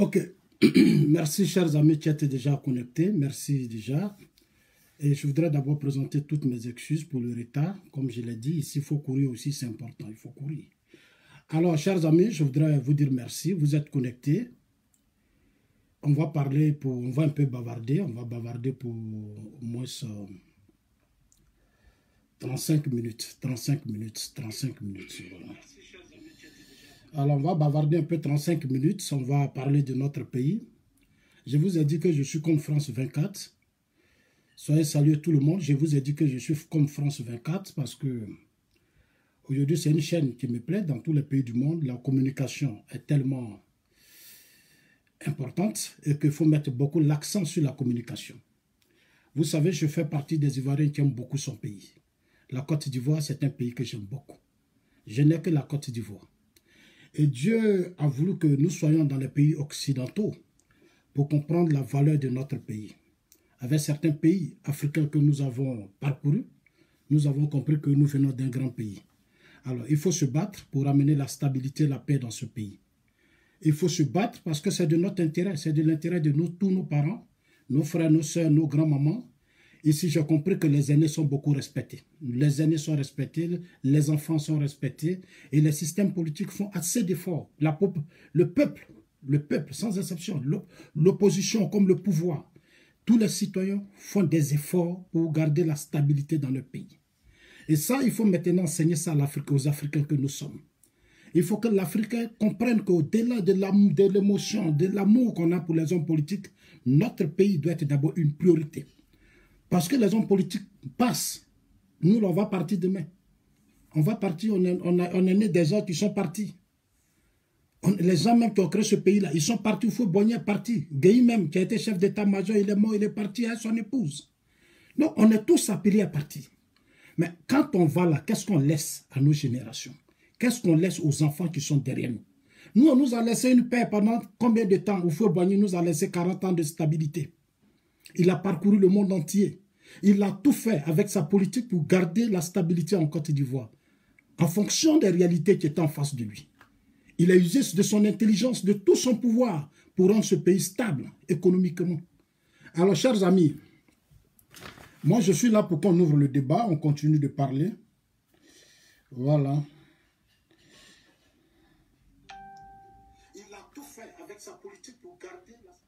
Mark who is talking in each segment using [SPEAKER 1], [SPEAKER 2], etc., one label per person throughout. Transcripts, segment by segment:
[SPEAKER 1] Ok, merci chers amis qui étaient déjà connectés, merci déjà. Et je voudrais d'abord présenter toutes mes excuses pour le retard. Comme je l'ai dit, ici il faut courir aussi, c'est important, il faut courir. Alors chers amis, je voudrais vous dire merci, vous êtes connectés. On va parler on va un peu bavarder, on va bavarder pour au moins 35 minutes, 35 minutes, 35 minutes. Voilà. Alors, on va bavarder un peu 35 minutes. On va parler de notre pays. Je vous ai dit que je suis comme France 24. Soyez salués tout le monde. Je vous ai dit que je suis comme France 24 parce que aujourd'hui, c'est une chaîne qui me plaît dans tous les pays du monde. La communication est tellement importante et qu'il faut mettre beaucoup l'accent sur la communication. Vous savez, je fais partie des Ivoiriens qui aiment beaucoup son pays. La Côte d'Ivoire, c'est un pays que j'aime beaucoup. Je n'ai que la Côte d'Ivoire. Et Dieu a voulu que nous soyons dans les pays occidentaux pour comprendre la valeur de notre pays. Avec certains pays africains que nous avons parcourus, nous avons compris que nous venons d'un grand pays. Alors, il faut se battre pour amener la stabilité et la paix dans ce pays. Il faut se battre parce que c'est de notre intérêt, c'est de l'intérêt de tous nos parents, nos frères, nos soeurs, nos grands-mamans. Ici, j'ai compris que les aînés sont beaucoup respectés. Les aînés sont respectés, les enfants sont respectés et les systèmes politiques font assez d'efforts. Le peuple, sans exception, l'opposition comme le pouvoir, tous les citoyens font des efforts pour garder la stabilité dans le pays. Et ça, il faut maintenant enseigner ça à l'Afrique, aux Africains que nous sommes. Il faut que l'Africain comprenne qu'au-delà de l'émotion, de l'amour qu'on a pour les hommes politiques, notre pays doit être d'abord une priorité. Parce que les hommes politiques passent. Nous, on va partir demain. On va partir, on est né des gens qui sont partis. Les gens même qui ont créé ce pays-là, ils sont partis. Boigny est parti. Gueye même, qui a été chef d'état-major, il est mort, il est parti avec son épouse. Donc, on est tous appelés à partir. Mais quand on va là, qu'est-ce qu'on laisse à nos générations? Qu'est-ce qu'on laisse aux enfants qui sont derrière nous? Nous, on nous a laissé une paix pendant combien de temps? Boigny nous a laissé 40 ans de stabilité. Il a parcouru le monde entier. Il a tout fait avec sa politique pour garder la stabilité en Côte d'Ivoire, en fonction des réalités qui étaient en face de lui. Il a usé de son intelligence, de tout son pouvoir, pour rendre ce pays stable économiquement. Alors, chers amis, moi je suis là pour qu'on ouvre le débat, on continue de parler. Voilà. Il a tout fait avec sa politique pour garder la stabilité.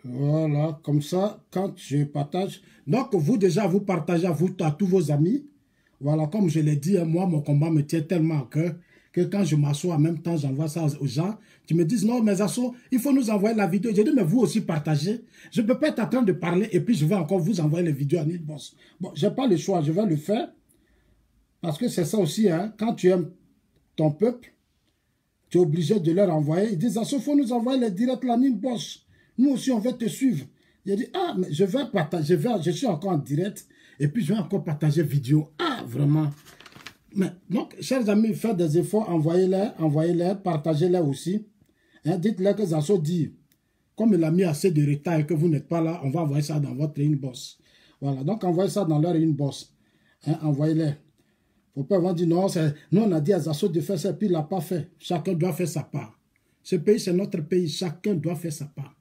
[SPEAKER 1] Voilà, comme ça, quand je partage... Donc, vous déjà, vous partagez à tous vos amis. Voilà, comme je l'ai dit, moi, mon combat me tient tellement à cœur que quand je m'assois en même temps, j'envoie ça aux gens qui me disent, non, mes assos, il faut nous envoyer la vidéo. J'ai dit, mais vous aussi partagez. Je ne peux pas être en train de parler et puis je vais encore vous envoyer les vidéos à Nil Boss. Bon, je n'ai pas le choix, je vais le faire. Parce que c'est ça aussi, hein, quand tu aimes ton peuple, tu es obligé de leur envoyer. Ils disent, assos, il faut nous envoyer les directs à Nil Boss. Nous aussi, on va te suivre. J'ai dit, ah, mais je vais partager, je suis encore en direct, et puis je vais encore partager vidéo. Ah, vraiment. Mais, donc, chers amis, faites des efforts, envoyez-les, partagez-les aussi. Hein, dites-leur que Zasso dit, comme il a mis assez de retard et que vous n'êtes pas là, on va envoyer ça dans votre inbox. Voilà, donc envoyez ça dans leur inbox. Hein, envoyez-les. Il ne faut pas dire, non, nous on a dit à Zasso de faire ça, et puis il ne l'a pas fait. Chacun doit faire sa part. Ce pays, c'est notre pays, chacun doit faire sa part.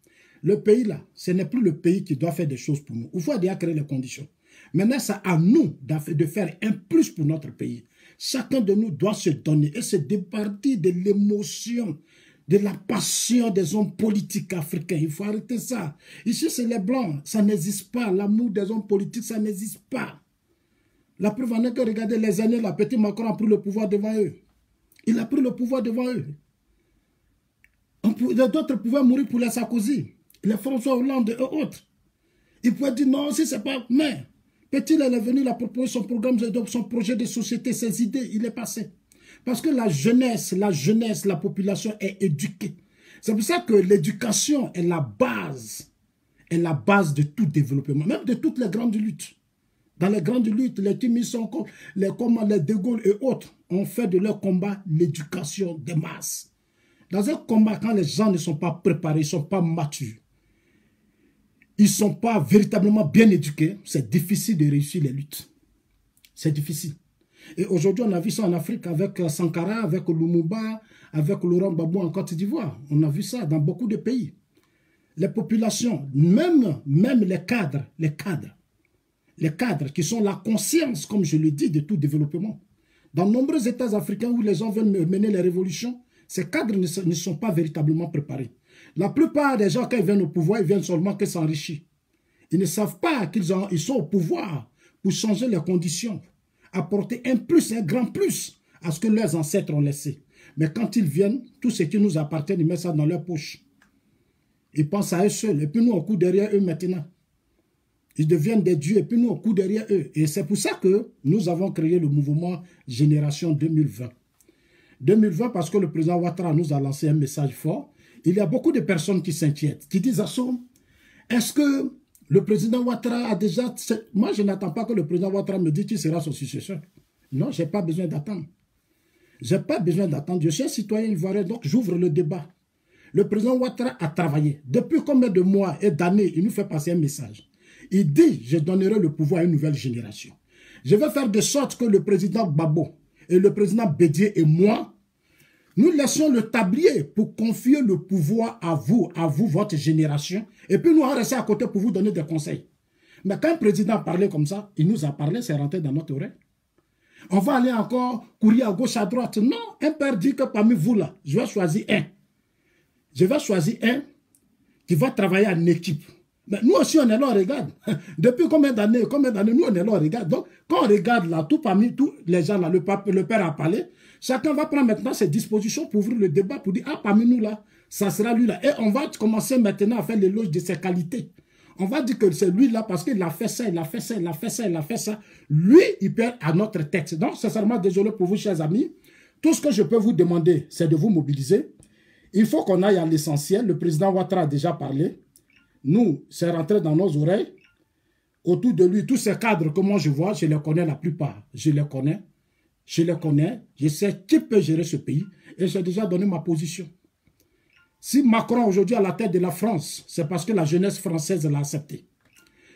[SPEAKER 1] Le pays là, ce n'est plus le pays qui doit faire des choses pour nous. Il faut déjà créer les conditions. Maintenant, c'est à nous de faire un plus pour notre pays. Chacun de nous doit se donner et se départir de l'émotion, de la passion des hommes politiques africains. Il faut arrêter ça. Ici, c'est les Blancs. Ça n'existe pas. L'amour des hommes politiques, ça n'existe pas. La preuve en est que, regardez, les années, la petite Macron a pris le pouvoir devant eux. Il a pris le pouvoir devant eux. D'autres pouvaient mourir pour les Sarkozy, les François Hollande et autres. Ils pouvaient dire non, si c'est pas... Mais, Petit, il est venu, il a proposé son programme, son projet de société, ses idées, il est passé. Parce que la jeunesse, la population est éduquée. C'est pour ça que l'éducation est la base de tout développement, même de toutes les grandes luttes. Dans les grandes luttes, les Timis Sonko, les De Gaulle et autres ont fait de leur combat l'éducation des masses. Dans un combat, quand les gens ne sont pas préparés, ils ne sont pas matures, ils ne sont pas véritablement bien éduqués, c'est difficile de réussir les luttes. C'est difficile. Et aujourd'hui, on a vu ça en Afrique avec Sankara, avec Lumumba, avec Laurent Gbagbo en Côte d'Ivoire. On a vu ça dans beaucoup de pays. Les populations, même les cadres qui sont la conscience, comme je le dis, de tout développement. Dans de nombreux États africains où les gens veulent mener les révolutions, ces cadres ne sont pas véritablement préparés. La plupart des gens, quand ils viennent au pouvoir, ils viennent seulement que s'enrichir. Ils ne savent pas qu'ils sont au pouvoir pour changer les conditions, apporter un plus, un grand plus à ce que leurs ancêtres ont laissé. Mais quand ils viennent, tout ce qui nous appartient, ils mettent ça dans leur poche. Ils pensent à eux seuls, et puis nous, on court derrière eux maintenant. Ils deviennent des dieux, et puis nous, on court derrière eux. Et c'est pour ça que nous avons créé le mouvement Génération 2020. 2020, parce que le président Ouattara nous a lancé un message fort. Il y a beaucoup de personnes qui s'inquiètent, qui disent à son, est-ce que le président Ouattara a déjà... Moi, je n'attends pas que le président Ouattara me dise qu'il sera son successeur. Non, je n'ai pas besoin d'attendre. Je n'ai pas besoin d'attendre. Je suis un citoyen ivoirien, donc j'ouvre le débat. Le président Ouattara a travaillé. Depuis combien de mois et d'années, il nous fait passer un message. Il dit, je donnerai le pouvoir à une nouvelle génération. Je vais faire de sorte que le président Gbagbo et le président Bédié et moi, nous laissons le tablier pour confier le pouvoir à vous, votre génération, et puis nous allons rester à côté pour vous donner des conseils. Mais quand un président parlait comme ça, il nous a parlé, c'est rentré dans notre oreille. On va aller encore courir à gauche, à droite. Non, un père dit que parmi vous là, je vais choisir un. Je vais choisir un qui va travailler en équipe. Mais nous aussi, on est là, on regarde. Depuis combien d'années, nous, on est là, on regarde. Donc, quand on regarde là, tout parmi tous les gens là, le père a parlé, chacun va prendre maintenant ses dispositions pour ouvrir le débat, pour dire, ah, parmi nous là, ça sera lui là. Et on va commencer maintenant à faire l'éloge de ses qualités. On va dire que c'est lui là parce qu'il a fait ça, il a fait ça, il a fait ça, il a fait ça. Lui, il perd à notre tête. Donc, sincèrement, désolé pour vous, chers amis. Tout ce que je peux vous demander, c'est de vous mobiliser. Il faut qu'on aille à l'essentiel. Le président Ouattara a déjà parlé. Nous, c'est rentré dans nos oreilles. Autour de lui, tous ces cadres que moi je vois, je les connais la plupart. Je les connais. Je sais qui peut gérer ce pays. Et j'ai déjà donné ma position. Si Macron aujourd'hui à la tête de la France, c'est parce que la jeunesse française l'a accepté.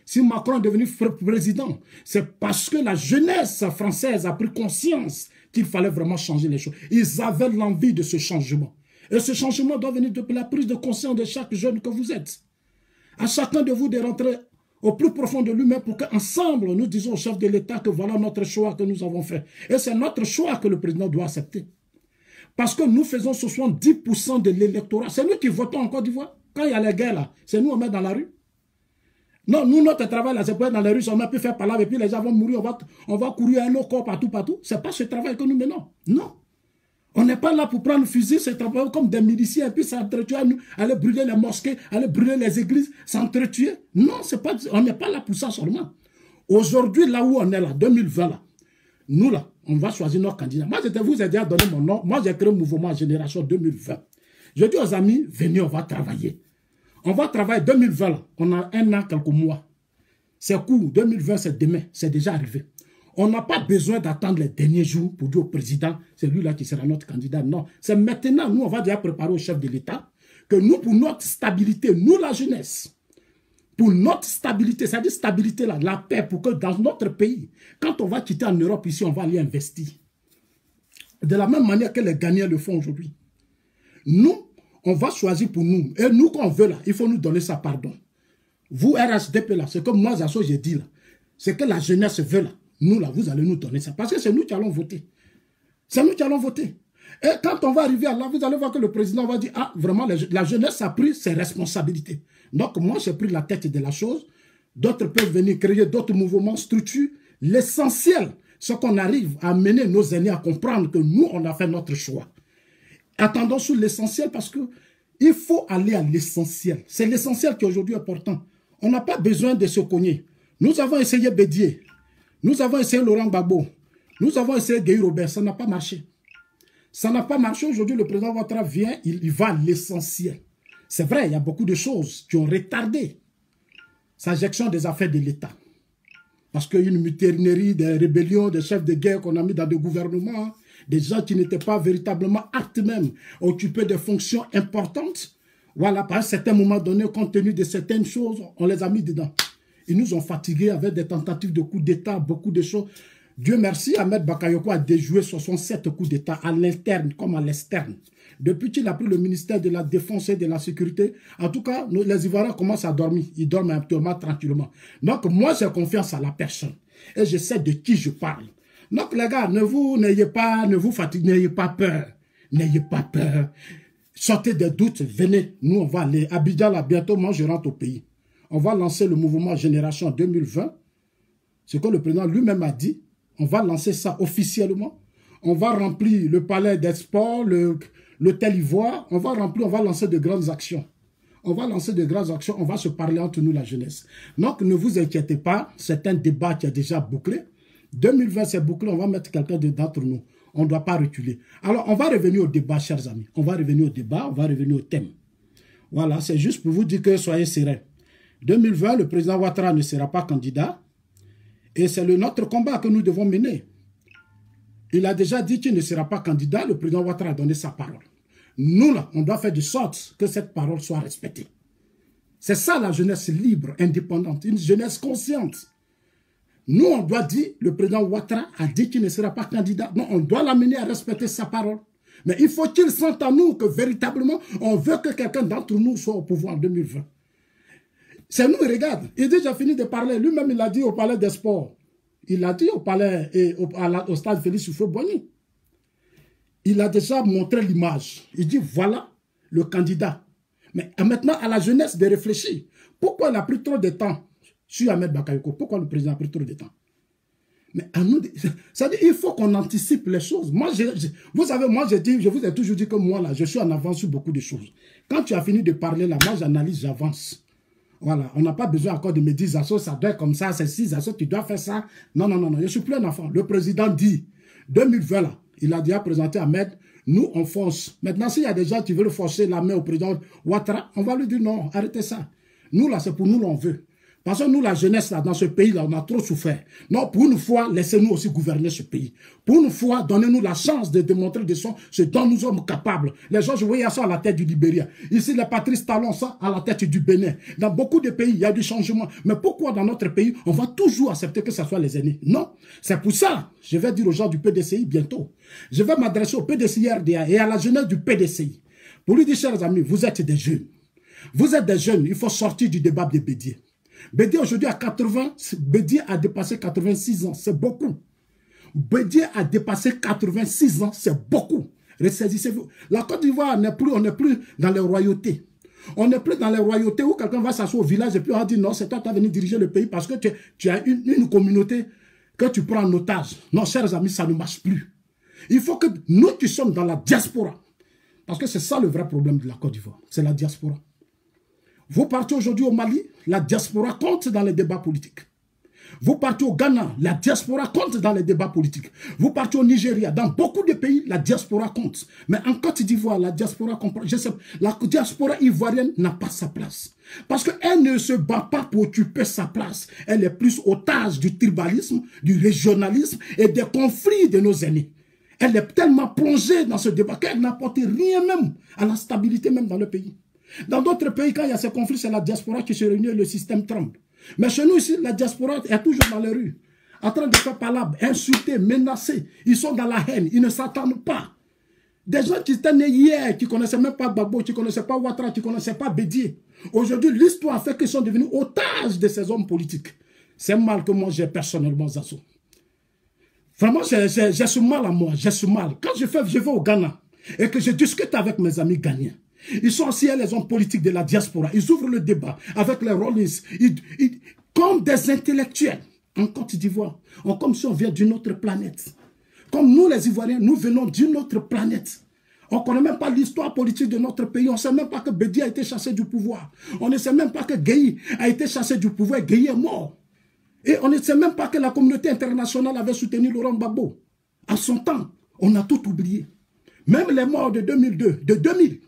[SPEAKER 1] Si Macron est devenu président, c'est parce que la jeunesse française a pris conscience qu'il fallait vraiment changer les choses. Ils avaient l'envie de ce changement. Et ce changement doit venir de la prise de conscience de chaque jeune que vous êtes. À chacun de vous de rentrer au plus profond de lui-même pour qu'ensemble, nous disons au chef de l'État que voilà notre choix que nous avons fait. Et c'est notre choix que le président doit accepter. Parce que nous faisons 70% de l'électorat. C'est nous qui votons en Côte d'Ivoire. Quand il y a la guerre là, c'est nous on met dans la rue. Non, nous, notre travail là, c'est pour être dans la rue, on a pu faire parler et puis les gens vont mourir, on va courir à nos corps partout. C'est pas ce travail que nous menons. Non. On n'est pas là pour prendre le fusil, c'est travailler comme des miliciens et puis s'entretuer, aller brûler les mosquées, aller brûler les églises, s'entretuer. Non, on n'est pas là pour ça seulement. Aujourd'hui, là où on est là, 2020 là, nous là, on va choisir notre candidat. Moi, je vous ai déjà donné mon nom. Moi, j'ai créé le mouvement Génération 2020. Je dis aux amis, venez, on va travailler. On va travailler 2020 là. On a un an, quelques mois. C'est court. 2020, c'est demain. C'est déjà arrivé. On n'a pas besoin d'attendre les derniers jours pour dire au président, c'est lui là qui sera notre candidat. Non, c'est maintenant, nous, on va déjà préparer au chef de l'État que nous, pour notre stabilité, nous, la jeunesse, pour notre stabilité, c'est-à-dire stabilité là, la paix, pour que dans notre pays, quand on va quitter en Europe ici, on va aller investir. De la même manière que les Ghanéens le font aujourd'hui. Nous, on va choisir pour nous. Et nous, quand on veut là, il faut nous donner ça pardon. Vous, RHDP là, c'est comme moi, Zasso, j'ai dit là, c'est que la jeunesse veut là. Nous, là, vous allez nous donner ça. Parce que c'est nous qui allons voter. C'est nous qui allons voter. Et quand on va arriver à là, vous allez voir que le président va dire, ah, vraiment, la jeunesse a pris ses responsabilités. Donc, moi, j'ai pris la tête de la chose. D'autres peuvent venir créer d'autres mouvements, structures. L'essentiel, c'est qu'on arrive à amener nos aînés à comprendre que nous, on a fait notre choix. Attendons sur l'essentiel parce que il faut aller à l'essentiel. C'est l'essentiel qui est aujourd'hui important. On n'a pas besoin de se cogner. Nous avons essayé Bédié. Nous avons essayé Laurent Gbagbo. Nous avons essayé Guy Robert. Ça n'a pas marché. Ça n'a pas marché. Aujourd'hui, le président Ouattara vient, il va à l'essentiel. C'est vrai, il y a beaucoup de choses qui ont retardé sa gestion des affaires de l'État. Parce qu'il y a une mutinerie, des rébellions, des chefs de guerre qu'on a mis dans des gouvernements, des gens qui n'étaient pas véritablement aptes même à occuper des fonctions importantes. Voilà, par un certain moment donné, compte tenu de certaines choses, on les a mis dedans. Ils nous ont fatigués avec des tentatives de coup d'État, beaucoup de choses. Dieu merci, Ahmed Bakayoko a déjoué 67 coups d'État à l'interne comme à l'externe. Depuis qu'il a pris le ministère de la Défense et de la Sécurité, en tout cas, les Ivoiriens commencent à dormir. Ils dorment actuellement tranquillement. Donc, moi, j'ai confiance à la personne. Et je sais de qui je parle. Donc, les gars, ne vous fatiguez, n'ayez pas peur. N'ayez pas peur. Sortez des doutes, venez. Nous, on va aller. Abidjan, là, bientôt, moi, je rentre au pays. On va lancer le mouvement Génération 2020. Ce que le président lui-même a dit. On va lancer ça officiellement. On va remplir le palais des sports, l'hôtel Ivoire. On va remplir, on va lancer de grandes actions. On va lancer de grandes actions. On va se parler entre nous, la jeunesse. Donc, ne vous inquiétez pas. C'est un débat qui est déjà bouclé. 2020, c'est bouclé. On va mettre quelqu'un d'entre nous. On ne doit pas reculer. Alors, on va revenir au débat, chers amis. On va revenir au débat. On va revenir au thème. Voilà, c'est juste pour vous dire que soyez sereins. 2020, le président Ouattara ne sera pas candidat. Et c'est notre combat que nous devons mener. Il a déjà dit qu'il ne sera pas candidat. Le président Ouattara a donné sa parole. Nous, là, on doit faire de sorte que cette parole soit respectée. C'est ça la jeunesse libre, indépendante, une jeunesse consciente. Nous, on doit dire, le président Ouattara a dit qu'il ne sera pas candidat. Non, on doit l'amener à respecter sa parole. Mais il faut qu'il sente à nous que véritablement, on veut que quelqu'un d'entre nous soit au pouvoir en 2020. C'est nous, regarde. Il dit, j'ai fini de parler. Lui-même, il a dit au palais des sports. Il a dit au palais et au stade Félix Houphouët-Boigny. Il a déjà montré l'image. Il dit, voilà le candidat. Mais maintenant, à la jeunesse de réfléchir. Pourquoi il a pris trop de temps sur Ahmed Bakayoko? Pourquoi le président a pris trop de temps? Mais à nous, c'est-à-dire, il faut qu'on anticipe les choses. Moi, vous savez, moi, je vous ai toujours dit que moi, là, je suis en avance sur beaucoup de choses. Quand tu as fini de parler, là, moi, j'analyse, j'avance. Voilà, on n'a pas besoin encore de me dire, ça doit être comme ça, c'est 6 tu dois faire ça. Non, non, non, non, je suis plus un enfant. Le président dit, 2020, là, il a déjà présenté Ahmed, nous, on force. Maintenant, s'il y a des gens qui veulent forcer la main au président Ouattara, on va lui dire non, arrêtez ça. Nous, là, c'est pour nous, l'on veut. Parce que nous, la jeunesse, là, dans ce pays-là, on a trop souffert. Non, pour une fois, laissez-nous aussi gouverner ce pays. Pour une fois, donnez-nous la chance de démontrer ce dont nous sommes capables. Les gens, je voyais ça à la tête du Libéria. Ici, les Patrice Talon, ça, à la tête du Bénin. Dans beaucoup de pays, il y a du changement. Mais pourquoi dans notre pays, on va toujours accepter que ce soit les aînés? Non. C'est pour ça, je vais dire aux gens du PDCI bientôt. Je vais m'adresser au PDCI RDA et à la jeunesse du PDCI. Pour lui dire, chers amis, vous êtes des jeunes. Vous êtes des jeunes, il faut sortir du débat de Bédier. Bédier aujourd'hui à 80, Bédier a dépassé 86 ans, c'est beaucoup. Bédier a dépassé 86 ans, c'est beaucoup. Ressaisissez-vous. La Côte d'Ivoire, on n'est plus dans les royautés. On n'est plus dans les royautés où quelqu'un va s'asseoir au village et puis on va dire non, c'est toi qui as venu diriger le pays parce que tu as une communauté que tu prends en otage. Non, chers amis, ça ne marche plus. Il faut que nous qui sommes dans la diaspora, parce que c'est ça le vrai problème de la Côte d'Ivoire, c'est la diaspora. Vous partez aujourd'hui au Mali, la diaspora compte dans les débats politiques. Vous partez au Ghana, la diaspora compte dans les débats politiques. Vous partez au Nigeria, dans beaucoup de pays, la diaspora compte. Mais en Côte d'Ivoire, la diaspora comprend. Je sais, la diaspora ivoirienne n'a pas sa place. Parce qu'elle ne se bat pas pour occuper sa place. Elle est plus otage du tribalisme, du régionalisme et des conflits de nos aînés. Elle est tellement plongée dans ce débat qu'elle n'apporte rien même à la stabilité même dans le pays. Dans d'autres pays, quand il y a ces conflits, c'est la diaspora qui se réunit et le système tremble. Mais chez nous ici, la diaspora est toujours dans les rues, en train de faire palabre, insulter, menacer. Ils sont dans la haine, ils ne s'attendent pas. Des gens qui étaient nés hier, qui ne connaissaient même pas Gbagbo, qui ne connaissaient pas Ouattara, qui ne connaissaient pas Bédier. Aujourd'hui, l'histoire fait qu'ils sont devenus otages de ces hommes politiques. C'est mal que moi j'ai personnellement, Zasso. Vraiment, j'ai ce mal à moi, j'ai ce mal. Quand je vais au Ghana et que je discute avec mes amis ghanéens, ils sont aussi les hommes politiques de la diaspora. Ils ouvrent le débat avec les Rollins. Comme des intellectuels en Côte d'Ivoire. Comme si on vient d'une autre planète. Comme nous les Ivoiriens, nous venons d'une autre planète. On ne connaît même pas l'histoire politique de notre pays. On ne sait même pas que Bédier a été chassé du pouvoir. On ne sait même pas que Gueye a été chassé du pouvoir. Gueye est mort. Et on ne sait même pas que la communauté internationale avait soutenu Laurent Gbagbo. En son temps, on a tout oublié. Même les morts de 2002, de 2000.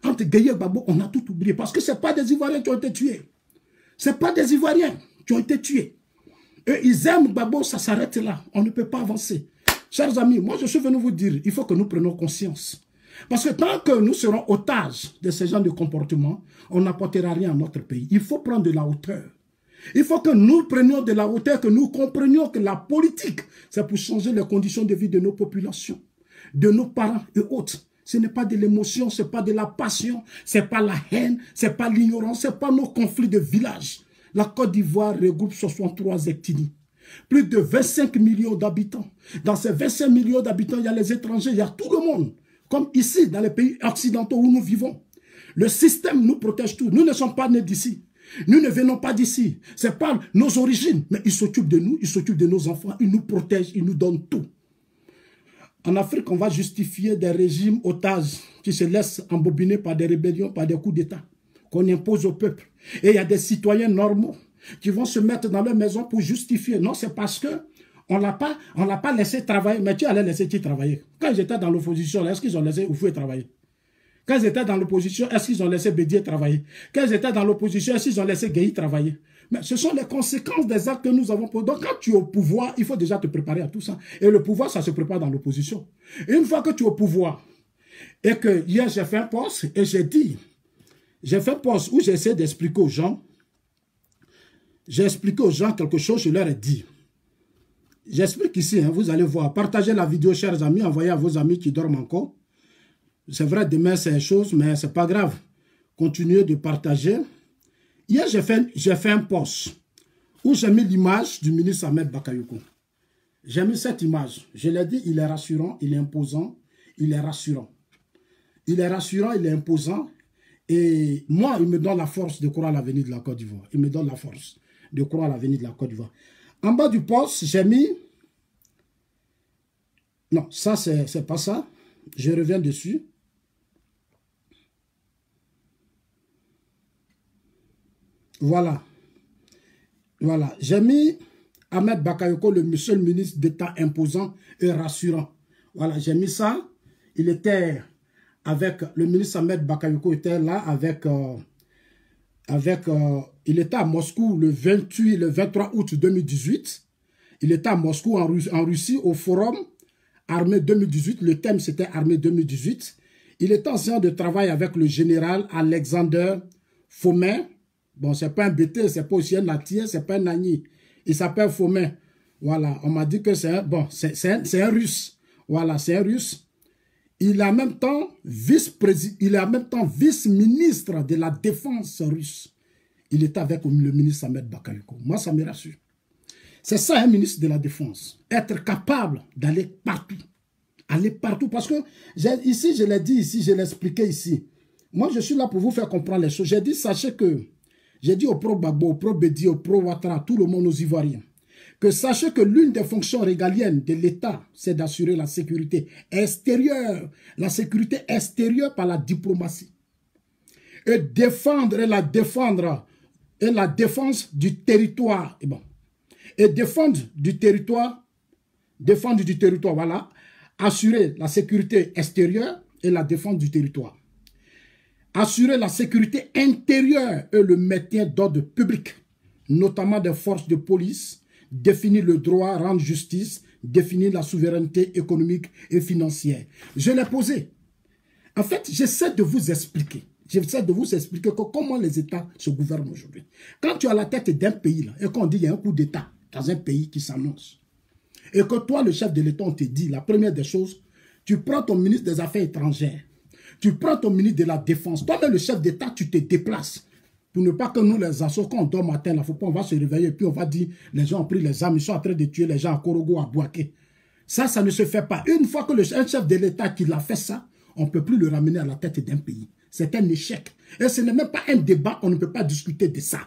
[SPEAKER 1] Entre Gueye et Gbagbo, on a tout oublié. Parce que ce n'est pas des Ivoiriens qui ont été tués. Ce n'est pas des Ivoiriens qui ont été tués. Eux, ils aiment Gbagbo, ça s'arrête là. On ne peut pas avancer. Chers amis, moi je suis venu vous dire, il faut que nous prenions conscience. Parce que tant que nous serons otages de ce genre de comportement, on n'apportera rien à notre pays. Il faut prendre de la hauteur. Il faut que nous prenions de la hauteur, que nous comprenions que la politique, c'est pour changer les conditions de vie de nos populations, de nos parents et autres. Ce n'est pas de l'émotion, ce n'est pas de la passion, ce n'est pas la haine, ce n'est pas l'ignorance, ce n'est pas nos conflits de village. La Côte d'Ivoire regroupe 63 ethnies. Plus de 25 millions d'habitants. Dans ces 25 millions d'habitants, il y a les étrangers, il y a tout le monde. Comme ici, dans les pays occidentaux où nous vivons. Le système nous protège tous. Nous ne sommes pas nés d'ici. Nous ne venons pas d'ici. Ce n'est pas nos origines. Mais ils s'occupent de nous, ils s'occupent de nos enfants, ils nous protègent, ils nous donnent tout. En Afrique, on va justifier des régimes otages qui se laissent embobiner par des rébellions, par des coups d'État qu'on impose au peuple. Et il y a des citoyens normaux qui vont se mettre dans leur maison pour justifier. Non, c'est parce que on l'a pas laissé travailler. Mais tu allais laisser qui travailler? Quand j'étais dans l'opposition, est-ce qu'ils ont laissé Oufoué travailler? Quand ils étaient dans l'opposition, est-ce qu'ils ont laissé Bédié travailler? Quand ils étaient dans l'opposition, est-ce qu'ils ont laissé Gueye travailler? Mais ce sont les conséquences des actes que nous avons posés. Donc quand tu es au pouvoir, il faut déjà te préparer à tout ça. Et le pouvoir, ça se prépare dans l'opposition. Une fois que tu es au pouvoir, et que hier j'ai fait un poste, et j'ai fait un poste où j'essaie d'expliquer aux gens, j'ai expliqué aux gens quelque chose, je leur ai dit. J'explique ici, hein, vous allez voir. Partagez la vidéo, chers amis, envoyez à vos amis qui dorment encore. C'est vrai, demain c'est une chose, mais c'est pas grave. Continuez de partager. Hier, j'ai fait un post où j'ai mis l'image du ministre Ahmed Bakayoko. J'ai mis cette image. Je l'ai dit, il est rassurant, il est imposant, il est rassurant. Il est rassurant, il est imposant. Et moi, il me donne la force de croire à l'avenir de la Côte d'Ivoire. Il me donne la force de croire à l'avenir de la Côte d'Ivoire. En bas du post, j'ai mis... Non, ça, c'est pas ça. Je reviens dessus. Voilà. Voilà. J'ai mis Ahmed Bakayoko, le seul ministre d'État imposant et rassurant. Voilà, j'ai mis ça. Il était avec... Le ministre Ahmed Bakayoko était là avec... il était à Moscou le 23 août 2018. Il était à Moscou en Russie au forum Armée 2018. Le thème c'était Armée 2018. Il était en séance de travail avec le général Alexander Fomin. Bon, c'est pas un BT, c'est pas aussi un Natier, c'est pas un Nani. Il s'appelle Fomin. Voilà, on m'a dit que c'est un... Bon, c'est un Russe. Voilà, c'est un Russe. Il est en même temps vice-ministre de la Défense russe. Il était avec le ministre Ahmed Bakayoko. Moi, ça me rassure. C'est ça un ministre de la Défense. Être capable d'aller partout. Aller partout. Parce que ici, je l'ai dit ici, je l'ai expliqué ici. Moi, je suis là pour vous faire comprendre les choses. J'ai dit, sachez que, j'ai dit au pro-Gbagbo, au pro-Bédi, au pro-Ouattara, tout le monde aux Ivoiriens, que sachez que l'une des fonctions régaliennes de l'État, c'est d'assurer la sécurité extérieure. La sécurité extérieure par la diplomatie. Et défendre la défense du territoire. Et bon. Et défendre du territoire, voilà. Assurer la sécurité extérieure et la défense du territoire. Assurer la sécurité intérieure et le maintien d'ordre public, notamment des forces de police, définir le droit, rendre justice, définir la souveraineté économique et financière. Je l'ai posé. En fait, j'essaie de vous expliquer. J'essaie de vous expliquer comment les États se gouvernent aujourd'hui. Quand tu as la tête d'un pays là, et qu'on dit qu'il y a un coup d'État dans un pays qui s'annonce, et que toi, le chef de l'État, on te dit, la première des choses, tu prends ton ministre des Affaires étrangères, tu prends ton ministre de la Défense, toi-même le chef d'État, tu te déplaces. Pour ne pas que nous, les assauts, quand on dort matin, là, faut pas, on va se réveiller, et puis on va dire, les gens ont pris les armes, ils sont en train de tuer les gens à Korogo, à Bouaké. Ça ne se fait pas. Une fois que un chef de l'État qui l'a fait ça, on ne peut plus le ramener à la tête d'un pays. C'est un échec. Et ce n'est même pas un débat, on ne peut pas discuter de ça.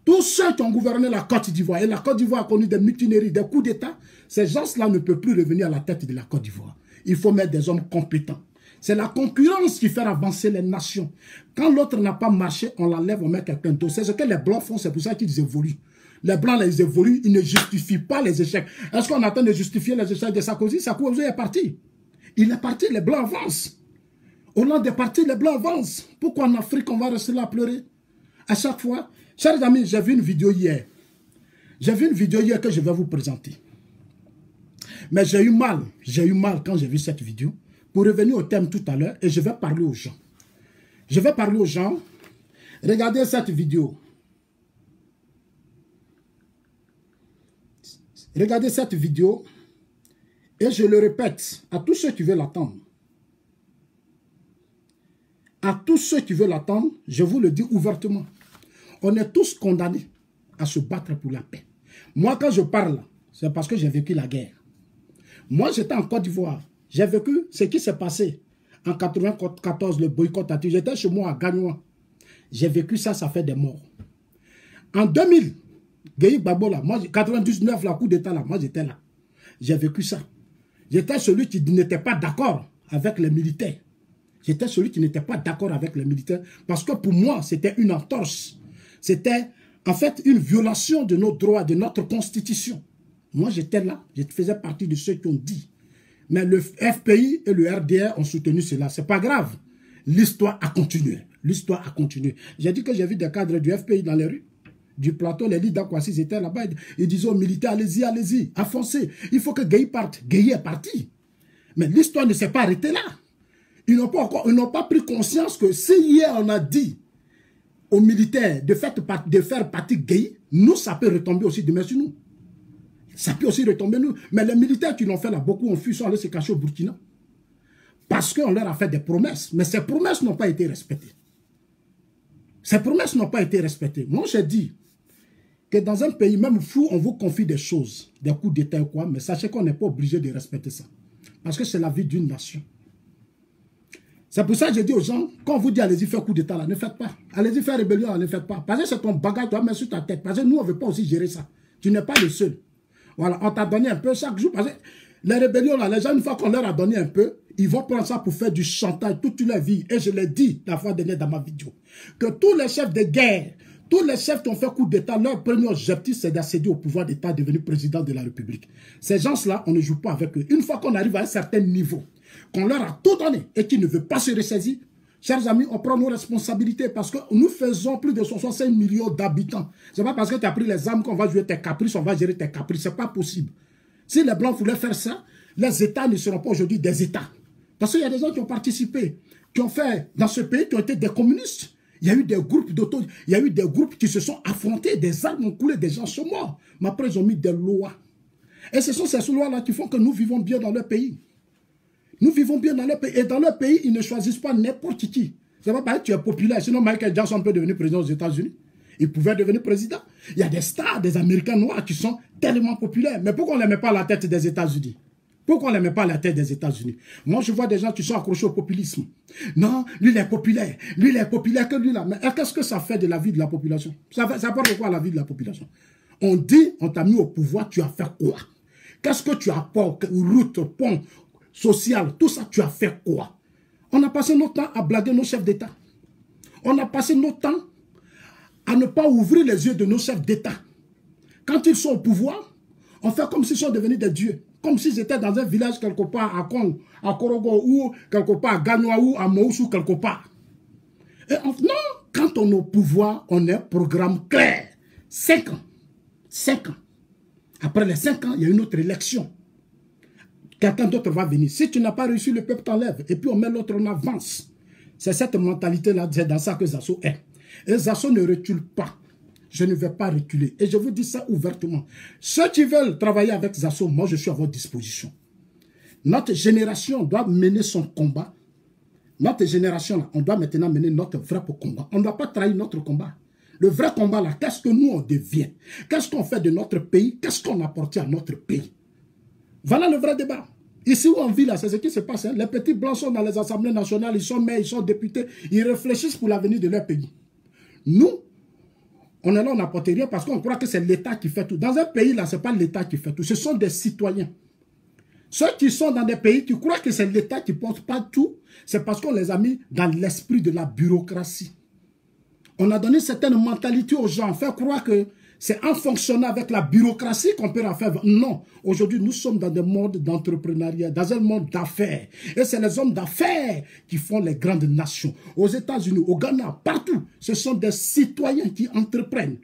[SPEAKER 1] Tous ceux qui ont gouverné la Côte d'Ivoire, et la Côte d'Ivoire a connu des mutineries, des coups d'État, ces gens-là ne peuvent plus revenir à la tête de la Côte d'Ivoire. Il faut mettre des hommes compétents. C'est la concurrence qui fait avancer les nations. Quand l'autre n'a pas marché, on l'enlève, on met quelqu'un d'autre. C'est ce que les Blancs font, c'est pour ça qu'ils évoluent. Les Blancs, là, ils évoluent, ils ne justifient pas les échecs. Est-ce qu'on attend de justifier les échecs de Sarkozy? Sarkozy est parti. Il est parti, les Blancs avancent. Hollande est parti, les Blancs avancent. Pourquoi en Afrique, on va rester là à pleurer? À chaque fois. Chers amis, j'ai vu une vidéo hier. J'ai vu une vidéo hier que je vais vous présenter. Mais j'ai eu mal quand j'ai vu cette vidéo. Pour revenir au thème tout à l'heure, et je vais parler aux gens. Je vais parler aux gens. Regardez cette vidéo. Regardez cette vidéo et je le répète à tous ceux qui veulent l'attendre. À tous ceux qui veulent l'attendre, je vous le dis ouvertement. On est tous condamnés à se battre pour la paix. Moi, quand je parle, c'est parce que j'ai vécu la guerre. Moi, j'étais en Côte d'Ivoire. J'ai vécu ce qui s'est passé en 1994, le boycott à tout. J'étais chez moi à Gagnoua. J'ai vécu ça, ça fait des morts. En 2000, Gueye Gbagbo, là, moi, 99, la coup d'État, là, moi, j'étais là. J'ai vécu ça. J'étais celui qui n'était pas d'accord avec les militaires. J'étais celui qui n'était pas d'accord avec les militaires parce que pour moi, c'était une entorse. C'était en fait une violation de nos droits, de notre constitution. Moi, j'étais là, je faisais partie de ceux qui ont dit. Mais le FPI et le RDR ont soutenu cela. C'est pas grave. L'histoire a continué. L'histoire a continué. J'ai dit que j'ai vu des cadres du FPI dans les rues, du plateau, les leaders d'Akwassis étaient là-bas. Ils disaient aux militaires, allez-y, allez-y, avancez. Il faut que Gueye parte. Gueye est parti. Mais l'histoire ne s'est pas arrêtée là. Ils n'ont pas pris conscience que si hier on a dit aux militaires de faire partie Gueye, nous, ça peut retomber aussi demain sur nous. Ça peut aussi retomber nous. Mais les militaires qui l'ont fait là, beaucoup ont fui, sont allés se cacher au Burkina. Parce qu'on leur a fait des promesses. Mais ces promesses n'ont pas été respectées. Ces promesses n'ont pas été respectées. Moi, j'ai dit que dans un pays, même fou, on vous confie des choses, des coups d'État ou quoi, mais sachez qu'on n'est pas obligé de respecter ça. Parce que c'est la vie d'une nation. C'est pour ça que je dis aux gens, quand on vous dit allez-y faire coup d'État là, ne faites pas. Allez-y faire rébellion là, ne faites pas. Parce que c'est ton bagage, tu vas mettre sur ta tête. Parce que nous, on ne veut pas aussi gérer ça. Tu n'es pas le seul. Voilà, on t'a donné un peu chaque jour. Parce que les rébellions là, les gens, une fois qu'on leur a donné un peu, ils vont prendre ça pour faire du chantage toute leur vie. Et je l'ai dit la fois dernière dans ma vidéo, que tous les chefs de guerre, tous les chefs qui ont fait coup d'État, leur premier objectif, c'est d'accéder au pouvoir d'État, devenir président de la République. Ces gens-là, on ne joue pas avec eux. Une fois qu'on arrive à un certain niveau, qu'on leur a tout donné et qu'ils ne veulent pas se ressaisir, chers amis, on prend nos responsabilités parce que nous faisons plus de 65 millions d'habitants. Ce n'est pas parce que tu as pris les armes qu'on va jouer tes caprices, on va gérer tes caprices. Ce n'est pas possible. Si les Blancs voulaient faire ça, les États ne seront pas aujourd'hui des États. Parce qu'il y a des gens qui ont participé, qui ont fait dans ce pays, qui ont été des communistes. Il y a eu des groupes d'auto, il y a eu des groupes qui se sont affrontés, des armes ont coulé, des gens sont morts. Mais après, ils ont mis des lois. Et ce sont ces lois-là qui font que nous vivons bien dans leur pays. Nous vivons bien dans leur pays. Et dans leur pays, ils ne choisissent pas n'importe qui. C'est pas parce que tu es populaire. Sinon, Michael Jackson peut devenir président aux États-Unis. Il pouvait devenir président. Il y a des stars, des Américains noirs qui sont tellement populaires. Mais pourquoi on ne les met pas à la tête des États-Unis? Pourquoi on ne les met pas à la tête des États-Unis? Moi, je vois des gens qui sont accrochés au populisme. Non, lui, il est populaire. Lui, il est populaire que lui, là. Mais qu'est-ce que ça fait de la vie de la population? Ça apporte quoi à la vie de la population? On dit, on t'a mis au pouvoir, tu as fait quoi? Qu'est-ce que tu apportes? Route, pont, social, tout ça, tu as fait quoi? On a passé notre temps à blaguer nos chefs d'État. On a passé notre temps à ne pas ouvrir les yeux de nos chefs d'État. Quand ils sont au pouvoir, on fait comme s'ils sont devenus des dieux. Comme s'ils étaient dans un village quelque part à Kong, à Korogo, ou quelque part à Gagnoua, ou à Moussou, quelque part. Et non, quand on est au pouvoir, on a un programme clair. 5 ans. 5 ans. Après les 5 ans, il y a une autre élection. Quelqu'un d'autre va venir. Si tu n'as pas réussi, le peuple t'enlève. Et puis on met l'autre en avance. C'est cette mentalité-là, c'est dans ça que Zasso est. Et Zasso ne recule pas. Je ne vais pas reculer. Et je vous dis ça ouvertement. Ceux qui veulent travailler avec Zasso, moi je suis à votre disposition. Notre génération doit mener son combat. Notre génération, là, on doit maintenant mener notre vrai combat. On ne doit pas trahir notre combat. Le vrai combat, là, qu'est-ce que nous on devient? Qu'est-ce qu'on fait de notre pays? Qu'est-ce qu'on apporte à notre pays? Voilà le vrai débat. Ici où on vit là, c'est ce qui se passe. Hein. Les petits blancs sont dans les assemblées nationales, ils sont maires, ils sont députés, ils réfléchissent pour l'avenir de leur pays. Nous, on est là, on n'apporte rien parce qu'on croit que c'est l'État qui fait tout. Dans un pays là, ce n'est pas l'État qui fait tout, ce sont des citoyens. Ceux qui sont dans des pays qui croient que c'est l'État qui ne porte pas tout, c'est parce qu'on les a mis dans l'esprit de la bureaucratie. On a donné certaines mentalités aux gens, faire croire que c'est en fonctionnant avec la bureaucratie qu'on peut en faire. Non, aujourd'hui nous sommes dans des modes d'entrepreneuriat, dans un monde d'affaires. Et c'est les hommes d'affaires qui font les grandes nations. Aux États-Unis, au Ghana, partout, ce sont des citoyens qui entreprennent.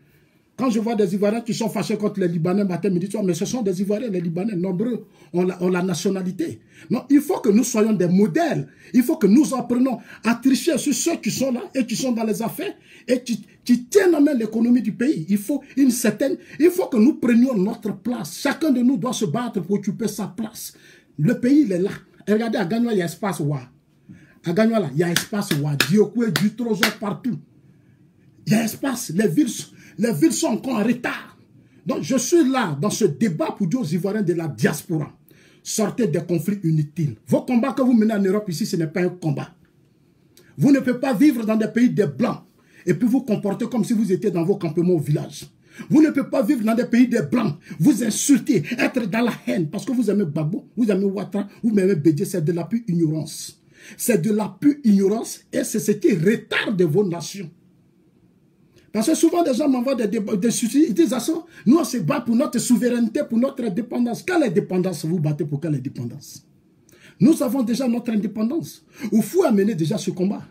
[SPEAKER 1] Quand je vois des Ivoiriens qui sont fâchés contre les Libanais matin, midi, soir, mais ce sont des Ivoiriens, les Libanais, nombreux, ont la nationalité. Non, il faut que nous soyons des modèles. Il faut que nous apprenions à tricher sur ceux qui sont là et qui sont dans les affaires et qui tiennent en main l'économie du pays. Il faut que nous prenions notre place. Chacun de nous doit se battre pour occuper sa place. Le pays, il est là. Et regardez, à Gagnoa, il y a espace Wa. À Gagnoa, là, il y a espace Wa. Diokoué, du Trésor partout. Il y a espace. Les villes sont encore en retard. Donc, je suis là, dans ce débat pour dire aux Ivoiriens de la diaspora, sortez des conflits inutiles. Vos combats que vous menez en Europe ici, ce n'est pas un combat. Vous ne pouvez pas vivre dans des pays des Blancs et puis vous comporter comme si vous étiez dans vos campements au village. Vous ne pouvez pas vivre dans des pays des Blancs, vous insulter, être dans la haine, parce que vous aimez Gbagbo, vous aimez Ouattara, vous aimez Bédié, c'est de la pure ignorance. C'est de la pure ignorance et c'est ce qui retarde vos nations. Parce que souvent, des gens m'envoient des soucis, ils disent à ça, nous on se bat pour notre souveraineté, pour notre indépendance. Quelle indépendance vous battez pour quelle indépendance? Nous avons déjà notre indépendance. Il faut amener déjà ce combat.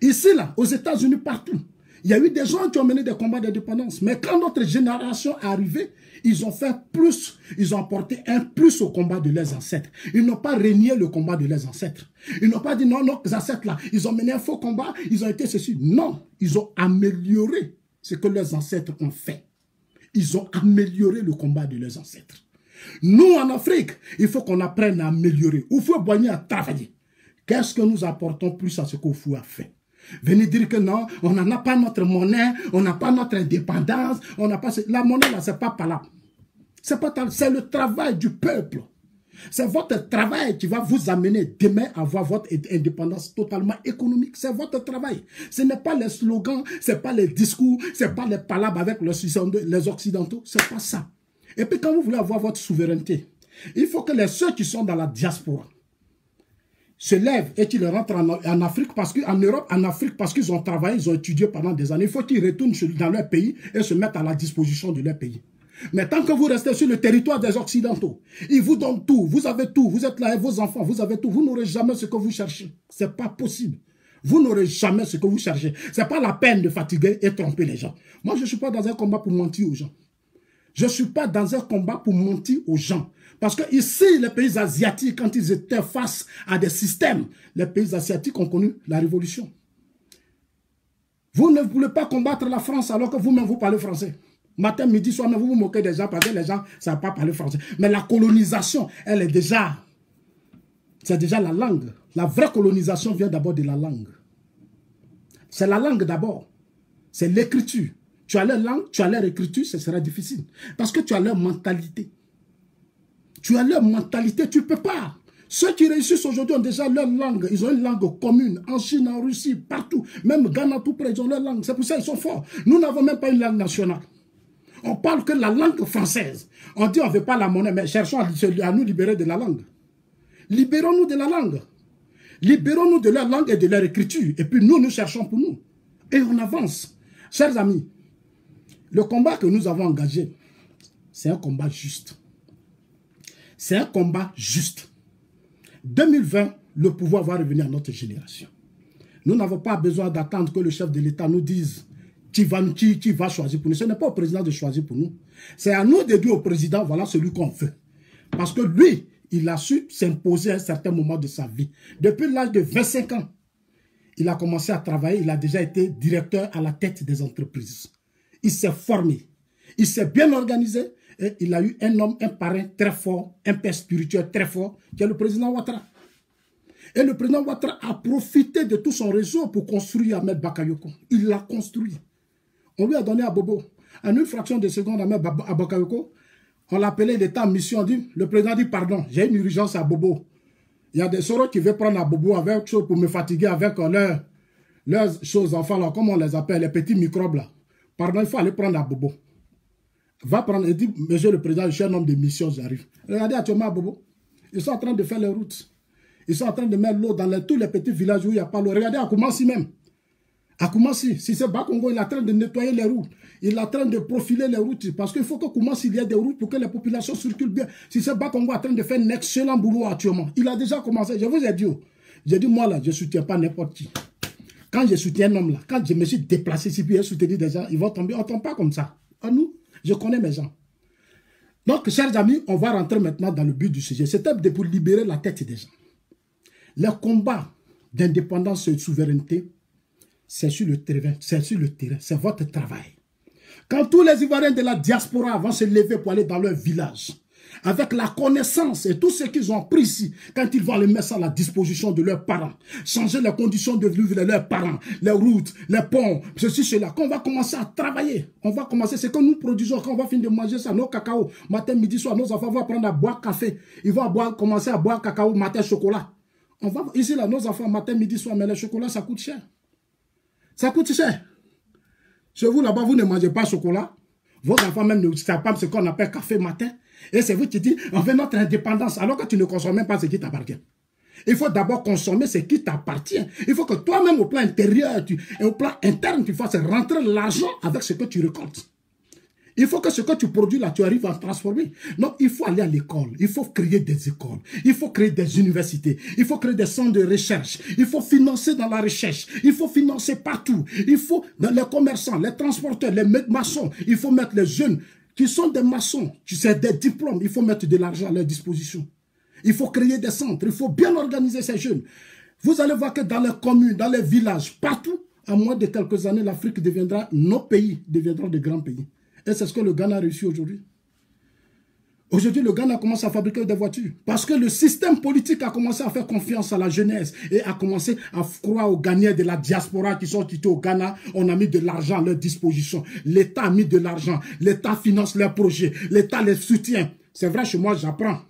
[SPEAKER 1] Ici, là, aux États-Unis, partout, il y a eu des gens qui ont mené des combats d'indépendance. Mais quand notre génération est arrivée, ils ont fait plus, ils ont apporté un plus au combat de leurs ancêtres. Ils n'ont pas renié le combat de leurs ancêtres. Ils n'ont pas dit non, nos ancêtres là, ils ont mené un faux combat, ils ont été ceci. Non, ils ont amélioré ce que leurs ancêtres ont fait. Ils ont amélioré le combat de leurs ancêtres. Nous, en Afrique, il faut qu'on apprenne à améliorer. Il faut boigner à travailler. Qu'est-ce que nous apportons plus à ce qu'Oufou a fait? Venez dire que non, on n'en a pas notre monnaie, on n'a pas notre indépendance, on n'a pas... La monnaie, là, c'est pas palable. C'est le travail du peuple. C'est votre travail qui va vous amener demain à avoir votre indépendance totalement économique. C'est votre travail. Ce n'est pas les slogans, ce n'est pas les discours, ce n'est pas les palabres avec les Occidentaux. Ce n'est pas ça. Et puis quand vous voulez avoir votre souveraineté, il faut que ceux qui sont dans la diaspora se lèvent et qu'ils rentrent en Afrique, en Europe, en Afrique, parce qu'ils ont travaillé, ils ont étudié pendant des années. Il faut qu'ils retournent dans leur pays et se mettent à la disposition de leur pays. Mais tant que vous restez sur le territoire des Occidentaux, ils vous donnent tout, vous avez tout, vous êtes là et vos enfants, vous avez tout, vous n'aurez jamais ce que vous cherchez. Ce n'est pas possible. Vous n'aurez jamais ce que vous cherchez. Ce n'est pas la peine de fatiguer et tromper les gens. Moi, je ne suis pas dans un combat pour mentir aux gens. Je ne suis pas dans un combat pour mentir aux gens. Parce que ici, les pays asiatiques, quand ils étaient face à des systèmes, les pays asiatiques ont connu la révolution. Vous ne voulez pas combattre la France alors que vous-même vous parlez français. Matin, midi, soir, vous vous moquez des gens parce que les gens ne savent pas parler français. Mais la colonisation, elle est déjà... C'est déjà la langue. La vraie colonisation vient d'abord de la langue. C'est la langue d'abord. C'est l'écriture. Tu as leur langue, tu as leur écriture, ce sera difficile. Parce que tu as leur mentalité. Tu as leur mentalité, tu ne peux pas. Ceux qui réussissent aujourd'hui ont déjà leur langue. Ils ont une langue commune. En Chine, en Russie, partout. Même Ghana, tout près, ils ont leur langue. C'est pour ça qu'ils sont forts. Nous n'avons même pas une langue nationale. On parle que la langue française. On dit on ne veut pas la monnaie, mais cherchons à nous libérer de la langue. Libérons-nous de la langue. Libérons-nous de leur langue et de leur écriture. Et puis nous cherchons pour nous. Et on avance. Chers amis, le combat que nous avons engagé, c'est un combat juste. C'est un combat juste. 2020, le pouvoir va revenir à notre génération. Nous n'avons pas besoin d'attendre que le chef de l'État nous dise qui va choisir pour nous. Ce n'est pas au président de choisir pour nous. C'est à nous de dire au président, voilà celui qu'on veut. Parce que lui, il a su s'imposer à un certain moment de sa vie. Depuis l'âge de 25 ans, il a commencé à travailler. Il a déjà été directeur à la tête des entreprises. Il s'est formé. Il s'est bien organisé. Et il a eu un homme, un parrain très fort, un père spirituel très fort, qui est le président Ouattara. Et le président Ouattara a profité de tout son réseau pour construire Ahmed Bakayoko. Il l'a construit. On lui a donné à Bobo. En une fraction de seconde, Ahmed Bakayoko, on l'appelait d'État en mission. Le président dit, pardon, j'ai une urgence à Bobo. Il y a des sorors qui veulent prendre à Bobo avec chose pour me fatiguer avec leurs choses, enfin, là, comme on les appelle, les petits microbes là. Pardon, il faut aller prendre à Bobo. Va prendre et dit, monsieur le président, je suis un homme de mission, j'arrive. Regardez actuellement à Bobo. Ils sont en train de faire les routes. Ils sont en train de mettre l'eau dans tous les petits villages où il n'y a pas l'eau. Regardez à Koumassi même. À Koumassi, si c'est Bakongo, il est en train de nettoyer les routes. Il est en train de profiler les routes. Parce qu'il faut que Koumassi, il y ait des routes pour que les populations circulent bien. Si c'est Bakongo en train de faire un excellent boulot actuellement. Il a déjà commencé. Je vous ai dit, j'ai dit, moi là, je ne soutiens pas n'importe qui. Quand je soutiens un homme là, quand je me suis déplacé ici, puis je soutenu des gens, ils vont tomber. On ne tombe pas comme ça. À nous, je connais mes gens. Donc, chers amis, on va rentrer maintenant dans le but du sujet. C'était pour libérer la tête des gens. Le combat d'indépendance et de souveraineté, c'est sur le terrain, c'est votre travail. Quand tous les Ivoiriens de la diaspora vont se lever pour aller dans leur village, avec la connaissance et tout ce qu'ils ont pris ici, quand ils vont les mettre à la disposition de leurs parents, changer les conditions de vie de leurs parents, les routes, les ponts, ceci, cela, quand on va commencer à travailler, on va commencer, c'est que nous produisons, quand on va finir de manger ça, nos cacao, matin, midi, soir, nos enfants vont apprendre à boire café, ils vont commencer à boire cacao, matin, chocolat. On va, ici, là, nos enfants, matin, midi, soir, mais le chocolat, ça coûte cher. Ça coûte cher. Chez vous, là-bas, vous ne mangez pas chocolat. Vos enfants même ne savent pas ce qu'on appelle café matin. Et c'est vous qui dites, on veut notre indépendance, alors que tu ne consommes même pas ce qui t'appartient. Il faut d'abord consommer ce qui t'appartient. Il faut que toi-même, au plan intérieur et au plan interne, tu fasses rentrer l'argent avec ce que tu récoltes. Il faut que ce que tu produis là, tu arrives à transformer. Donc, il faut aller à l'école. Il faut créer des écoles. Il faut créer des universités. Il faut créer des centres de recherche. Il faut financer dans la recherche. Il faut financer partout. Il faut, dans les commerçants, les transporteurs, les maçons, il faut mettre les jeunes qui sont des maçons, tu sais, des diplômes. Il faut mettre de l'argent à leur disposition. Il faut créer des centres. Il faut bien organiser ces jeunes. Vous allez voir que dans les communes, dans les villages, partout, à moins de quelques années, l'Afrique deviendra, nos pays deviendront de grands pays. Et c'est ce que le Ghana a réussi aujourd'hui. Aujourd'hui, le Ghana commence à fabriquer des voitures. Parce que le système politique a commencé à faire confiance à la jeunesse et a commencé à croire aux gagnants de la diaspora qui sont quittés au Ghana. On a mis de l'argent à leur disposition. L'État a mis de l'argent. L'État finance leurs projets. L'État les soutient. C'est vrai, chez moi, j'apprends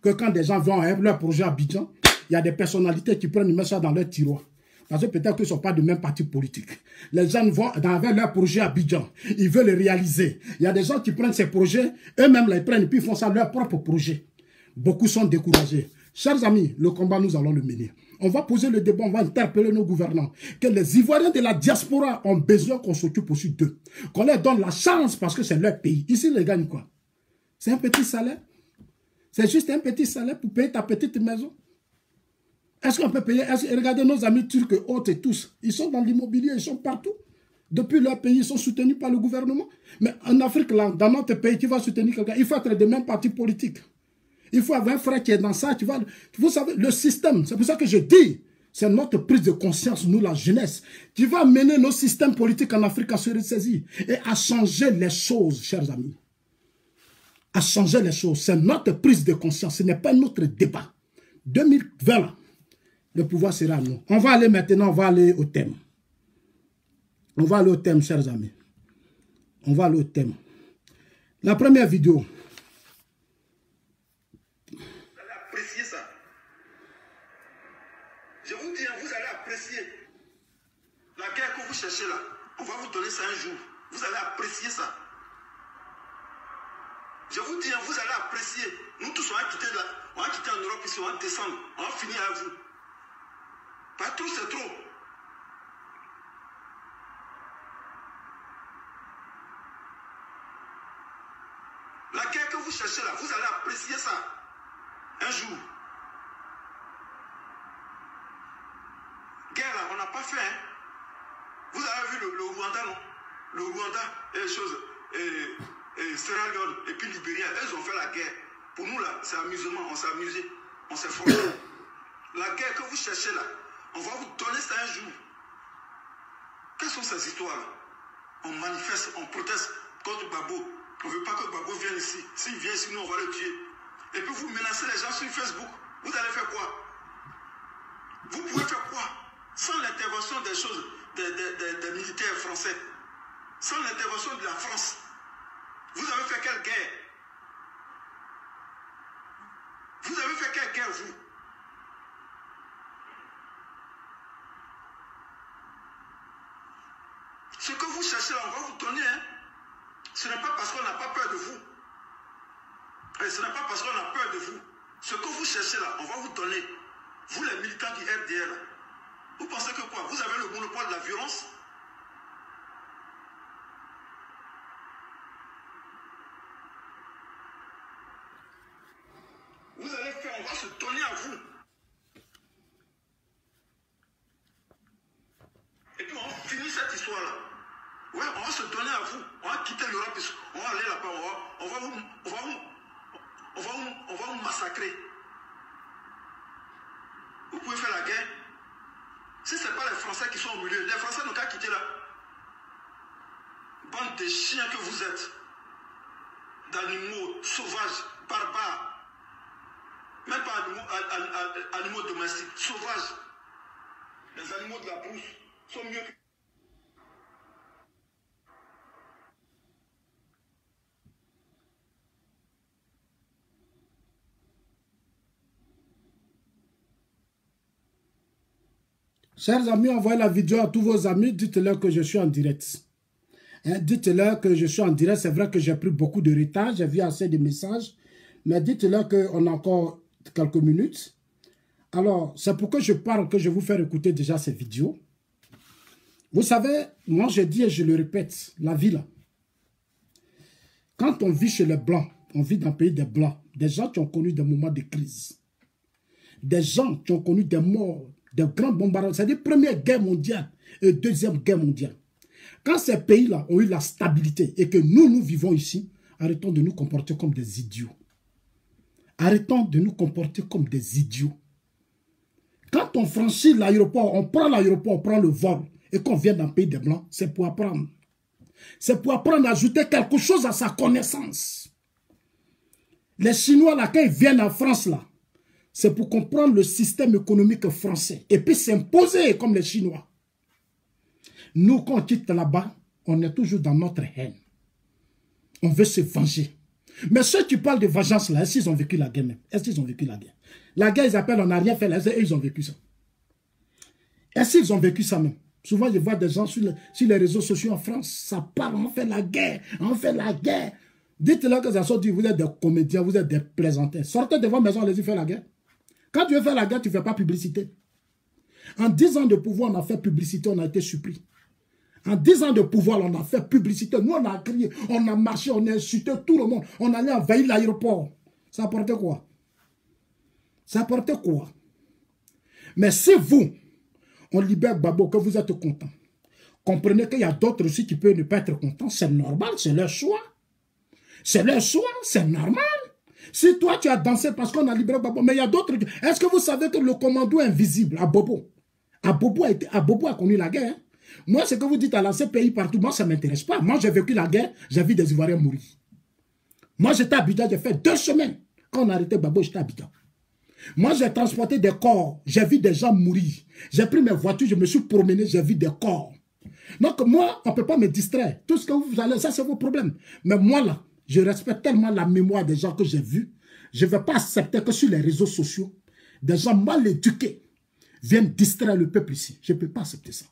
[SPEAKER 1] que quand des gens vont à leur projet à Abidjan, il y a des personnalités qui prennent, mettent ça dans leur tiroir. Parce que peut-être qu'ils ne sont pas de même parti politique. Les gens vont avec leur projet à Abidjan. Ils veulent le réaliser. Il y a des gens qui prennent ces projets, eux-mêmes les prennent et puis ils font ça leur propre projet. Beaucoup sont découragés. Chers amis, le combat, nous allons le mener. On va poser le débat, on va interpeller nos gouvernants. Que les Ivoiriens de la diaspora ont besoin qu'on s'occupe aussi d'eux. Qu'on leur donne la chance parce que c'est leur pays. Ici, ils gagnent quoi? C'est un petit salaire. C'est juste un petit salaire pour payer ta petite maison. Est-ce qu'on peut payer? Regardez nos amis turcs et autres et tous. Ils sont dans l'immobilier, ils sont partout. Depuis leur pays, ils sont soutenus par le gouvernement. Mais en Afrique, là, dans notre pays, tu vas soutenir quelqu'un. Il faut être de même parti politique. Il faut avoir un frère qui est dans ça. Vous savez, le système, c'est pour ça que je dis, c'est notre prise de conscience, nous, la jeunesse, qui va mener nos systèmes politiques en Afrique à se ressaisir et à changer les choses, chers amis. À changer les choses. C'est notre prise de conscience. Ce n'est pas notre débat. 2020, là. Le pouvoir sera à nous. On va aller maintenant, on va aller au thème. On va aller au thème, chers amis. On va aller au thème. La première vidéo.
[SPEAKER 2] Vous allez apprécier ça. Je vous dis, vous allez apprécier. La guerre que vous cherchez là, on va vous donner ça un jour. Vous allez apprécier ça. Je vous dis, vous allez apprécier. Nous tous, on va quitter en Europe ici, on va descendre. On va finir avec vous. Pas trop, c'est trop. La guerre que vous cherchez là, vous allez apprécier ça un jour. Guerre là, on n'a pas fait. Hein? Vous avez vu le Rwanda, non? Le Rwanda et les choses, et Sierra Leone et puis Libéria, elles ont fait la guerre. Pour nous là, c'est amusement, on s'est amusé, on s'est formé. La guerre que vous cherchez là, on va vous donner ça un jour. Quelles sont ces histoires-là? On manifeste, on proteste contre Gbagbo. On ne veut pas que Gbagbo vienne ici. S'il vient ici, nous, on va le tuer. Et puis vous menacez les gens sur Facebook. Vous allez faire quoi? Vous pouvez faire quoi? Sans l'intervention des choses, des militaires français. Sans l'intervention de la France. Vous avez fait quelle guerre? Vous avez fait quelle guerre, vous? Ce que vous cherchez, on va vous donner. Hein. Ce n'est pas parce qu'on n'a pas peur de vous. Et ce n'est pas parce qu'on a peur de vous. Ce que vous cherchez là, on va vous donner. Vous les militants du RDR, vous pensez que quoi? Vous avez le monopole de la violence? Vous allez faire, on va se donner à vous. Et puis on finit cette histoire-là. Ouais, on va se donner à vous. On va va quitter l'Europe, on va aller là-bas, on va vous massacrer. Vous pouvez faire la guerre. Si ce n'est pas les Français qui sont au milieu, les Français n'ont qu'à quitter là. Bande de chiens que vous êtes. D'animaux sauvages, barbares. Même pas animaux domestiques, sauvages. Les animaux de la brousse sont mieux que...
[SPEAKER 1] Chers amis, envoyez la vidéo à tous vos amis. Dites-leur que je suis en direct. Hein, dites-leur que je suis en direct. C'est vrai que j'ai pris beaucoup de retard. J'ai vu assez de messages. Mais dites-leur qu'on a encore quelques minutes. Alors, c'est pourquoi je parle que je vous faire écouter déjà ces vidéos. Vous savez, moi je dis et je le répète, la vie là. Quand on vit chez les Blancs, on vit dans le pays des Blancs, des gens qui ont connu des moments de crise. Des gens qui ont connu des morts, des grands bombardements. C'est-à-dire Première Guerre mondiale et Deuxième Guerre mondiale. Quand ces pays-là ont eu la stabilité et que nous vivons ici, arrêtons de nous comporter comme des idiots. Arrêtons de nous comporter comme des idiots. Quand on franchit l'aéroport, on prend le vol et qu'on vient d'un pays des Blancs, c'est pour apprendre. C'est pour apprendre à ajouter quelque chose à sa connaissance. Les Chinois, là, quand ils viennent en France, là, c'est pour comprendre le système économique français et puis s'imposer comme les Chinois. Nous, quand on quitte là-bas, on est toujours dans notre haine. On veut se venger. Mais ceux qui parlent de vengeance, là, est-ce qu'ils ont vécu la guerre même? Est-ce qu'ils ont vécu la guerre? La guerre, ils appellent, on n'a rien fait, là, ils ont vécu ça. Est-ce qu'ils ont vécu ça même? Souvent, je vois des gens sur les réseaux sociaux en France, ça parle, on fait la guerre, on fait la guerre. Dites-leur que ça soit dit, vous êtes des comédiens, vous êtes des plaisantins. Sortez de votre maison, allez-y faire la guerre. Quand tu veux faire la guerre, tu ne fais pas publicité. En 10 ans de pouvoir, on a fait publicité, on a été surpris. En 10 ans de pouvoir, on a fait publicité. Nous, on a crié, on a marché, on a insulté tout le monde. On allait envahir l'aéroport. Ça apportait quoi? Ça apportait quoi? Mais si vous, on libère Gbagbo, que vous êtes content, comprenez qu'il y a d'autres aussi qui peuvent ne pas être contents. C'est normal, c'est leur choix. C'est leur choix, c'est normal. Si toi, tu as dansé parce qu'on a libéré Gbagbo, mais il y a d'autres... Est-ce que vous savez que le commando invisible à Bobo a connu la guerre? Hein? Moi, ce que vous dites à lancer pays partout, moi, ça ne m'intéresse pas. Moi, j'ai vécu la guerre, j'ai vu des Ivoiriens mourir. Moi, j'étais à Abidjan, j'ai fait 2 semaines. Quand on a arrêté Gbagbo, j'étais à Abidjan. Moi, j'ai transporté des corps, j'ai vu des gens mourir. J'ai pris mes voitures, je me suis promené, j'ai vu des corps. Donc, moi, on ne peut pas me distraire. Tout ce que vous allez, ça, c'est vos problèmes. Mais moi, là, je respecte tellement la mémoire des gens que j'ai vus. Je ne vais pas accepter que sur les réseaux sociaux, des gens mal éduqués viennent distraire le peuple ici. Je ne peux pas accepter ça.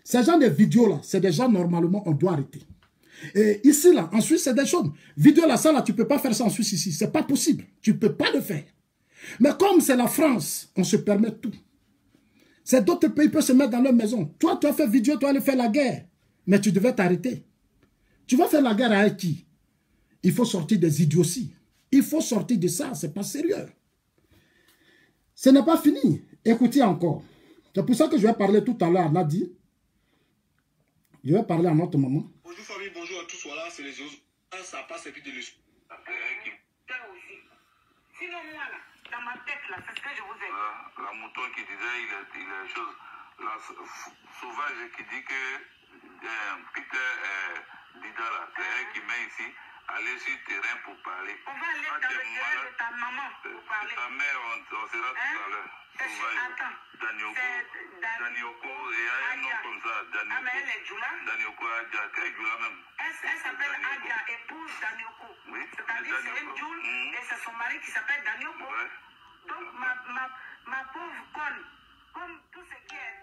[SPEAKER 1] Ces gens de vidéos-là, c'est des gens, normalement, on doit arrêter. Et ici, là, en Suisse, c'est des choses. Vidéo, là, ça, là, tu ne peux pas faire ça en Suisse ici. Ce n'est pas possible. Tu ne peux pas le faire. Mais comme c'est la France, on se permet tout. C'est d'autres pays qui peuvent se mettre dans leur maison. Toi, tu as fait vidéo, tu vas aller faire la guerre. Mais tu devais t'arrêter. Tu vas faire la guerre avec qui? Il faut sortir des idioties. Il faut sortir de ça, c'est pas sérieux. Ce n'est pas fini. Écoutez encore. C'est pour ça que je vais parler tout à l'heure à Nadi. Je vais parler à notre maman.
[SPEAKER 2] Bonjour famille, bonjour à tous. Voilà, c'est les autres. Ça passe et puis de l'esprit.
[SPEAKER 3] Sinon, moi, là, dans ma tête, là, c'est ce que je vous ai dit.
[SPEAKER 4] La mouton qui disait, il a des choses. La sauvage qui dit que Peter Dida, là, c'est elle qui met ici, aller sur le terrain pour parler.
[SPEAKER 3] On va aller dans le terrain de ta maman pour parler.
[SPEAKER 4] Ta mère, on sera tout à l'heure.
[SPEAKER 3] Attends.
[SPEAKER 4] Danioko, il y a un nom comme ça.
[SPEAKER 3] Ah, mais elle est Djoula.
[SPEAKER 4] Danioko Adja, quel Djoula même?
[SPEAKER 3] Elle s'appelle Adja, épouse Danioko.
[SPEAKER 4] Oui.
[SPEAKER 3] C'est-à-dire c'est une Djoul et c'est son mari qui s'appelle Danioko.
[SPEAKER 4] Ouais.
[SPEAKER 3] Donc ma pauvre conne, comme tout ce qui est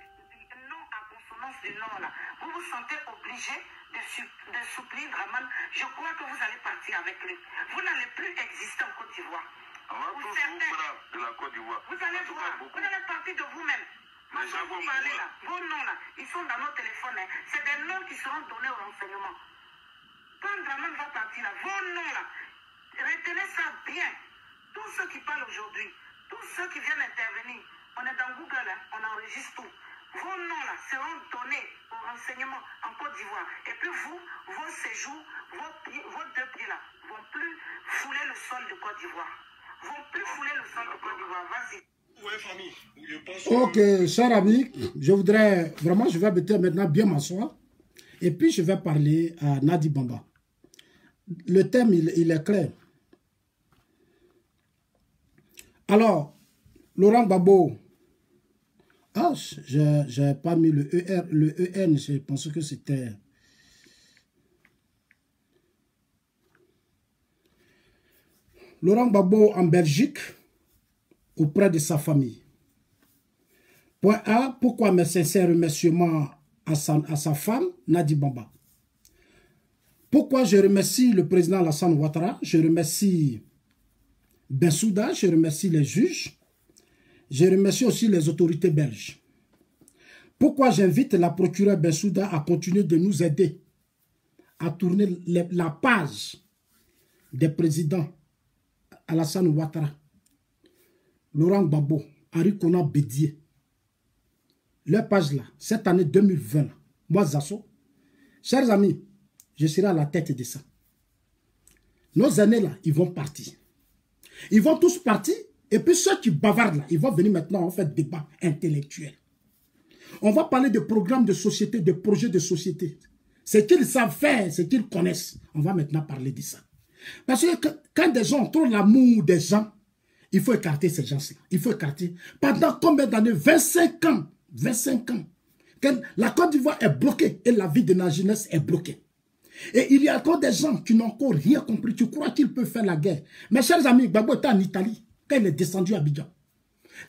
[SPEAKER 3] nom à consonance du nom là, vous vous sentez obligé de soutenir Draman. Je crois que vous allez partir avec lui. Vous n'allez plus exister en Côte d'Ivoire.
[SPEAKER 4] On va tous vous prendre de la Côte d'Ivoire.
[SPEAKER 3] Vous allez voir, vous allez partir de vous-même. Quand vous parlez là, vos noms là, ils sont dans nos téléphones. Hein. C'est des noms qui seront donnés au renseignement. Quand Draman va partir là, vos noms là, retenez ça bien. Tous ceux qui parlent aujourd'hui, tous ceux qui viennent intervenir, on est dans Google, hein, on enregistre tout. vos noms là seront donnés au renseignement en Côte d'Ivoire. Et puis vous, vos séjours, vos deux pieds là, vont plus fouler le sol de Côte d'Ivoire. Vont plus fouler le sol de Côte d'Ivoire. Vas-y.
[SPEAKER 2] Ouais, famille. Je pense
[SPEAKER 1] Ok, cher ami, je voudrais vraiment, je vais maintenant bien m'asseoir. Et puis je vais parler à Nadi Bamba. Le thème, il est clair. Alors, Laurent Gbagbo. Ah, je n'ai pas mis le ER, le EN, je pensais que c'était... Laurent Gbagbo en Belgique, auprès de sa famille. Point A, pourquoi mes sincères remerciements à sa femme, Nadi Bamba. Pourquoi je remercie le président Alassane Ouattara, je remercie Bensouda, je remercie les juges, je remercie aussi les autorités belges. Pourquoi j'invite la procureure Bensouda à continuer de nous aider à tourner la page des présidents Alassane Ouattara, Laurent Gbagbo, Henri Konan Bédié. Leur page là, cette année 2020, là, moi Zasso, chers amis, je serai à la tête de ça. Nos aînés là, ils vont partir. Ils vont tous partir. Et puis ceux qui bavardent là, ils vont venir maintenant en fait débat intellectuel. On va parler de programmes de société, de projets de société. Ce qu'ils savent faire, ce qu'ils connaissent. On va maintenant parler de ça. Parce que quand des gens ont trop l'amour des gens, il faut écarter ces gens-là. Il faut écarter. Pendant combien d'années? 25 ans. 25 ans. La Côte d'Ivoire est bloquée et la vie de la jeunesse est bloquée. Et il y a encore des gens qui n'ont encore rien compris. Tu crois qu'ils peuvent faire la guerre? Mes chers amis, Gbagbo était en Italie quand il est descendu à Abidjan.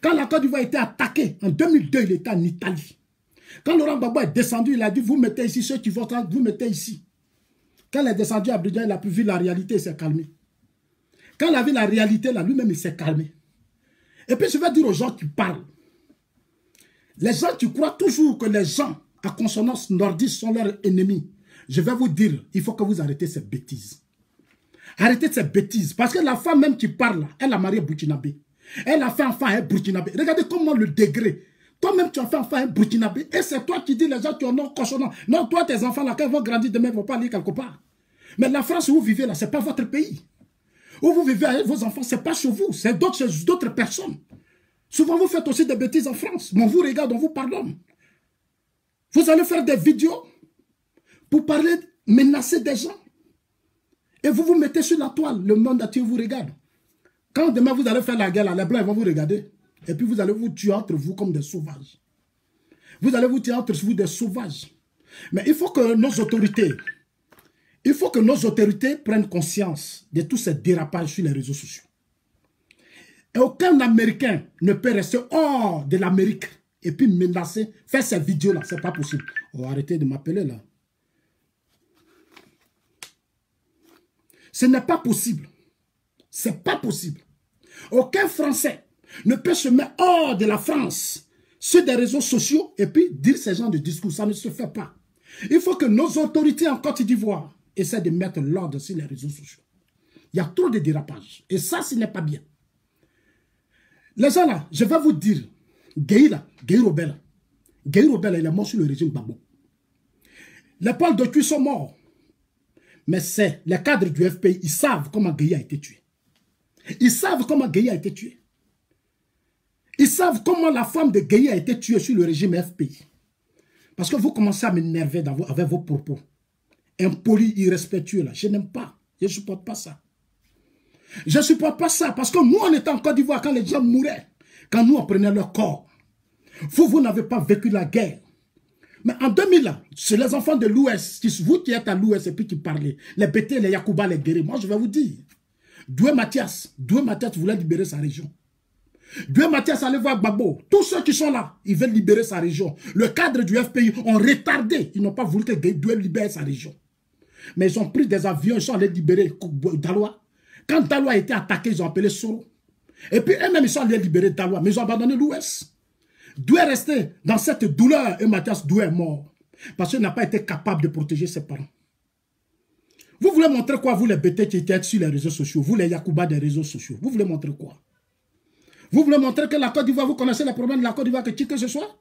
[SPEAKER 1] Quand la Côte d'Ivoire était attaquée, en 2002, il était en Italie. Quand Laurent Gbagbo est descendu, il a dit, vous mettez ici ceux qui votent, vous mettez ici. Quand il est descendu à Abidjan, il a pu voir la réalité, il s'est calmé. Quand il a vu la réalité, là, lui-même, il s'est calmé. Et puis, je vais dire aux gens qui parlent. Les gens qui croient toujours que les gens à consonance nordiste sont leurs ennemis. Je vais vous dire, il faut que vous arrêtez ces bêtises. Arrêtez ces bêtises. Parce que la femme même qui parle, elle a marié Burkinabé. Elle a fait enfant à un Burkinabé. Regardez comment le degré. Toi-même, tu as fait enfant à un Burkinabé. Et c'est toi qui dis les gens qui ont non consonant. Non, toi, tes enfants, là, quand ils vont grandir demain, ils ne vont pas aller quelque part. Mais la France où vous vivez, là, ce n'est pas votre pays. Où vous vivez avec vos enfants, ce n'est pas chez vous. C'est d'autres personnes. Souvent, vous faites aussi des bêtises en France. Mais on vous regarde, on vous pardonne. Vous allez faire des vidéos pour parler, menacer des gens. Et vous vous mettez sur la toile. Le monde entier vous regarde. Quand demain vous allez faire la guerre, là, les Blancs vont vous regarder. Et puis vous allez vous tuer entre vous comme des sauvages. Vous allez vous tuer entre vous des sauvages. Mais il faut que nos autorités, prennent conscience de tous ces dérapages sur les réseaux sociaux. Et aucun Américain ne peut rester hors de l'Amérique et puis menacer, faire ces vidéos-là. Ce n'est pas possible. Oh, arrêtez de m'appeler là. Ce n'est pas possible. Ce n'est pas possible. Aucun Français ne peut se mettre hors de la France sur des réseaux sociaux et puis dire ce genre de discours. Ça ne se fait pas. Il faut que nos autorités en Côte d'Ivoire essaient de mettre l'ordre sur les réseaux sociaux. Il y a trop de dérapages. Et ça, ce n'est pas bien. Les gens là, je vais vous dire, Gueye Robert, il est mort sur le régime Gbagbo. Les Paul de Cuy sont morts. Mais c'est les cadres du FPI, ils savent comment Gueye a été tué. Ils savent comment Gueye a été tué. Ils savent comment la femme de Gueye a été tuée sur le régime FPI. Parce que vous commencez à m'énerver avec vos propos. Impolis, irrespectueux là. Je n'aime pas. Je ne supporte pas ça. Je ne supporte pas ça. Parce que nous, on était en Côte d'Ivoire quand les gens mouraient. Quand nous, on prenait leur corps. Vous n'avez pas vécu la guerre. Mais en 2000, là, c'est les enfants de l'Ouest, vous qui êtes à l'Ouest et puis qui parlez, les Bété, les Yacouba, les Guéris, moi je vais vous dire, Doué Mathias voulait libérer sa région. Doué Mathias allait voir Gbagbo. Tous ceux qui sont là, ils veulent libérer sa région. Le cadre du FPI ont retardé. Ils n'ont pas voulu que Doué libère sa région. Mais ils ont pris des avions, ils sont allés libérer Daloa. Quand Daloa a été attaqué, ils ont appelé Soro. Et puis eux-mêmes, ils sont allés libérer Daloa, mais ils ont abandonné l'Ouest. Doué est resté dans cette douleur et Mathias Doué est mort. Parce qu'il n'a pas été capable de protéger ses parents. Vous voulez montrer quoi, vous les bêtés qui étaient sur les réseaux sociaux, vous les Yacouba des réseaux sociaux, vous voulez montrer quoi? Vous voulez montrer que la Côte d'Ivoire, vous connaissez les problèmes de la Côte d'Ivoire que qui que ce soit?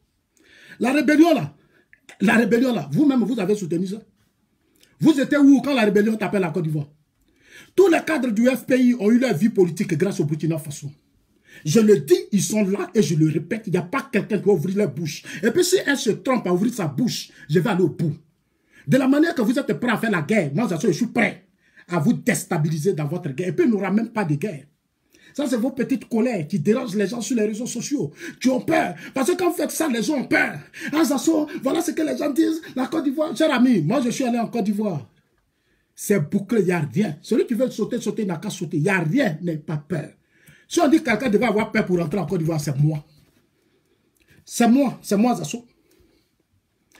[SPEAKER 1] La rébellion là, vous-même, vous avez soutenu ça. Vous étiez où quand la rébellion tapait la Côte d'Ivoire? Tous les cadres du FPI ont eu leur vie politique grâce au Burkina Faso. Je le dis, ils sont là et je le répète, il n'y a pas quelqu'un qui va ouvrir leur bouche. Et puis si elle se trompe à ouvrir sa bouche, je vais aller au bout. De la manière que vous êtes prêt à faire la guerre, moi je suis prêt à vous déstabiliser dans votre guerre. Et puis il n'y aura même pas de guerre. Ça, c'est vos petites colères qui dérangent les gens sur les réseaux sociaux, qui ont peur. Parce que quand vous faites ça, les gens ont peur. Voilà ce que les gens disent. La Côte d'Ivoire, cher ami, moi je suis allé en Côte d'Ivoire. C'est bouclé, il n'y a rien. Celui qui veut sauter, il n'a qu'à sauter. Il n'y a rien, n'ayez pas peur. Si on dit que quelqu'un devait avoir peur pour rentrer en Côte d'Ivoire, c'est moi. C'est moi, Zasso.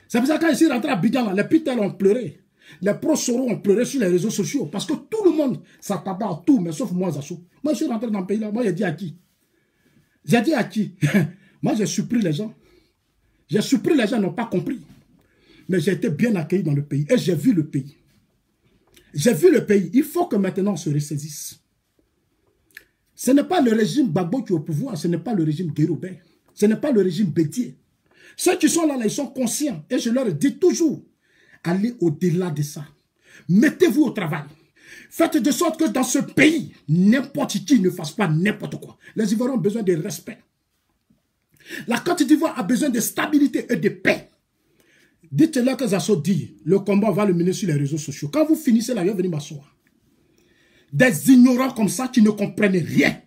[SPEAKER 1] C'est pour ça que quand je suis rentré à Abidjan, les Pitels ont pleuré. Les pros-Soro ont pleuré sur les réseaux sociaux. Parce que tout le monde s'attendait à tout, mais sauf moi, Zasso. Moi, je suis rentré dans le pays là. Moi, j'ai dit à qui? J'ai dit à qui? Moi, j'ai surpris les gens. J'ai surpris les gens, ils n'ont pas compris. Mais j'ai été bien accueilli dans le pays. Et j'ai vu le pays. J'ai vu le pays. Il faut que maintenant on se ressaisisse. Ce n'est pas le régime Gbagbo qui est au pouvoir. Ce n'est pas le régime Guéroubé. Ce n'est pas le régime Bédié. Ceux qui sont là, ils sont conscients. Et je leur dis toujours, allez au-delà de ça. Mettez-vous au travail. Faites de sorte que dans ce pays, n'importe qui ne fasse pas n'importe quoi. Les Ivoiriens ont besoin de respect. La Côte d'Ivoire a besoin de stabilité et de paix. Dites-leur que Zasso dit, le combat, on va le mener sur les réseaux sociaux. Quand vous finissez là, je vais venir m'asseoir. Des ignorants comme ça qui ne comprennent rien.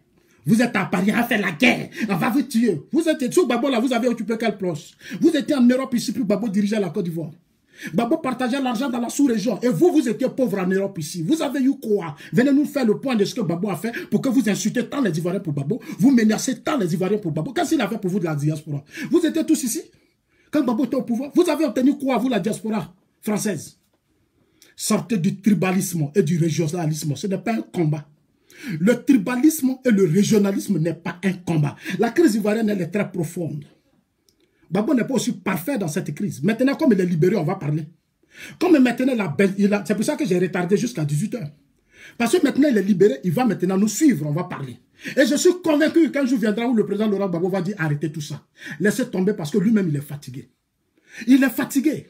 [SPEAKER 1] Vous êtes à Paris à faire la guerre. On va vous tuer. Vous êtes sur Gbagbo là, vous avez occupé quelle place? Vous étiez en Europe ici, puis Gbagbo dirigeait la Côte d'Ivoire. Gbagbo partageait l'argent dans la sous-région. Et vous, vous étiez pauvre en Europe ici. Vous avez eu quoi? Venez nous faire le point de ce que Gbagbo a fait pour que vous insultez tant les Ivoiriens pour Gbagbo. Vous menacez tant les Ivoiriens pour Gbagbo. Qu'est-ce qu'il a fait pour vous de la diaspora? Vous étiez tous ici? Quand Gbagbo était au pouvoir, vous avez obtenu quoi, vous, la diaspora française? Sortez du tribalisme et du régionalisme. Ce n'est pas un combat. Le tribalisme et le régionalisme n'est pas un combat. La crise ivoirienne, elle est très profonde. Gbagbo n'est pas aussi parfait dans cette crise. Maintenant, comme il est libéré, on va parler. Comme maintenant, c'est pour ça que j'ai retardé jusqu'à 18 h. Parce que maintenant, il est libéré, il va maintenant nous suivre, on va parler. Et je suis convaincu qu'un jour viendra où le président Laurent Gbagbo va dire arrêtez tout ça. Laissez tomber parce que lui-même, il est fatigué. Il est fatigué.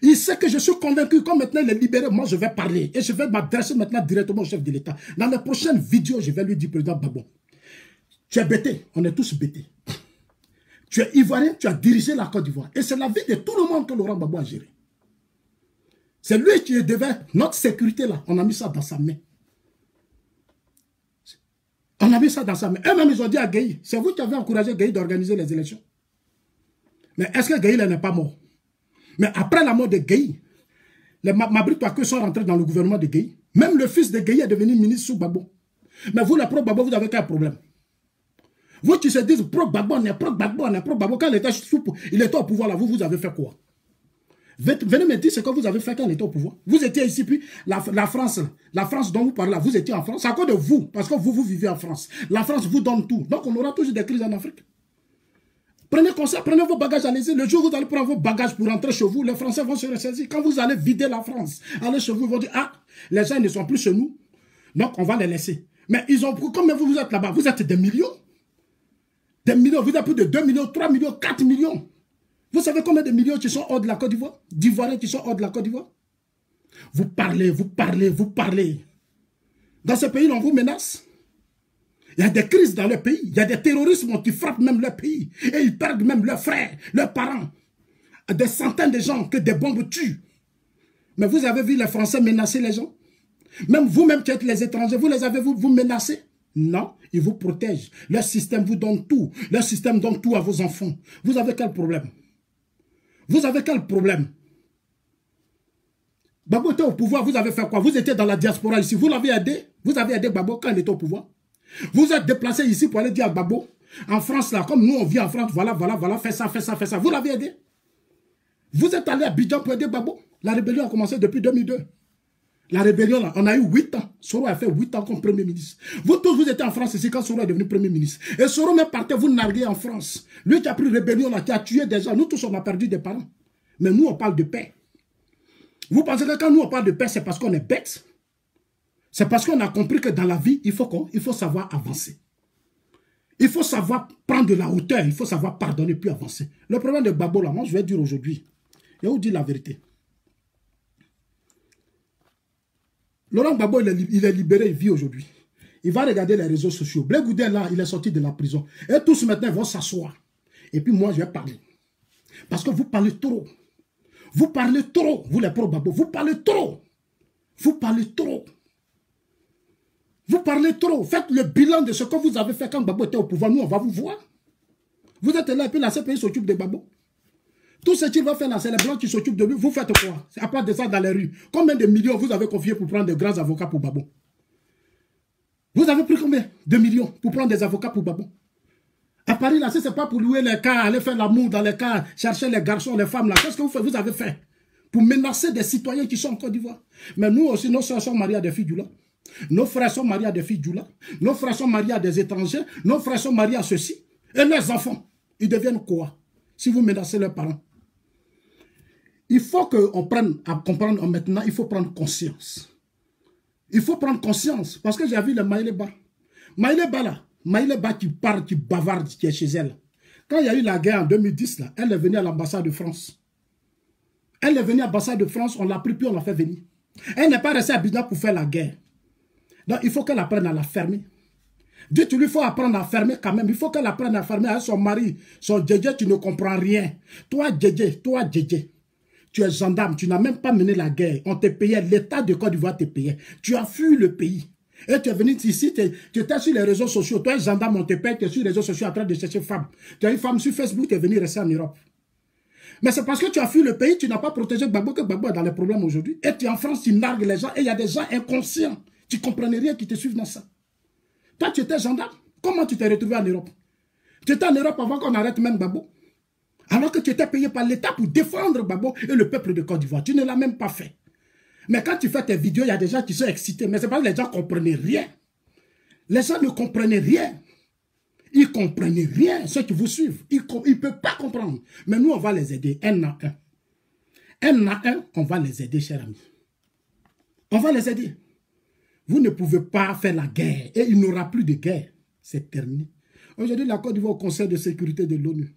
[SPEAKER 1] Il sait que je suis convaincu, comme maintenant il est libéré, moi je vais parler. Et je vais m'adresser maintenant directement au chef de l'État. Dans les prochaines vidéos, je vais lui dire, président Gbagbo, tu es bêté, on est tous bêtés. Tu es ivoirien, tu as dirigé la Côte d'Ivoire. Et c'est la vie de tout le monde que Laurent Gbagbo a géré. C'est lui qui devait, notre sécurité là, on a mis ça dans sa main. On a mis ça dans sa main. Eux-mêmes, ils ont dit à Gueye, c'est vous qui avez encouragé Gueye d'organiser les élections. Mais est-ce que Gueye n'est pas mort? Mais après la mort de Gueye, les Mabri Touaké sont rentrés dans le gouvernement de Gueye. Même le fils de Gueye est devenu ministre sous Gbagbo. Mais vous, les pro-Gbagbo, vous avez quel problème? Vous qui se dites pro-Gbagbo, on est pro-Gbagbo, on est pro-Gbagbo. Quand il était au pouvoir là, vous avez fait quoi? Venez me dire ce que vous avez fait quand il était au pouvoir. Vous étiez ici, puis la France dont vous parlez là, vous étiez en France. C'est à cause de vous, parce que vous vivez en France. La France vous donne tout. Donc on aura toujours des crises en Afrique. Prenez conseil, prenez vos bagages, allez-y. Le jour où vous allez prendre vos bagages pour rentrer chez vous, les Français vont se ressaisir. Quand vous allez vider la France, allez chez vous, ils vont dire, ah, les gens ne sont plus chez nous, donc on va les laisser. Mais ils ont, comme vous êtes là-bas, vous êtes des millions. Des millions, vous êtes plus de 2 millions, 3 millions, 4 millions. Vous savez combien de millions qui sont hors de la Côte d'Ivoire? D'Ivoiriens qui sont hors de la Côte d'Ivoire? Vous parlez, vous parlez, vous parlez. Dans ce pays, on vous menace. Il y a des crises dans le pays. Il y a des terrorismes qui frappent même le pays. Et ils perdent même leurs frères, leurs parents. Des centaines de gens que des bombes tuent. Mais vous avez vu les Français menacer les gens? Même vous-même qui êtes les étrangers, vous les avez vous menacés? Non, ils vous protègent. Leur système vous donne tout. Leur système donne tout à vos enfants. Vous avez quel problème? Vous avez quel problème? Gbagbo était au pouvoir, vous avez fait quoi? Vous étiez dans la diaspora ici. Vous l'avez aidé? Vous avez aidé Gbagbo quand il était au pouvoir? Vous êtes déplacé ici pour aller dire à Gbagbo, en France là, comme nous on vit en France, voilà, fais ça, fais ça, fais ça. Vous l'avez aidé? Vous êtes allé à Abidjan pour aider Gbagbo? La rébellion a commencé depuis 2002. La rébellion là, on a eu 8 ans. Soro a fait 8 ans comme Premier ministre. Vous tous, vous étiez en France ici quand Soro est devenu Premier ministre. Et Soro même partait vous narguer en France. Lui qui a pris rébellion là, qui a tué des gens. Nous tous on a perdu des parents. Mais nous on parle de paix. Vous pensez que quand nous on parle de paix, c'est parce qu'on est bête? C'est parce qu'on a compris que dans la vie, il faut savoir avancer. Il faut savoir prendre de la hauteur, il faut savoir pardonner puis avancer. Le problème de Gbagbo, là, moi je vais dire aujourd'hui, je vais vous dire la vérité. Laurent Gbagbo, il est libéré, il vit aujourd'hui. Il va regarder les réseaux sociaux. Blé Goudin, là, il est sorti de la prison. Et tous maintenant, ils vont s'asseoir. Et puis moi, je vais parler. Parce que vous parlez trop. Vous parlez trop, vous les pro-Gbagbo. Vous parlez trop. Vous parlez trop. Vous parlez trop. Faites le bilan de ce que vous avez fait quand Gbagbo était au pouvoir. Nous, on va vous voir. Vous êtes là et puis la CPI s'occupe de Gbagbo. Tout ce qu'il va faire là, c'est les Blancs qui s'occupent de lui. Vous faites quoi? À part de ça dans les rues. Combien de millions vous avez confié pour prendre de grands avocats pour Gbagbo? Vous avez pris combien de millions pour prendre des avocats pour Gbagbo? À Paris, là, si ce n'est pas pour louer les cars, aller faire l'amour dans les cars, chercher les garçons, les femmes, là, qu'est-ce que vous avez fait pour menacer des citoyens qui sont en Côte d'Ivoire? Mais nous aussi, nos soeurs sont mariées à des filles du là. Nos frères sont mariés à des filles du là. Nos frères sont mariés à des étrangers. Nos frères sont mariés à ceux-ci. Et leurs enfants, ils deviennent quoi si vous menacez leurs parents? Il faut qu'on prenne à comprendre maintenant, il faut prendre conscience. Il faut prendre conscience. Parce que j'ai vu le Maïleba. Maïleba là, Maïleba qui parle, qui bavarde, qui est chez elle. Quand il y a eu la guerre en 2010, là, elle est venue à l'ambassade de France. Elle est venue à l'ambassade de France, on l'a pris puis on l'a fait venir. Elle n'est pas restée à Abidjan pour faire la guerre. Donc il faut qu'elle apprenne à la fermer. Dites-lui, il faut apprendre à fermer quand même. Il faut qu'elle apprenne à fermer avec son mari. Son Djedje, tu ne comprends rien. Toi, Djedje, tu es gendarme, tu n'as même pas mené la guerre. On te payait, l'État de Côte d'Ivoire te payait. Tu as fui le pays. Et tu es venu ici, tu étais sur les réseaux sociaux. Toi, gendarme, on te paye, tu es sur les réseaux sociaux en train de chercher femme. Tu as une femme sur Facebook, tu es venu rester en Europe. Mais c'est parce que tu as fui le pays, tu n'as pas protégé Gbagbo que Gbagbo est dans les problèmes aujourd'hui. Et tu es en France, tu nargues les gens et il y a des gens inconscients. Tu ne comprenais rien qui te suivent dans ça. Toi, tu étais gendarme. Comment tu t'es retrouvé en Europe? Tu étais en Europe avant qu'on arrête même Gbagbo. Alors que tu étais payé par l'État pour défendre Gbagbo et le peuple de Côte d'Ivoire. Tu ne l'as même pas fait. Mais quand tu fais tes vidéos, il y a des gens qui sont excités. Mais c'est parce que les gens ne comprenaient rien. Les gens ne comprenaient rien. Ils ne comprenaient rien, ceux qui vous suivent. Ils ne peuvent pas comprendre. Mais nous, on va les aider, un à un. Un à un, on va les aider, chers amis. On va les aider. Vous ne pouvez pas faire la guerre. Et il n'y aura plus de guerre. C'est terminé. Aujourd'hui, la Côte d'Ivoire au Conseil de sécurité de l'ONU.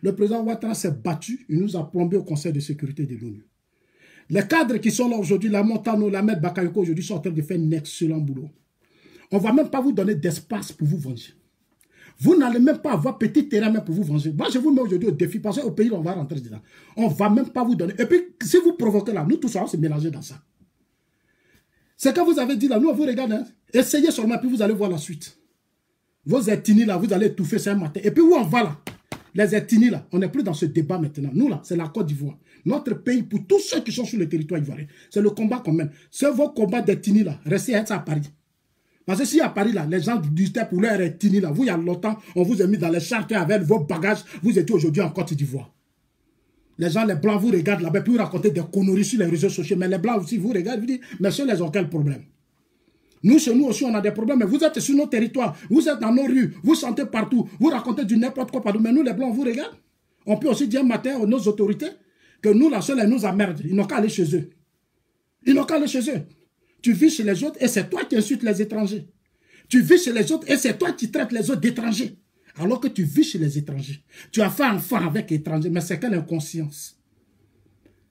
[SPEAKER 1] Le président Ouattara s'est battu. Il nous a plombé au Conseil de sécurité de l'ONU. Les cadres qui sont là aujourd'hui, la Montano, la Maître Bakayoko, aujourd'hui sont en train de faire un excellent boulot. On ne va même pas vous donner d'espace pour vous venger. Vous n'allez même pas avoir petit terrain même pour vous venger. Moi, je vous mets aujourd'hui au défi, parce qu'au pays, on va rentrer dedans. On ne va même pas vous donner. Et puis, si vous provoquez là, nous tous, on va se mélanger dans ça. C'est que vous avez dit là, nous, on vous regarde, hein, essayez seulement, puis vous allez voir la suite. Vos ethnies là, vous allez étouffer ça un matin. Et puis, où on va là? Les ethnies là, on n'est plus dans ce débat maintenant. Nous là, c'est la Côte d'Ivoire. Notre pays, pour tous ceux qui sont sur le territoire ivoirien, c'est le combat qu'on mène. C'est vos combats d'ethnie là, restez à Paris. Parce que si à Paris là, les gens disaient pour leur ethnie là, vous il y a longtemps, on vous a mis dans les chartes avec vos bagages, vous étiez aujourd'hui en Côte d'Ivoire. Les gens, les blancs vous regardent là-bas, puis vous racontez des conneries sur les réseaux sociaux, mais les blancs aussi vous regardent, vous dites, mais ceux les ont quel problème? Nous, chez nous aussi, on a des problèmes, mais vous êtes sur nos territoires, vous êtes dans nos rues, vous sentez partout, vous racontez du n'importe quoi partout, mais nous, les blancs, on vous regarde. On peut aussi dire un matin aux nos autorités que nous, la seule, elles nous emmerdent. Ils n'ont qu'à aller chez eux. Ils n'ont qu'à aller chez eux. Tu vis chez les autres et c'est toi qui insultes les étrangers. Tu vis chez les autres et c'est toi qui traites les autres d'étrangers. Alors que tu vis chez les étrangers. Tu as fait enfant avec les étrangers, mais c'est quelle inconscience?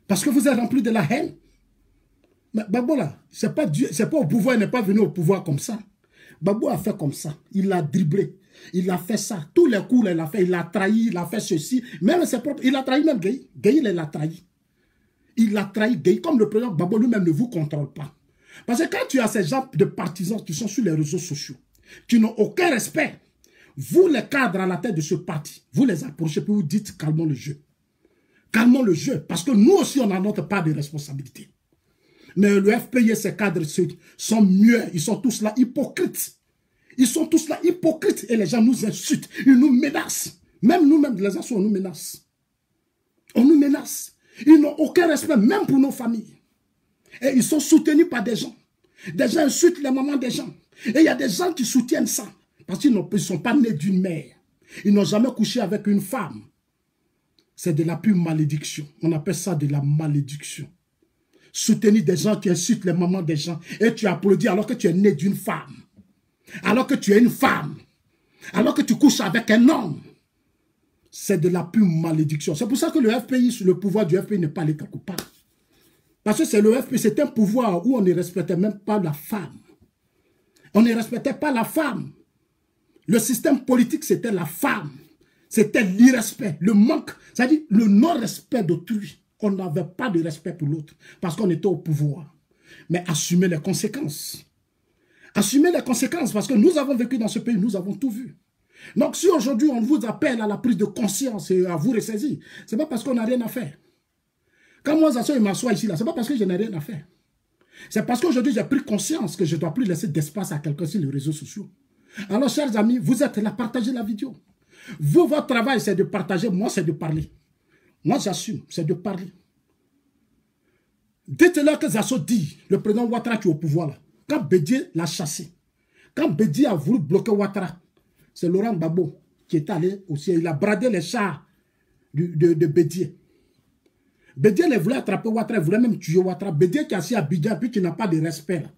[SPEAKER 1] Parce que vous êtes rempli de la haine. Mais Gbagbo là, c'est pas au pouvoir, il n'est pas venu au pouvoir comme ça. Gbagbo a fait comme ça. Il a dribblé. Il a fait ça. Tous les coups, il a fait. Il a trahi, il a fait ceci. Même ses propres. Il a trahi même Gueye. Gueye, il l'a trahi. Il a trahi Gueye. Comme le président Gbagbo lui-même ne vous contrôle pas. Parce que quand tu as ces gens de partisans qui sont sur les réseaux sociaux, qui n'ont aucun respect, vous les cadres à la tête de ce parti, vous les approchez puis vous dites calmons le jeu. Calmons le jeu. Parce que nous aussi, on a notre part de responsabilité. Mais le FPI et ses cadres sont mieux. Ils sont tous là hypocrites. Ils sont tous là hypocrites. Et les gens nous insultent. Ils nous menacent. Même nous-mêmes, les gens, on nous menace. On nous menace. Ils n'ont aucun respect, même pour nos familles. Et ils sont soutenus par des gens. Des gens insultent les mamans des gens. Et il y a des gens qui soutiennent ça. Parce qu'ils ne sont pas nés d'une mère. Ils n'ont jamais couché avec une femme. C'est de la pure malédiction. On appelle ça de la malédiction. Soutenir des gens qui insultent les mamans des gens. Et tu applaudis alors que tu es né d'une femme. Alors que tu es une femme. Alors que tu couches avec un homme. C'est de la pure malédiction. C'est pour ça que le FPI, le pouvoir du FPI n'est pas allé quelque part. Parce que c'est le FPI, c'est un pouvoir où on ne respectait même pas la femme. On ne respectait pas la femme. Le système politique, c'était la femme. C'était l'irrespect, le manque, c'est-à-dire le non-respect d'autrui. On n'avait pas de respect pour l'autre parce qu'on était au pouvoir. Mais assumer les conséquences. Assumer les conséquences parce que nous avons vécu dans ce pays, nous avons tout vu. Donc si aujourd'hui on vous appelle à la prise de conscience et à vous ressaisir, ce n'est pas parce qu'on n'a rien à faire. Quand moi, je m'assois ici, ce n'est pas parce que je n'ai rien à faire. C'est parce qu'aujourd'hui j'ai pris conscience que je ne dois plus laisser d'espace à quelqu'un sur les réseaux sociaux. Alors chers amis, vous êtes là, partagez la vidéo. Vous, votre travail, c'est de partager. Moi, c'est de parler. Moi, j'assume, c'est de parler. Dites-leur que Zasso dit, le président Ouattara qui est au pouvoir là, quand Bédié l'a chassé, quand Bédié a voulu bloquer Ouattara, c'est Laurent Gbagbo qui est allé aussi, il a bradé les chars de Bédié. Bédié ne voulait attraper Ouattara, il voulait même tuer Ouattara. Bédié qui est assis à Abidjan, puis qui n'a pas de respect là.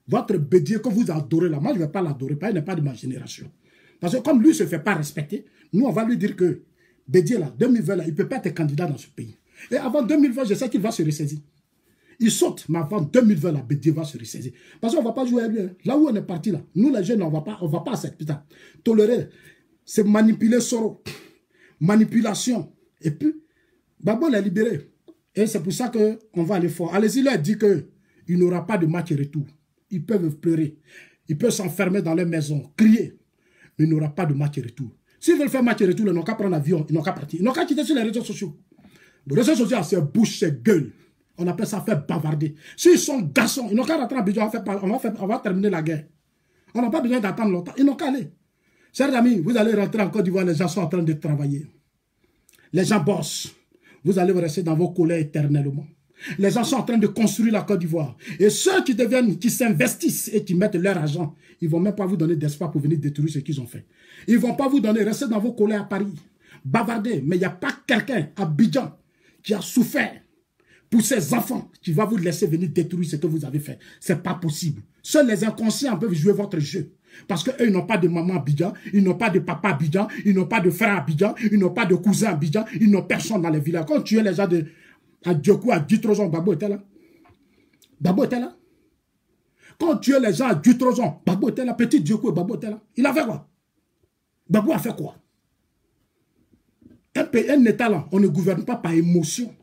[SPEAKER 1] Votre Bédié que vous adorez là, moi je ne vais pas l'adorer, il n'est pas de ma génération. Parce que comme lui ne se fait pas respecter, nous on va lui dire que Bédié là, 2020 là, il ne peut pas être candidat dans ce pays. Et avant 2020, je sais qu'il va se ressaisir. Il saute, mais avant 2020 là, Bédié va se ressaisir. Parce qu'on ne va pas jouer à lui. Là où on est parti là, nous les jeunes, on ne va pas accepter ça. Tolérer, c'est manipuler Soro. Manipulation. Et puis, Gbagbo l'a libéré. Et c'est pour ça qu'on va aller fort. Allez-y, leur dit qu'il n'aura pas de match retour. Ils peuvent pleurer. Ils peuvent s'enfermer dans leur maison, crier. Mais il n'aura pas de match retour. S'ils veulent faire match retour, ils n'ont qu'à prendre l'avion, ils n'ont qu'à partir. Ils n'ont qu'à quitter sur les réseaux sociaux. Les réseaux sociaux, c'est bouche, c'est gueule. On appelle ça faire bavarder. S'ils sont garçons, ils n'ont qu'à rentrer à Abidjan, on va terminer la guerre. On n'a pas besoin d'attendre longtemps. Ils n'ont qu'à aller. Chers amis, vous allez rentrer en Côte d'Ivoire, les gens sont en train de travailler. Les gens bossent. Vous allez rester dans vos collèges éternellement. Les gens sont en train de construire la Côte d'Ivoire. Et ceux qui s'investissent et qui mettent leur argent, ils ne vont même pas vous donner d'espoir pour venir détruire ce qu'ils ont fait. Ils ne vont pas vous donner, restez dans vos collèges à Paris, bavarder. Mais il n'y a pas quelqu'un à Abidjan qui a souffert pour ses enfants qui va vous laisser venir détruire ce que vous avez fait. Ce n'est pas possible. Seuls les inconscients peuvent jouer votre jeu. Parce qu'eux, ils n'ont pas de maman à Abidjan, ils n'ont pas de papa à Abidjan, ils n'ont pas de frère à Abidjan, ils n'ont pas de cousin à Abidjan, ils n'ont personne dans les villages. Quand tu es les gens de Djokou, à Dutrozon, Gbagbo était là. Gbagbo était là. Quand tu es les gens à Dutrozon, Gbagbo était là. Petit Djokou, Gbagbo était là. Il a fait quoi? Gbagbo a fait quoi? Un État là, on ne gouverne pas par émotion.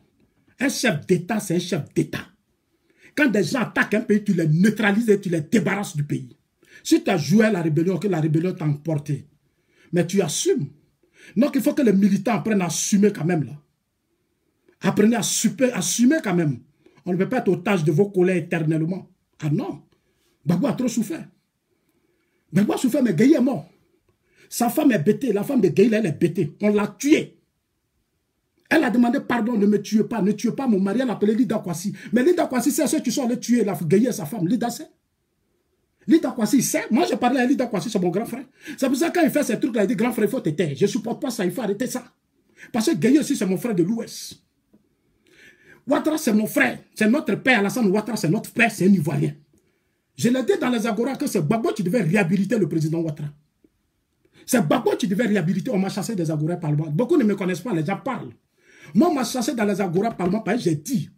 [SPEAKER 1] Un chef d'État, c'est un chef d'État. Quand des gens attaquent un pays, tu les neutralises et tu les débarrasses du pays. Si tu as joué à la rébellion, que la rébellion t'a emporté, mais tu assumes. Donc il faut que les militants apprennent à assumer quand même là. Apprenez à assumer quand même. On ne peut pas être otage de vos collègues éternellement. Ah non. Gbagbo a trop souffert. Gbagbo a souffert, mais Gueye est mort. Sa femme est bêtée. La femme de Gueye, elle est bêtée. On l'a tuée. Elle a demandé pardon, ne me tuez pas. Ne tuez pas mon mari. Elle a appelé Lida Kwasi. Mais Lida Kwasi, c'est ceux qui sont allés tuer la Gueye et sa femme. Lida sait. Lida Kwasi, c'est. Moi, j'ai parlé à Lida Kwasi, c'est mon grand frère. C'est pour ça que quand il fait ces trucs-là, il dit grand frère, il faut te taire. Je ne supporte pas ça, il faut arrêter ça. Parce que Gueye aussi, c'est mon frère de l'Ouest. Ouattara, c'est mon frère. C'est notre père. Alassane Ouattara, c'est notre père. C'est un Ivoirien. Je l'ai dit dans les Agora que c'est Gbagbo qui devait réhabiliter le président Ouattara. C'est Gbagbo qui devait réhabiliter. On m'a chassé des Agora parlement. Beaucoup ne me connaissent pas, les gens parlent. Moi, on m'a chassé dans les Agora parlement parce que j'ai dit.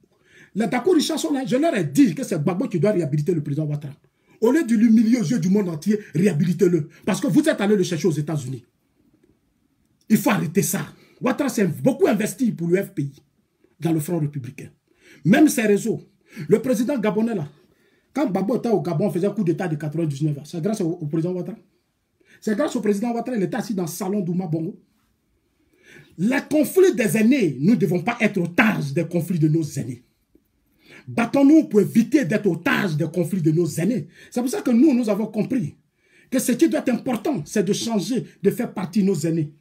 [SPEAKER 1] Les Dakar Richard sont là. Je leur ai dit que c'est Gbagbo qui doit réhabiliter le président Ouattara. Au lieu de l'humilier aux yeux du monde entier, réhabilitez-le. Parce que vous êtes allé le chercher aux États-Unis. Il faut arrêter ça. Ouattara s'est beaucoup investi pour le FPI. Dans le front républicain. Même ces réseaux. Le président gabonais là, quand Gbagbo était au Gabon, on faisait un coup d'état de 99 ans. C'est grâce au président Ouattara. C'est grâce au président Ouattara, il était assis dans le salon d'Ouma Bongo. Les conflits des aînés, nous ne devons pas être otages des conflits de nos aînés. Battons-nous pour éviter d'être otages des conflits de nos aînés. C'est pour ça que nous avons compris que ce qui doit être important, c'est de changer, de faire partie de nos aînés.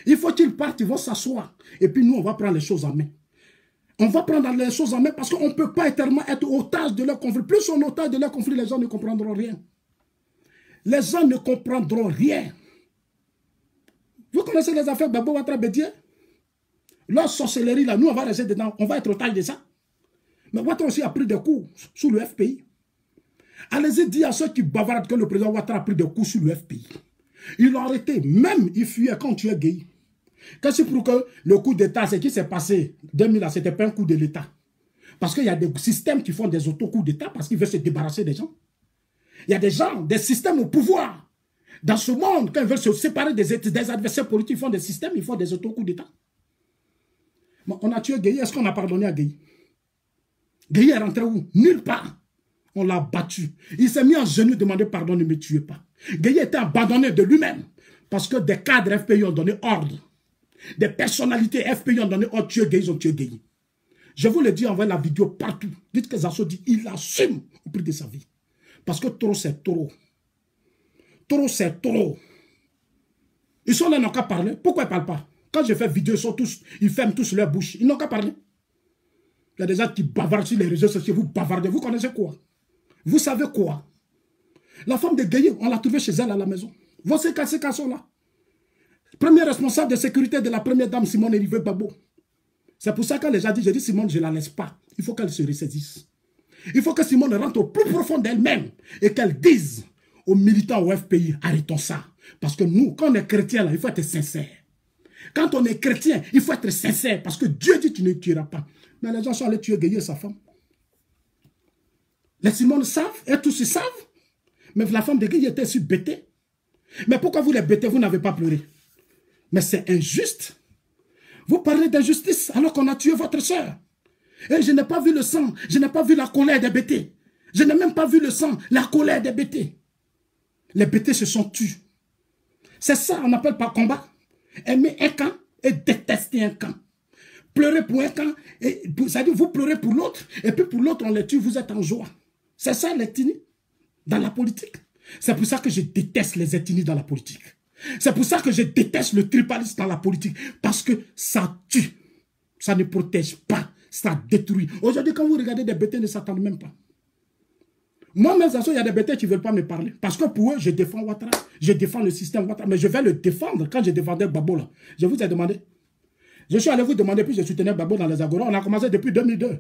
[SPEAKER 1] Il faut qu'ils partent, ils vont s'asseoir. Et puis nous, on va prendre les choses en main. On va prendre les choses en main parce qu'on ne peut pas éternellement être otage de leur conflit. Plus on est otage de leur conflit, les gens ne comprendront rien. Les gens ne comprendront rien. Vous connaissez les affaires Gbagbo Ouattara Bédié? Leur sorcellerie, là, nous, on va rester dedans. On va être otage de ça. Mais Ouattara aussi a pris des coups sous le FPI. Allez-y dire à ceux qui bavardent que le président Ouattara a pris des coups sous le FPI. Ils l'ont arrêté. Même, il fuyait quand tu es gay. Qu'est-ce pour que le coup d'État, ce qui s'est passé en 2000, ce n'était pas un coup de l'État. Parce qu'il y a des systèmes qui font des auto-coups d'État parce qu'ils veulent se débarrasser des gens. Il y a des gens, des systèmes au pouvoir. Dans ce monde, quand ils veulent se séparer des adversaires politiques, ils font des systèmes, ils font des auto-coups d'État. Bon, on a tué Gueye. Est-ce qu'on a pardonné à Gueye? Gueye est rentré où? Nulle part. On l'a battu. Il s'est mis en genoux, demandé pardon, ne me tuez pas. Gueye était abandonné de lui-même parce que des cadres FPI ont donné ordre. Des personnalités FPI ont donné ordre, tuer Gueye, ils ont tué Gueye. Je vous le dis, envoyez la vidéo partout. Dites que Zasso dit, il assume au prix de sa vie. Parce que trop, c'est trop. Trop, c'est trop. Ils sont là, ils n'ont qu'à parler. Pourquoi ils ne parlent pas? Quand je fais vidéo, ils ferment tous leur bouche. Ils n'ont qu'à parler. Il y a des gens qui bavardent sur les réseaux sociaux. Vous bavardez. Vous connaissez quoi? Vous savez quoi? La femme de Gueye, on l'a trouvée chez elle à la maison. Voici ces cas sont là. Premier responsable de sécurité de la première dame, Simone Erivé Babo. C'est pour ça que les gens disent, je dis Simone, je ne la laisse pas. Il faut qu'elle se ressaisisse. Il faut que Simone rentre au plus profond d'elle-même et qu'elle dise aux militants au FPI, arrêtons ça. Parce que nous, quand on est chrétien, là, il faut être sincère. Quand on est chrétien, il faut être sincère. Parce que Dieu dit, tu ne tueras pas. Mais les gens sont allés tuer Gueye et sa femme. Les Simone savent, et tous ils savent. Mais la femme de Gueye était si bêtée. Mais pourquoi vous les bêtez, vous n'avez pas pleuré? Mais c'est injuste. Vous parlez d'injustice alors qu'on a tué votre soeur. Et je n'ai pas vu le sang, je n'ai pas vu la colère des bêtés. Je n'ai même pas vu le sang, la colère des bêtés. Les bêtés se sont tués. C'est ça, on n'appelle pas combat. Aimer un camp et détester un camp. Pleurer pour un camp, c'est-à-dire vous pleurez pour l'autre, et puis pour l'autre on les tue, vous êtes en joie. C'est ça l'ethnie dans la politique. C'est pour ça que je déteste les ethnies dans la politique. C'est pour ça que je déteste le tribalisme dans la politique. Parce que ça tue. Ça ne protège pas. Ça détruit. Aujourd'hui, quand vous regardez des bêtés, ne s'attendent même pas. Moi-même, il y a des bêtés qui ne veulent pas me parler. Parce que pour eux, je défends Ouattara. Je défends le système Ouattara. Mais je vais le défendre. Quand je défendais Gbagbo, là, je vous ai demandé. Je suis allé vous demander, puis je soutenais Gbagbo dans les Agora. On a commencé depuis 2002.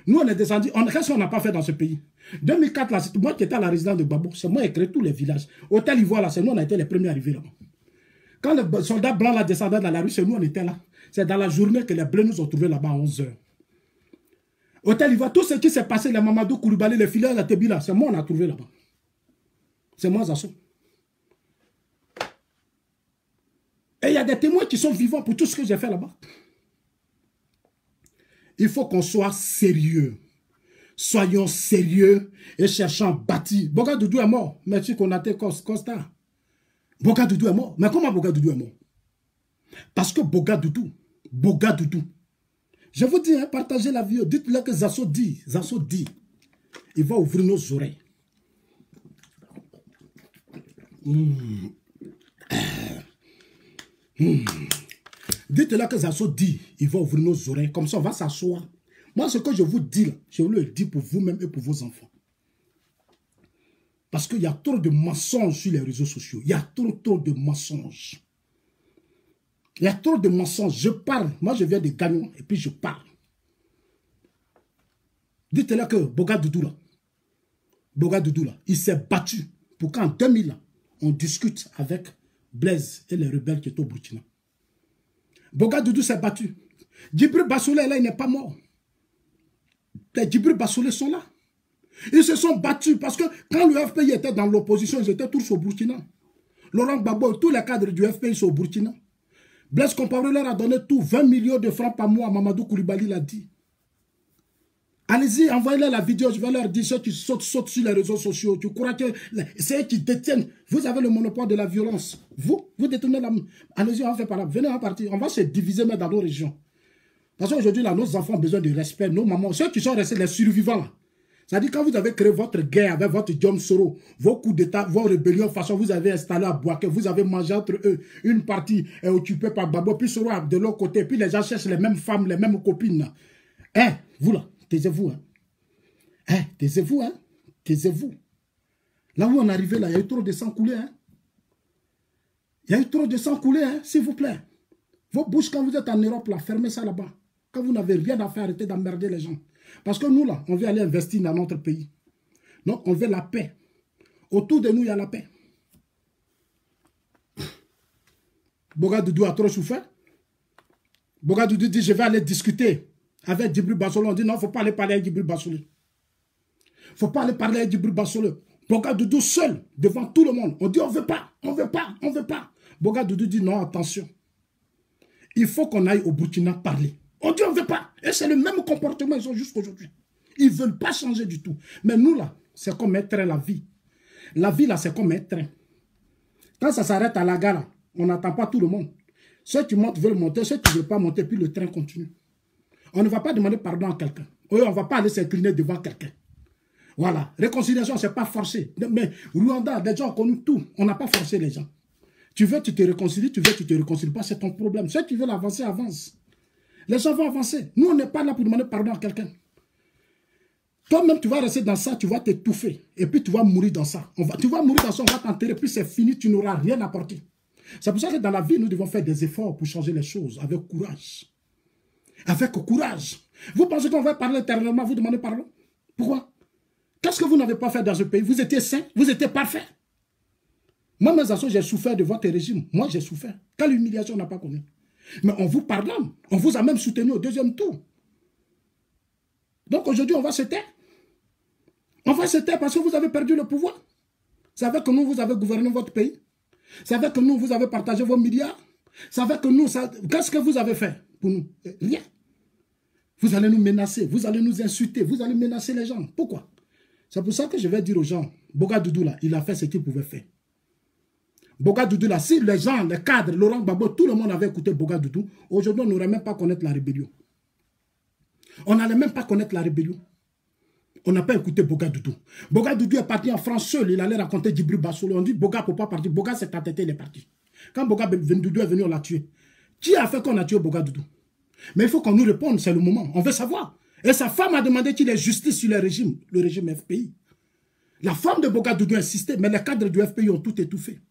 [SPEAKER 1] Nous, on est descendu. Qu'est-ce qu'on n'a pas fait dans ce pays? 2004, là, c'est moi qui étais à la résidence de Gbagbo. C'est moi qui ai créé tous les villages. Hôtel Ivoire, là, c'est nous, on a été les premiers arrivés là-bas. Quand les soldats blancs là, descendaient dans la rue, c'est nous, on était là. C'est dans la journée que les bleus nous ont trouvés là-bas à 11 h. Hôtel Ivoire, tout ce qui s'est passé, les Mamadou Koulibaly, les filets, la Tébila, c'est moi, on a trouvé là-bas. C'est moi, Zasso. Et il y a des témoins qui sont vivants pour tout ce que j'ai fait là-bas. Il faut qu'on soit sérieux. Soyons sérieux et cherchons à bâtir. Boga Doudou est mort. Merci Konaté Costa. Boga Doudou est mort. Mais comment Boga Doudou est mort? Parce que Boga Doudou, je vous dis, hein, partagez la vidéo. Dites-le que Zasso dit, il va ouvrir nos oreilles. Dites-le que Zasso dit, il va ouvrir nos oreilles. Comme ça, on va s'asseoir. Moi, ce que je vous dis, là, je vous le dis pour vous-même et pour vos enfants. Parce qu'il y a trop de mensonges sur les réseaux sociaux. Il y a trop de mensonges. Il y a trop de mensonges. Je parle. Moi, je viens de Gagnon et puis je parle. Dites-le que Boga Doudou, là, il s'est battu pour qu'en 2000, là, on discute avec Blaise et les rebelles qui étaient au Burkina. Boga Doudou s'est battu. Djibril Bassolé, là, il n'est pas mort. Les Djibril Bassolé sont là. Ils se sont battus parce que quand le FPI était dans l'opposition, ils étaient tous au Burkina. Laurent Gbagbo, tous les cadres du FPI sont au Burkina. Blaise Compaoré leur a donné tout, 20 millions de francs par mois, Mamadou Koulibaly l'a dit. Allez-y, envoyez-leur la vidéo, je vais leur dire ceux qui sautent sur les réseaux sociaux. Tu crois que c'est eux qui détiennent. Vous avez le monopole de la violence. Vous détenez la... Allez-y, on va faire par là. Venez en partie. On va se diviser même dans nos régions. Parce qu'aujourd'hui, là, nos enfants ont besoin de respect. Nos mamans, ceux qui sont restés les survivants, là. C'est-à-dire quand vous avez créé votre guerre avec votre Diom Soro, vos coups d'État, vos rébellions, façon vous avez installé à Bouaké, vous avez mangé entre eux. Une partie est occupée par Babo, puis Soro de l'autre côté, puis les gens cherchent les mêmes femmes, les mêmes copines. Là. Hein, vous là, taisez-vous. Hein, taisez-vous, hein. Taisez-vous. Là où on est arrivé, là, il y a eu trop de sang coulé. Hein. Il y a eu trop de sang coulé, hein, s'il vous plaît. Vos bouches, quand vous êtes en Europe, là, fermez ça là-bas. Quand vous n'avez rien à faire, arrêtez d'emmerder les gens. Parce que nous, là, on veut aller investir dans notre pays. Donc, on veut la paix. Autour de nous, il y a la paix. Bogadoudou a trop souffert. Bogadoudou dit, je vais aller discuter avec Djibril Bassolo. On dit, non, il ne faut pas aller parler avec Djibril Bassolo. Il ne faut pas aller parler avec Djibril Bassolo. Bogadoudou seul, devant tout le monde. On dit, on ne veut pas, on ne veut pas, on ne veut pas. Bogadoudou dit, non, attention. Il faut qu'on aille au Burkina parler. On dit, on ne veut pas. Et c'est le même comportement, ils ont jusqu'aujourd'hui. Ils ne veulent pas changer du tout. Mais nous, là, c'est comme un train, la vie. La vie, là, c'est comme un train. Quand ça s'arrête à la gare, là, on n'attend pas tout le monde. Ceux qui montent veulent monter, ceux qui ne veulent pas monter, puis le train continue. On ne va pas demander pardon à quelqu'un. On ne va pas aller s'incliner devant quelqu'un. Voilà. Réconciliation, ce n'est pas forcé. Mais Rwanda, des gens ont connu tout. On n'a pas forcé les gens. Tu veux, tu te réconcilies. Tu veux, tu ne te réconcilies pas. C'est ton problème. Ceux qui veulent avancer, avancent. Les gens vont avancer. Nous, on n'est pas là pour demander pardon à quelqu'un. Toi-même, tu vas rester dans ça, tu vas t'étouffer. Et puis, tu vas mourir dans ça. Tu vas mourir dans ça, on va t'enterrer. Puis, c'est fini, tu n'auras rien apporté. C'est pour ça que dans la vie, nous devons faire des efforts pour changer les choses avec courage. Avec courage. Vous pensez qu'on va parler éternellement, vous demandez pardon? Pourquoi? Qu'est-ce que vous n'avez pas fait dans ce pays? Vous étiez saints, vous étiez parfaits. Moi, mes associés, j'ai souffert de votre régime. Moi, j'ai souffert. Quelle humiliation on n'a pas connu? Mais on vous pardonne. On vous a même soutenu au deuxième tour. Donc aujourd'hui, on va se taire. On va se taire parce que vous avez perdu le pouvoir. C'est avec nous, vous avez gouverné votre pays. C'est avec nous, vous avez partagé vos milliards. C'est avec nous, qu'est-ce que vous avez fait pour nous? Rien. Vous allez nous menacer, vous allez nous insulter, vous allez menacer les gens. Pourquoi? C'est pour ça que je vais dire aux gens, Bogadoudou là, il a fait ce qu'il pouvait faire. Bogadoudou là, si les gens, les cadres, Laurent Gbagbo, tout le monde avait écouté Bogadoudou, aujourd'hui on n'aurait même pas connaître la rébellion. On n'allait même pas connaître la rébellion. On n'a pas écouté Bogadoudou. Bogadoudou est parti en France seul, il allait raconter Djibril Bassolo. On dit Boga ne peut pas partir. Boga s'est entêté, il est parti. Quand Bogadoudou est venu, on l'a tué. Qui a fait qu'on a tué Bogadoudou? Mais il faut qu'on nous réponde, c'est le moment. On veut savoir. Et sa femme a demandé qu'il ait justice sur le régime FPI. La femme de Bogadoudou insistait, mais les cadres du FPI ont tout étouffé.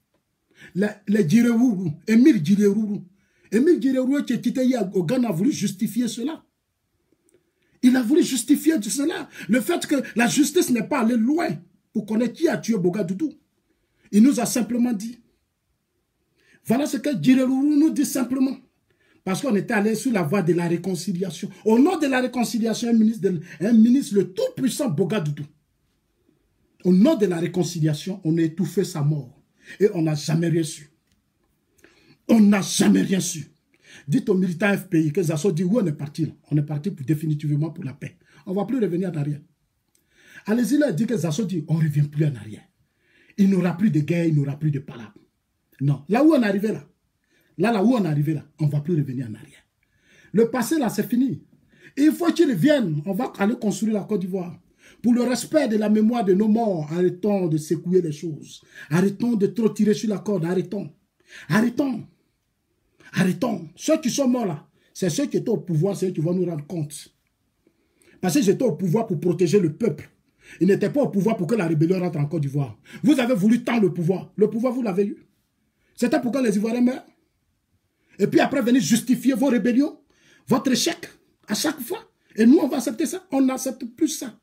[SPEAKER 1] Les Djirewourou, Émile Djirewourou. Émile Djirewourou qui est quitté hier au Ghana a voulu justifier cela. Il a voulu justifier de cela. Le fait que la justice n'est pas allée loin pour connaître qui a tué Bogadoudou. Il nous a simplement dit. Voilà ce que Djirewourou nous dit simplement. Parce qu'on était allé sur la voie de la réconciliation. Au nom de la réconciliation, un ministre le tout-puissant Bogadoudou. Au nom de la réconciliation, on a étouffé sa mort. Et on n'a jamais rien su. On n'a jamais rien su. Dites aux militants FPI que Zasso dit où on est parti. Là. On est parti définitivement pour la paix. On ne va plus revenir en arrière. Allez-y là, dit que Zasso dit on ne revient plus en arrière. Il n'y aura plus de guerre, il n'y aura plus de palabres. Non, là où on est arrivé là, là où on est arrivé là, on ne va plus revenir en arrière. Le passé là, c'est fini. Il faut qu'ils reviennent. On va aller construire la Côte d'Ivoire. Pour le respect de la mémoire de nos morts, arrêtons de secouer les choses. Arrêtons de trop tirer sur la corde. Arrêtons. Arrêtons. Arrêtons. Ceux qui sont morts là, c'est ceux qui étaient au pouvoir, c'est eux qui vont nous rendre compte. Parce qu'ils étaient au pouvoir pour protéger le peuple. Ils n'étaient pas au pouvoir pour que la rébellion rentre en Côte d'Ivoire. Vous avez voulu tant le pouvoir. Le pouvoir, vous l'avez eu. C'était pour que les Ivoiriens meurent. Et puis après, venir justifier vos rébellions, votre échec, à chaque fois. Et nous, on va accepter ça. On n'accepte plus ça.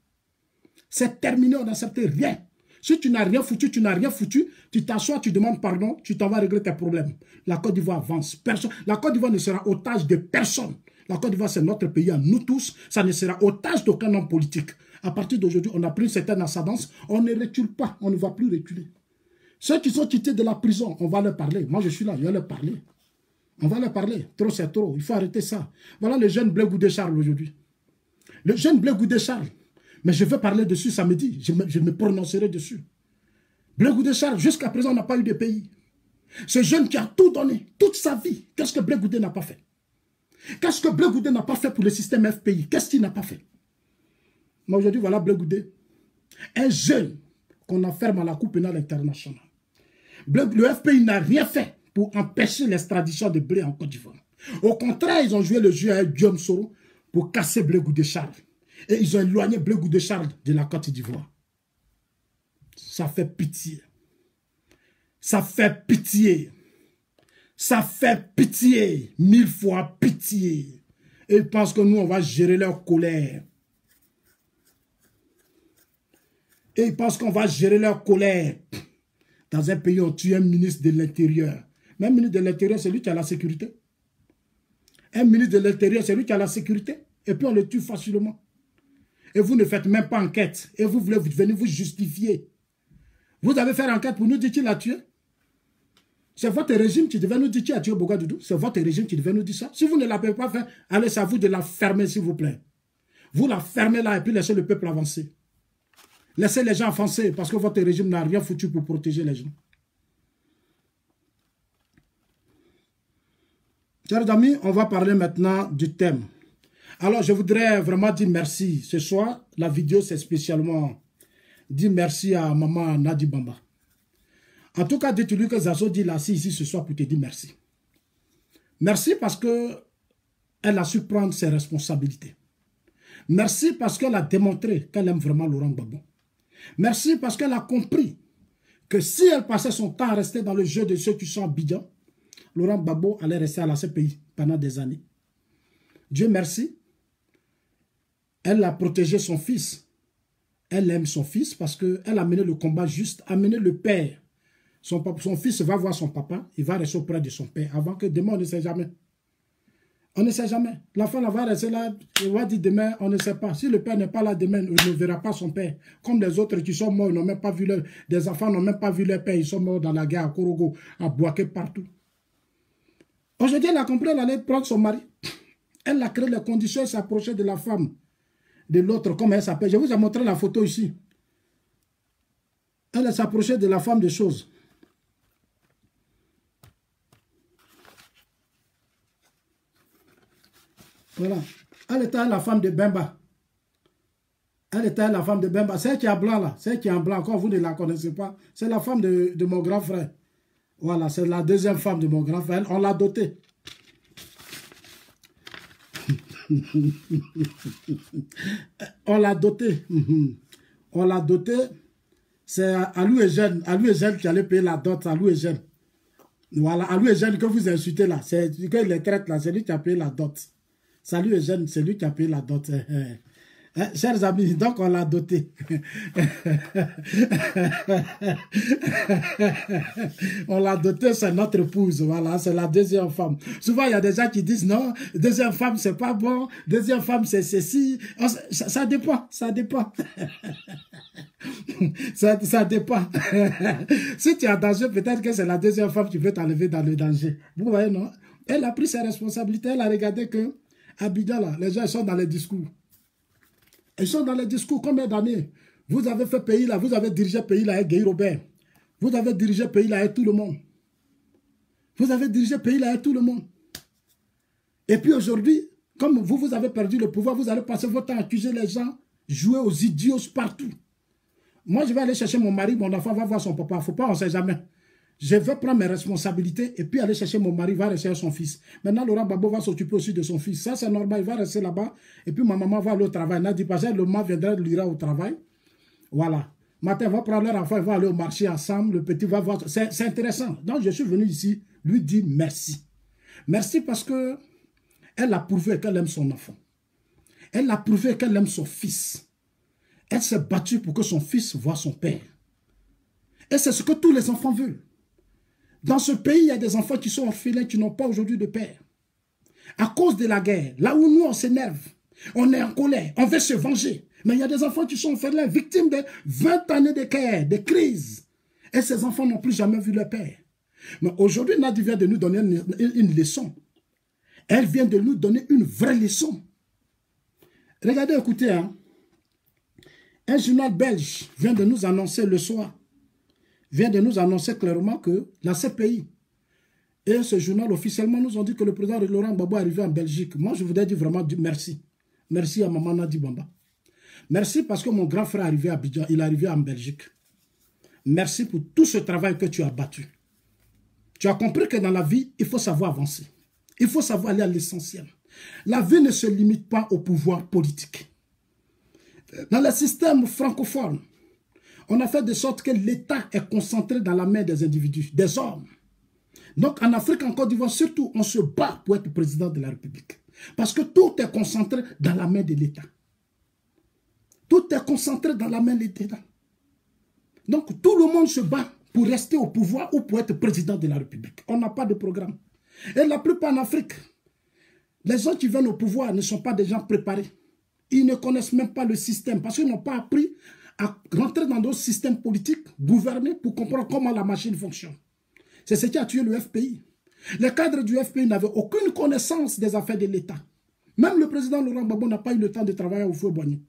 [SPEAKER 1] C'est terminé, on n'accepte rien. Si tu n'as rien foutu, tu n'as rien foutu. Tu t'assois, tu demandes pardon, tu t'en vas régler tes problèmes. La Côte d'Ivoire avance. La Côte d'Ivoire ne sera otage de personne. La Côte d'Ivoire, c'est notre pays à nous tous. Ça ne sera otage d'aucun homme politique. À partir d'aujourd'hui, on a pris une certaine ascendance. On ne recule pas, on ne va plus reculer. Ceux qui sont quittés de la prison, on va leur parler. Moi, je suis là, je vais leur parler. On va leur parler. Trop, c'est trop. Il faut arrêter ça. Voilà le jeune Blé Goudé Charles aujourd'hui. Le jeune Blé Goudé Charles. Mais je vais parler dessus samedi. Je me prononcerai dessus. Blé Goudé Charles, jusqu'à présent, n'a pas eu de pays. Ce jeune qui a tout donné, toute sa vie, qu'est-ce que Blé Goudé n'a pas fait? Qu'est-ce que Blé Goudé n'a pas fait pour le système FPI? Qu'est-ce qu'il n'a pas fait? Mais aujourd'hui, voilà Blé Goudé. Un jeune qu'on enferme à la Cour pénale internationale. Le FPI n'a rien fait pour empêcher l'extradition de Blé en Côte d'Ivoire. Au contraire, ils ont joué le jeu avec Guillaume Soro pour casser Blé Goudé Charles. Et ils ont éloigné Blé Goudé Charles de la Côte d'Ivoire. Ça fait pitié. Ça fait pitié. Ça fait pitié. 1000 fois pitié. Et ils pensent que nous, on va gérer leur colère. Et ils pensent qu'on va gérer leur colère. Dans un pays, on tue un ministre de l'Intérieur. Mais un ministre de l'Intérieur, c'est lui qui a la sécurité. Un ministre de l'Intérieur, c'est lui qui a la sécurité. Et puis on le tue facilement. Et vous ne faites même pas enquête. Et vous voulez venir vous justifier. Vous avez fait enquête pour nous dire qu'il a tué. C'est votre régime qui devait nous dire qu'il a tué Ouagadougou. C'est votre régime qui devait nous dire ça. Si vous ne l'avez pas fait, allez, c'est à vous de la fermer, s'il vous plaît. Vous la fermez là et puis laissez le peuple avancer. Laissez les gens avancer parce que votre régime n'a rien foutu pour protéger les gens. Chers amis, on va parler maintenant du thème. Alors, je voudrais vraiment dire merci. Ce soir, la vidéo, c'est spécialement dire merci à maman Nadi Bamba. En tout cas, dites-lui que Zazo dit là, ici ce soir pour te dire merci. Merci parce que elle a su prendre ses responsabilités. Merci parce qu'elle a démontré qu'elle aime vraiment Laurent Gbagbo. Merci parce qu'elle a compris que si elle passait son temps à rester dans le jeu de ceux qui sont à Abidjan, Laurent Gbagbo allait rester à la CPI pendant des années. Dieu merci. Elle a protégé son fils. Elle aime son fils parce qu'elle a mené le combat juste, a mené le père. Son fils va voir son papa, il va rester auprès de son père avant que demain, on ne sait jamais. On ne sait jamais. L'enfant va rester là, il va dire demain, on ne sait pas. Si le père n'est pas là demain, il ne verra pas son père. Comme les autres qui sont morts, ils n'ont même pas vu des enfants n'ont même pas vu leur père, ils sont morts dans la guerre à Korogo, à Bouaké, partout. Aujourd'hui, elle a compris, elle allait prendre son mari. Elle a créé les conditions, elle s'approchait de la femme, de l'autre, comme elle s'appelle. Je vous ai montré la photo ici. Elle s'approchait de la femme de choses. Voilà. Elle était la femme de Bemba. Elle était la femme de Bemba. C'est elle qui est blanc là. C'est elle qui est en blanc. Encore vous ne la connaissez pas. C'est la femme de mon grand frère. Voilà. C'est la deuxième femme de mon grand frère. On l'a dotée. On l'a dotée. On l'a dotée. C'est à Louis Eugène qui allait payer la dot. À Louis Eugène. Voilà. À Louis Eugène que vous insultez là. C'est qu'il les traite là. C'est lui qui a payé la dot. Salut Eugène, c'est lui qui a payé la dot. Chers amis, donc on l'a doté. On l'a doté, c'est notre épouse. Voilà, c'est la deuxième femme. Souvent, il y a des gens qui disent non, deuxième femme, c'est pas bon. Deuxième femme, c'est ceci. Ça dépend, ça dépend. Ça dépend. Si tu es en danger, peut-être que c'est la deuxième femme qui veut t'enlever dans le danger. Vous voyez, non? Elle a pris ses responsabilités. Elle a regardé que Abidjan, là, les gens sont dans les discours. Ils sont dans les discours. Combien d'années? Vous avez fait pays là, vous avez dirigé pays là avec Guy Robert. Vous avez dirigé pays là avec tout le monde. Vous avez dirigé pays là avec tout le monde. Et puis aujourd'hui, comme vous avez perdu le pouvoir, vous allez passer votre temps à accuser les gens, jouer aux idiots partout. Moi, je vais aller chercher mon mari, mon enfant va voir son papa. Il ne faut pas, on ne sait jamais. Je vais prendre mes responsabilités et puis aller chercher mon mari, va rester avec son fils. Maintenant, Laurent Gbagbo va s'occuper aussi de son fils. Ça, c'est normal, il va rester là-bas. Et puis, ma maman va aller au travail. Elle dit, parce que le maman viendra, il ira au travail. Voilà. Matin, ils vont prendre leur enfant, ils vont aller au marché ensemble. Le petit va voir. C'est intéressant. Donc, je suis venu ici lui dire merci. Merci parce que elle a prouvé qu'elle aime son enfant. Elle a prouvé qu'elle aime son fils. Elle s'est battue pour que son fils voie son père. Et c'est ce que tous les enfants veulent. Dans ce pays, il y a des enfants qui sont orphelins, qui n'ont pas aujourd'hui de père. À cause de la guerre, là où nous, on s'énerve, on est en colère, on veut se venger. Mais il y a des enfants qui sont orphelins, victimes de 20 années de guerre, de crise. Et ces enfants n'ont plus jamais vu leur père. Mais aujourd'hui, Nadi vient de nous donner une leçon. Elle vient de nous donner une vraie leçon. Regardez, écoutez, hein. Un journal belge vient de nous annoncer le soir, vient de nous annoncer clairement que la CPI et ce journal officiellement nous ont dit que le président Laurent Gbagbo est arrivé en Belgique. Moi, je voudrais dire vraiment merci. Merci à maman Nadi Bamba. Merci parce que mon grand frère est arrivé à Abidjan, il est arrivé en Belgique. Merci pour tout ce travail que tu as battu. Tu as compris que dans la vie, il faut savoir avancer. Il faut savoir aller à l'essentiel. La vie ne se limite pas au pouvoir politique. Dans le système francophone, on a fait de sorte que l'État est concentré dans la main des individus, des hommes. Donc en Afrique, en Côte d'Ivoire, surtout, on se bat pour être président de la République. Parce que tout est concentré dans la main de l'État. Tout est concentré dans la main de l'État. Donc tout le monde se bat pour rester au pouvoir ou pour être président de la République. On n'a pas de programme. Et la plupart en Afrique, les gens qui viennent au pouvoir ne sont pas des gens préparés. Ils ne connaissent même pas le système parce qu'ils n'ont pas appris à rentrer dans d'autres systèmes politiques, gouverner pour comprendre comment la machine fonctionne. C'est ce qui a tué le FPI. Les cadres du FPI n'avaient aucune connaissance des affaires de l'État. Même le président Laurent Gbagbo n'a pas eu le temps de travailler au Fouet-Boigny.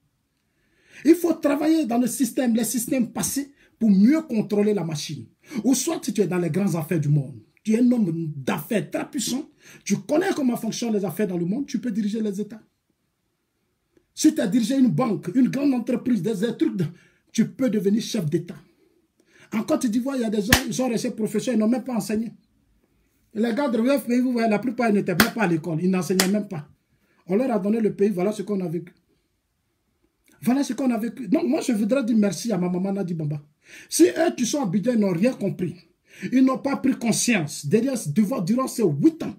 [SPEAKER 1] Il faut travailler dans les systèmes passés pour mieux contrôler la machine. Ou soit tu es dans les grandes affaires du monde, tu es un homme d'affaires très puissant, tu connais comment fonctionnent les affaires dans le monde, tu peux diriger les États. Si tu as dirigé une banque, une grande entreprise, des trucs, tu peux devenir chef d'État. En Côte d'Ivoire, il y a des gens, ils sont restés professeurs, ils n'ont même pas enseigné. Les gars de l'UFPI, vous voyez, la plupart n'étaient même pas à l'école, ils n'enseignaient même pas. On leur a donné le pays, voilà ce qu'on a vécu. Voilà ce qu'on a vécu. Donc moi, je voudrais dire merci à ma maman Nadi Bamba. Si eux qui sont habitués, ils n'ont rien compris, ils n'ont pas pris conscience, durant ces 8 ans,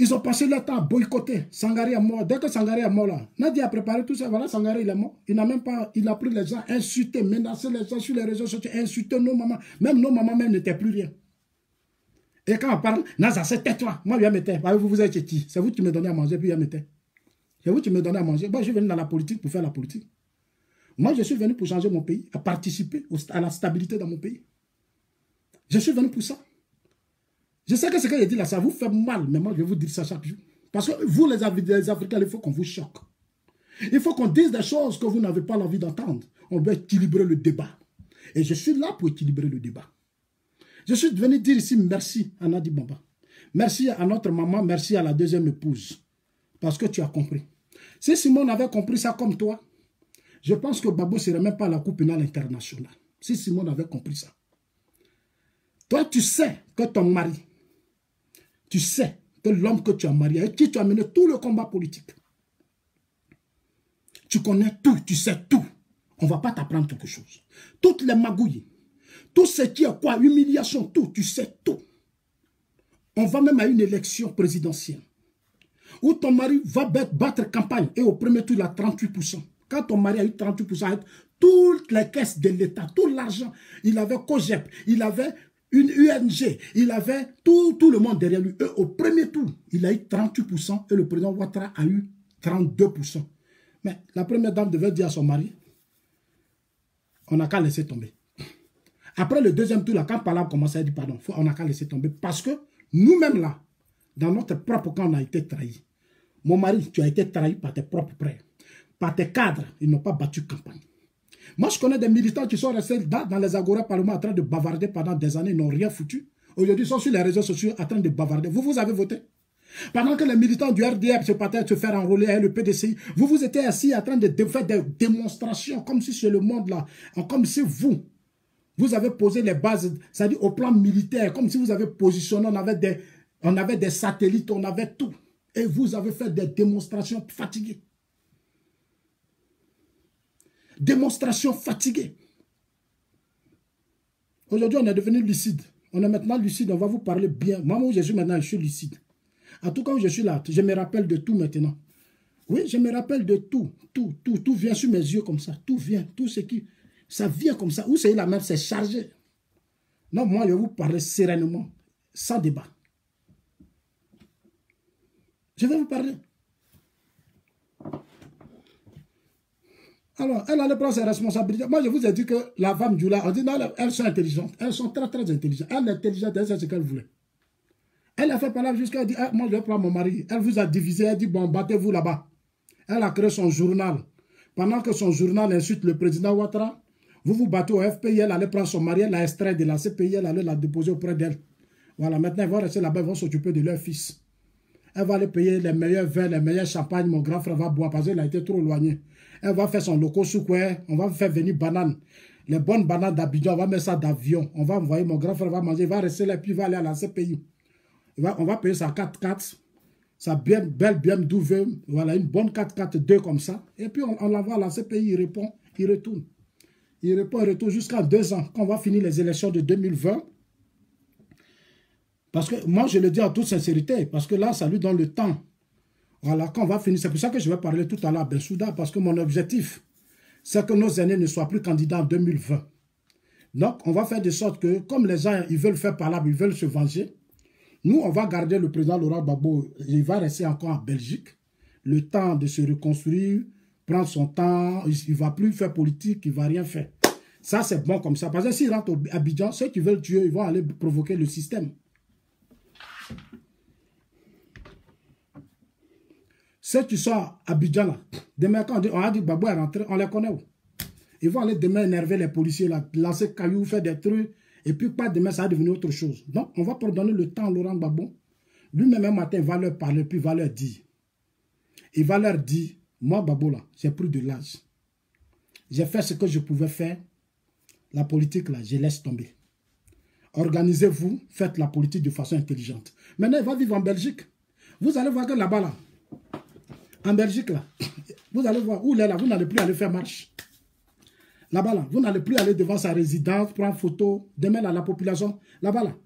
[SPEAKER 1] ils ont passé leur temps à boycotter. Sangaré est mort. Dès que Sangaré est mort là, Nadi a préparé tout ça. Voilà, Sangaré il est mort. Il n'a même pas, il a pris les gens, insulté, menacé les gens sur les réseaux sociaux, insulté nos mamans. Même nos mamans même n'étaient plus rien. Et quand on parle, Naza, c'est tais-toi. Moi, je me tais. Vous êtes qui? C'est vous qui me donnez à manger, puis je me tais. C'est vous qui me donnez à manger. Moi, je suis venu dans la politique pour faire la politique. Moi, je suis venu pour changer mon pays, à participer à la stabilité dans mon pays. Je suis venu pour ça. Je sais que ce que je dis là, ça vous fait mal, mais moi, je vais vous dire ça chaque jour. Parce que vous, les Africains, il faut qu'on vous choque. Il faut qu'on dise des choses que vous n'avez pas l'envie d'entendre. On doit équilibrer le débat. Et je suis là pour équilibrer le débat. Je suis venu dire ici merci à Nadi Bamba. Merci à notre maman, merci à la deuxième épouse. Parce que tu as compris. Si Simone avait compris ça comme toi, je pense que Babo ne serait même pas à la Cour pénale internationale. Si Simone avait compris ça. Toi, tu sais que ton mari, tu sais que l'homme que tu as marié, avec qui tu as mené tout le combat politique, tu connais tout, tu sais tout. On ne va pas t'apprendre quelque chose. Toutes les magouilles, tout ce qui est quoi, humiliation, tout, tu sais tout. On va même à une élection présidentielle où ton mari va battre campagne et au premier tour, il a 38%. Quand ton mari a eu 38%, toutes les caisses de l'État, tout l'argent, il avait COGEP, il avait une UNG, il avait tout le monde derrière lui. Et au premier tour, il a eu 38% et le président Ouattara a eu 32%. Mais la première dame devait dire à son mari, on n'a qu'à laisser tomber. Après le deuxième tour, là, quand Palab commençait à dire pardon, on n'a qu'à laisser tomber. Parce que nous-mêmes là, dans notre propre camp, on a été trahis. Mon mari, tu as été trahi par tes propres frères. Par tes cadres, ils n'ont pas battu campagne. Moi, je connais des militants qui sont restés dans les agora parlements en train de bavarder pendant des années, ils n'ont rien foutu. Aujourd'hui, ils sont sur les réseaux sociaux en train de bavarder. Vous avez voté. Pendant que les militants du RDF se partaient se faire enrôler avec le PDCI, vous étiez assis en train de faire des démonstrations comme si c'est le monde là, comme si vous avez posé les bases, c'est-à-dire au plan militaire, comme si vous avez positionné, on avait des satellites, on avait tout. Et vous avez fait des démonstrations fatiguées. Démonstration fatiguée. Aujourd'hui, on est devenu lucide. On est maintenant lucide, on va vous parler bien. Moi, où je suis maintenant, je suis lucide. En tout cas, où je suis là, je me rappelle de tout maintenant. Oui, je me rappelle de tout. Tout vient sur mes yeux comme ça. Tout vient, tout ce qui... Ça vient comme ça. Où c'est la même, c'est chargé. Non, moi, je vais vous parler sereinement, sans débat. Je vais vous parler. Alors, elle allait prendre ses responsabilités. Moi, je vous ai dit que la femme du là, on dit non, elles sont intelligentes. Elles sont très, très intelligentes. Elle est intelligente, elle sait ce qu'elle voulait. Elle a fait parler jusqu'à dire, ah, moi, je vais prendre mon mari. Elle vous a divisé, elle dit, bon, battez-vous là-bas. Elle a créé son journal. Pendant que son journal insulte le président Ouattara, vous vous battez au FPI, elle allait prendre son mari, elle l'a extrait de la CPI, elle allait la déposer auprès d'elle. Voilà, maintenant, ils vont rester là-bas, ils vont s'occuper de leur fils. Elle va aller payer les meilleurs vins, les meilleurs champagnes, mon grand frère va boire parce qu'il a été trop éloigné. Elle va faire son loco soukoué, on va faire venir bananes. Les bonnes bananes d'Abidjan, on va mettre ça d'avion. On va envoyer, mon grand frère va manger, il va rester là, puis il va aller à la CPI. On va payer sa 4x4, sa belle BMW, voilà, une bonne 4x4-2 comme ça. Et puis on l'envoie à la CPI, il répond, il retourne. Il retourne jusqu'à 2 ans, quand on va finir les élections de 2020. Parce que moi, je le dis en toute sincérité, parce que là, ça lui donne le temps. Voilà, quand on va finir, c'est pour ça que je vais parler tout à l'heure à Bensouda, parce que mon objectif, c'est que nos aînés ne soient plus candidats en 2020. Donc, on va faire de sorte que, comme les gens, ils veulent faire palabre, ils veulent se venger, nous, on va garder le président Laurent Gbagbo, il va rester encore en Belgique, le temps de se reconstruire, prendre son temps, il ne va plus faire politique, il ne va rien faire. Ça, c'est bon comme ça. Parce que s'il rentre à Abidjan, ceux qui veulent tuer, ils vont aller provoquer le système. Ceux qui sont à Abidjan, là, demain, quand on a dit Gbagbo est rentré, on les connaît où? Ils vont aller demain énerver les policiers, là, lancer cailloux, faire des trucs, et puis pas demain, ça va devenir autre chose. Donc, on va pardonner le temps à Laurent Gbagbo. Lui-même, un matin, il va leur parler, puis il va leur dire. Il va leur dire, moi, Gbagbo, là, j'ai pris de l'âge. J'ai fait ce que je pouvais faire. La politique, là, je laisse tomber. Organisez-vous, faites la politique de façon intelligente. Maintenant, il va vivre en Belgique. Vous allez voir que là-bas, là, en Belgique, là, vous allez voir où il est là, vous n'allez plus aller faire marche. Là-bas, là, vous n'allez plus aller devant sa résidence, prendre photo, demain, là, la population, là-bas, là.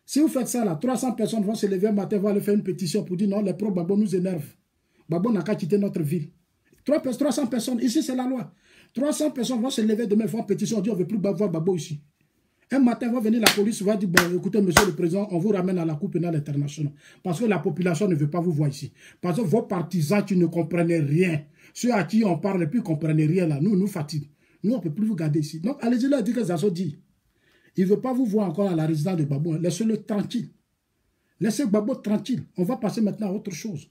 [SPEAKER 1] Si vous faites ça, là, 300 personnes vont se lever un matin, vont aller faire une pétition pour dire non, les pro-Gbagbo nous énervent. Gbagbo n'a qu'à quitter notre ville. 300 personnes, ici, c'est la loi. 300 personnes vont se lever demain, faire une pétition, dire on ne veut plus voir Gbagbo ici. Un matin, va venir la police, va dire, bon, écoutez, monsieur le président, on vous ramène à la Cour pénale internationale. Parce que la population ne veut pas vous voir ici. Parce que vos partisans qui ne comprennent rien, ceux à qui on parle et puis ne comprennent rien là, nous fatiguent. Nous, on ne peut plus vous garder ici. Donc, allez-y leur dire que Zazo dit. Il ne veut pas vous voir encore à la résidence de Gbagbo. Laissez-le tranquille. Laissez Gbagbo tranquille. On va passer maintenant à autre chose.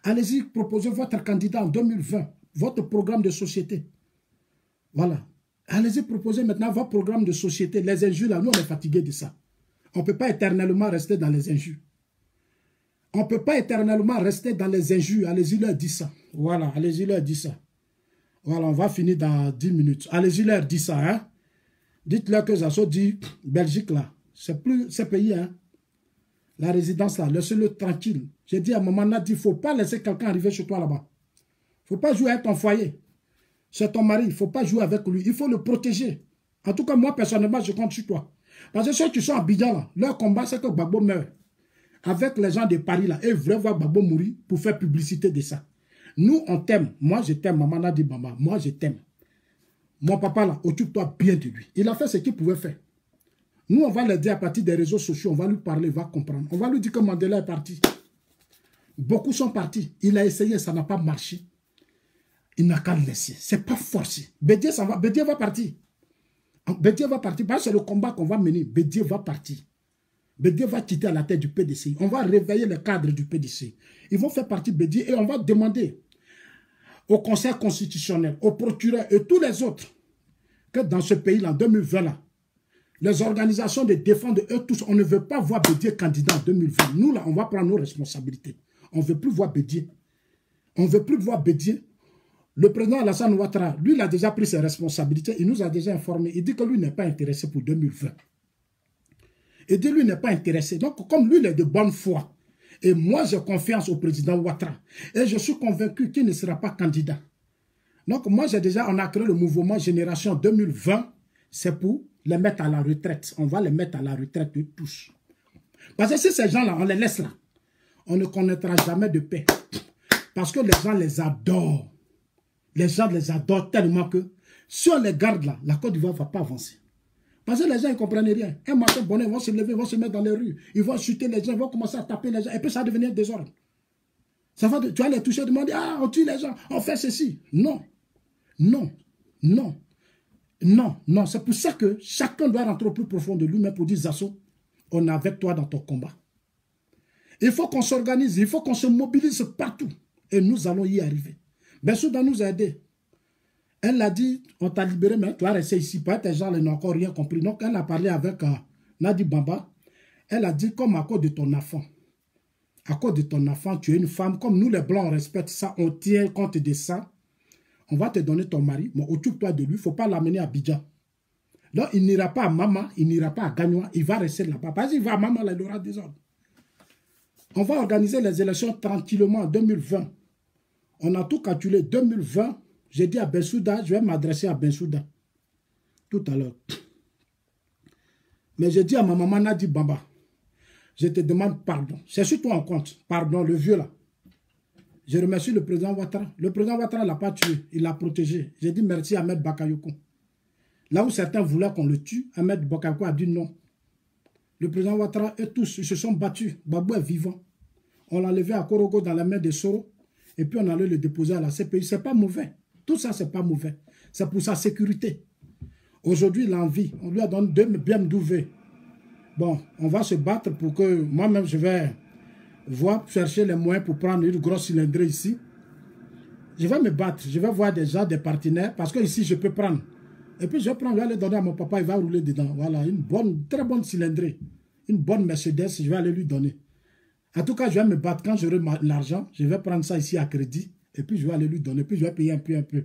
[SPEAKER 1] Allez-y, proposez votre candidat en 2020, votre programme de société. Voilà. Allez-y, proposez maintenant votre programme de société. Les injures, là, nous, on est fatigués de ça. On ne peut pas éternellement rester dans les injures. On ne peut pas éternellement rester dans les injures. Allez-y, leur dire ça. Voilà, allez-y, leur dire ça. Voilà, on va finir dans 10 minutes. Allez-y, leur dire ça, hein. Dites-leur que Zazo dit, Belgique, là, c'est plus ce pays, hein. La résidence, là, laissez-le tranquille. J'ai dit à maman, il ne faut pas laisser quelqu'un arriver chez toi là-bas. Il ne faut pas jouer avec ton foyer. C'est ton mari, il ne faut pas jouer avec lui. Il faut le protéger. En tout cas, moi, personnellement, je compte sur toi. Parce que ceux qui sont à Abidjan, là, leur combat, c'est que Gbagbo meurt. Avec les gens de Paris, là, ils voulaient voir Gbagbo mourir pour faire publicité de ça. Nous, on t'aime. Moi, je t'aime, maman Nadi Bamba. Moi, je t'aime. Mon papa, là, occupe-toi bien de lui. Il a fait ce qu'il pouvait faire. Nous, on va l'aider à partir des réseaux sociaux. On va lui parler, il va comprendre. On va lui dire que Mandela est parti. Beaucoup sont partis. Il a essayé, ça n'a pas marché. Il n'a qu'à le laisser. Ce n'est pas forcé. Bédié va partir. Bédié va partir. Parce que c'est le combat qu'on va mener. Bédié va partir. Bédié va quitter à la tête du PDC. On va réveiller les cadres du PDC. Ils vont faire partie de Bédié et on va demander au Conseil constitutionnel, au procureur et tous les autres que dans ce pays-là, en 2020, là, les organisations de défense de eux tous, on ne veut pas voir Bédié candidat en 2020. Nous, là, on va prendre nos responsabilités. On ne veut plus voir Bédié. On ne veut plus voir Bédié. Le président Alassane Ouattara, lui, il a déjà pris ses responsabilités. Il nous a déjà informé. Il dit que lui n'est pas intéressé pour 2020. Il dit que lui n'est pas intéressé. Donc, comme lui, il est de bonne foi. Et moi, j'ai confiance au président Ouattara. Et je suis convaincu qu'il ne sera pas candidat. Donc, moi, on a créé le mouvement Génération 2020. C'est pour les mettre à la retraite. On va les mettre à la retraite de tous. Parce que si ces gens-là, on les laisse là, on ne connaîtra jamais de paix. Parce que les gens les adorent. Les gens les adorent tellement que si on les garde là, la Côte d'Ivoire ne va pas avancer. Parce que les gens ne comprennent rien. Un matin, bonnet, ils vont se lever, ils vont se mettre dans les rues. Ils vont chuter les gens, ils vont commencer à taper les gens. Et puis ça va devenir désordre. Ça va, tu vas les toucher, demander, ah, on tue les gens, on fait ceci. Non. Non. Non. Non. Non. C'est pour ça que chacun doit rentrer au plus profond de lui-même pour dire, Zazo, on est avec toi dans ton combat. Il faut qu'on s'organise, il faut qu'on se mobilise partout. Et nous allons y arriver. Bensouda nous a aidés. Elle a dit, on t'a libéré, mais tu vas rester ici. Peut-être les gens n'ont encore rien compris. Donc, elle a parlé avec Nadi Bamba. Elle a dit, comme à cause de ton enfant. À cause de ton enfant, tu es une femme. Comme nous, les Blancs, on respecte ça. On tient compte de ça. On va te donner ton mari. Mais occupe-toi de lui. Il ne faut pas l'amener à Abidjan. Donc, il n'ira pas à Mama. Il n'ira pas à Gagnoa. Il va rester là-bas. Parce qu'il va à Mama, là, il aura des ordres. On va organiser les élections tranquillement en 2020. On a tout calculé. 2020, j'ai dit à Bensouda, je vais m'adresser à Bensouda tout à l'heure. Mais j'ai dit à ma maman Nadi Bamba, je te demande pardon. C'est sur toi en compte. Pardon, le vieux là. Je remercie le président Ouattara. Le président Ouattara ne l'a pas tué. Il l'a protégé. J'ai dit merci à Ahmed Bakayoko. Là où certains voulaient qu'on le tue, Ahmed Bakayoko a dit non. Le président Ouattara et tous, ils se sont battus. Babou est vivant. On l'a levé à Korogo dans la main de Soro. Et puis on allait le déposer à la CPI. Ce n'est pas mauvais. Tout ça, ce n'est pas mauvais. C'est pour sa sécurité. Aujourd'hui, il a envie. On lui a donné 2 BMW. Bon, on va se battre pour que moi-même, je vais voir, chercher les moyens pour prendre une grosse cylindrée ici. Je vais me battre. Je vais voir déjà des partenaires. Parce que ici, je peux prendre. Et puis, je vais prendre, je vais aller donner à mon papa. Il va rouler dedans. Voilà, une bonne, très bonne cylindrée. Une bonne Mercedes, je vais aller lui donner. En tout cas, je vais me battre. Quand j'aurai l'argent, je vais prendre ça ici à crédit. Et puis, je vais aller lui donner. Puis, je vais payer un peu.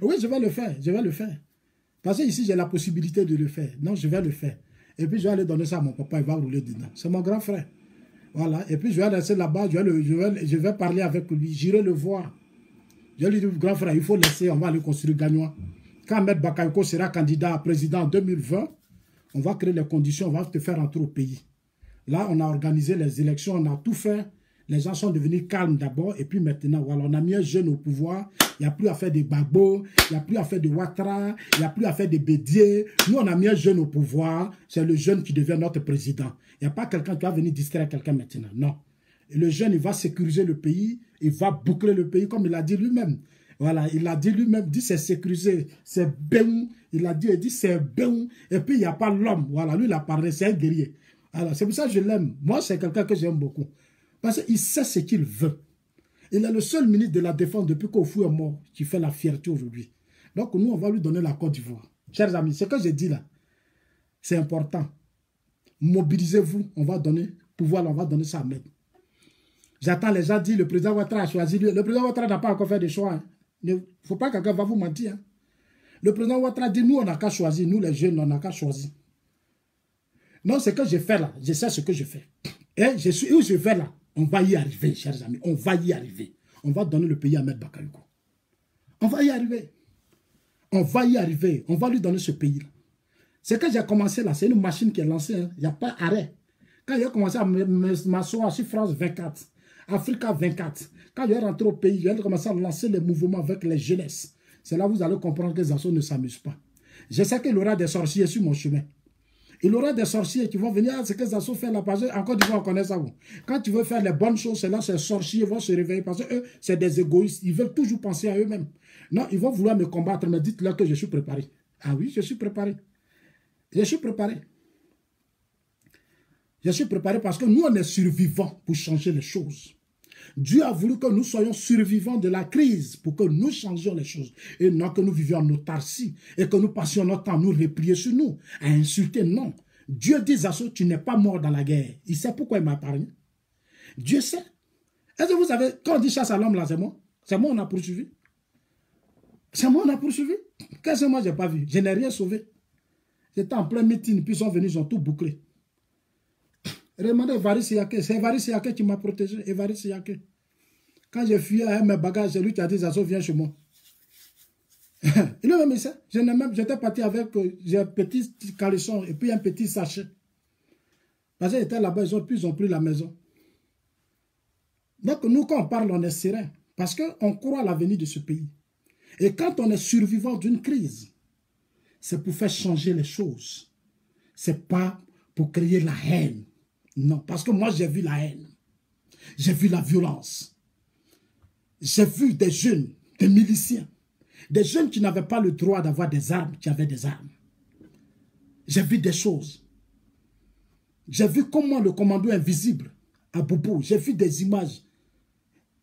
[SPEAKER 1] Oui, je vais le faire. Je vais le faire. Parce que ici, j'ai la possibilité de le faire. Non, je vais le faire. Et puis, je vais aller donner ça à mon papa. Il va rouler dedans. C'est mon grand frère. Voilà. Et puis, je vais laisser là-bas. Je vais parler avec lui. J'irai le voir. Je vais lui dire, grand frère, il faut laisser. On va aller construire Gagnois. Quand Ahmed Bakayoko sera candidat à président en 2020, on va créer les conditions. On va te faire entrer au pays. Là, on a organisé les élections. On a tout fait. Les gens sont devenus calmes d'abord. Et puis maintenant, voilà, on a mis un jeune au pouvoir. Il n'y a plus à faire des Gbagbo. Il n'y a plus à faire de Ouattara. Il n'y a plus à faire des Bédier. Nous, on a mis un jeune au pouvoir. C'est le jeune qui devient notre président. Il n'y a pas quelqu'un qui va venir distraire quelqu'un maintenant. Non. Et le jeune, il va sécuriser le pays. Il va boucler le pays, comme il a dit lui-même. Voilà, il a dit lui-même, dit c'est sécurisé, c'est bien. Il a dit c'est bien. Et puis, il n'y a pas l'homme. Voilà, lui, il a parlé, c'est un guerrier. Alors, c'est pour ça que je l'aime. Moi, c'est quelqu'un que j'aime beaucoup. Parce qu'il sait ce qu'il veut. Il est le seul ministre de la Défense depuis qu'Ofou est mort qui fait la fierté aujourd'hui. Donc, nous, on va lui donner la Côte d'Ivoire. Chers amis, ce que j'ai dit là, c'est important. Mobilisez-vous, on va donner pouvoir, on va donner ça à Ahmed. J'attends les gens dire le président Ouattara a choisi lui. Le président Ouattara n'a pas encore fait de choix. Il ne faut pas que quelqu'un va vous mentir. Hein. Le président Ouattara dit, nous, on n'a qu'à choisir. Nous, les jeunes, on n'a qu'à choisir. Non, ce que je fais là, je sais ce que je fais. Et je suis où je vais là. On va y arriver, chers amis. On va y arriver. On va donner le pays à Ahmed Bakayoko. On va y arriver. On va y arriver. On va lui donner ce pays-là. Ce que j'ai commencé là, c'est une machine qui est lancée. Hein. Il n'y a pas arrêt. Quand j'ai commencé à m'asseoir sur France 24, Africa 24, quand je vais rentrer au pays, je vais commencer à lancer les mouvements avec les jeunesses. C'est là que vous allez comprendre que Zasso ne s'amuse pas. Je sais qu'il y aura des sorciers sur mon chemin. Il y aura des sorciers qui vont venir, ce que Zasso fait là, parce que encore du fois on connaît ça. Vous. Quand tu veux faire les bonnes choses, c'est là ces sorciers vont se réveiller, parce que eux, c'est des égoïstes. Ils veulent toujours penser à eux-mêmes. Non, ils vont vouloir me combattre, mais dites-leur que je suis préparé. Ah oui, je suis préparé. Je suis préparé. Je suis préparé parce que nous, on est survivants pour changer les choses. Dieu a voulu que nous soyons survivants de la crise pour que nous changions les choses. Et non que nous vivions en autarcie et que nous passions notre temps à nous replier sur nous, à insulter. Non. Dieu dit à ceux, tu n'es pas mort dans la guerre. Il sait pourquoi il m'a parlé. Dieu sait. Est-ce que vous savez, quand on dit chasse à l'homme là, c'est moi. C'est moi on a poursuivi. C'est moi on a poursuivi. Qu'est-ce que moi je n'ai pas vu? Je n'ai rien sauvé. J'étais en plein meeting, puis ils sont venus, ils ont tout bouclé. Demandez Evariste Yaké. C'est Evariste Yaké qui m'a protégé. Evariste Yaké. Quand j'ai fui à mes bagages, c'est lui qui a dit, Zasso, viens chez moi. Il est même ici. J'étais parti avec un petit caleçon et puis un petit sachet. Parce qu'ils étaient là-bas, ils ont pris la maison. Donc nous, quand on parle, on est serein. Parce qu'on croit à l'avenir de ce pays. Et quand on est survivant d'une crise, c'est pour faire changer les choses. C'est pas pour créer la haine. Non, parce que moi, j'ai vu la haine. J'ai vu la violence. J'ai vu des jeunes, des miliciens, des jeunes qui n'avaient pas le droit d'avoir des armes, qui avaient des armes. J'ai vu des choses. J'ai vu comment le commando invisible à Bobo, j'ai vu des images.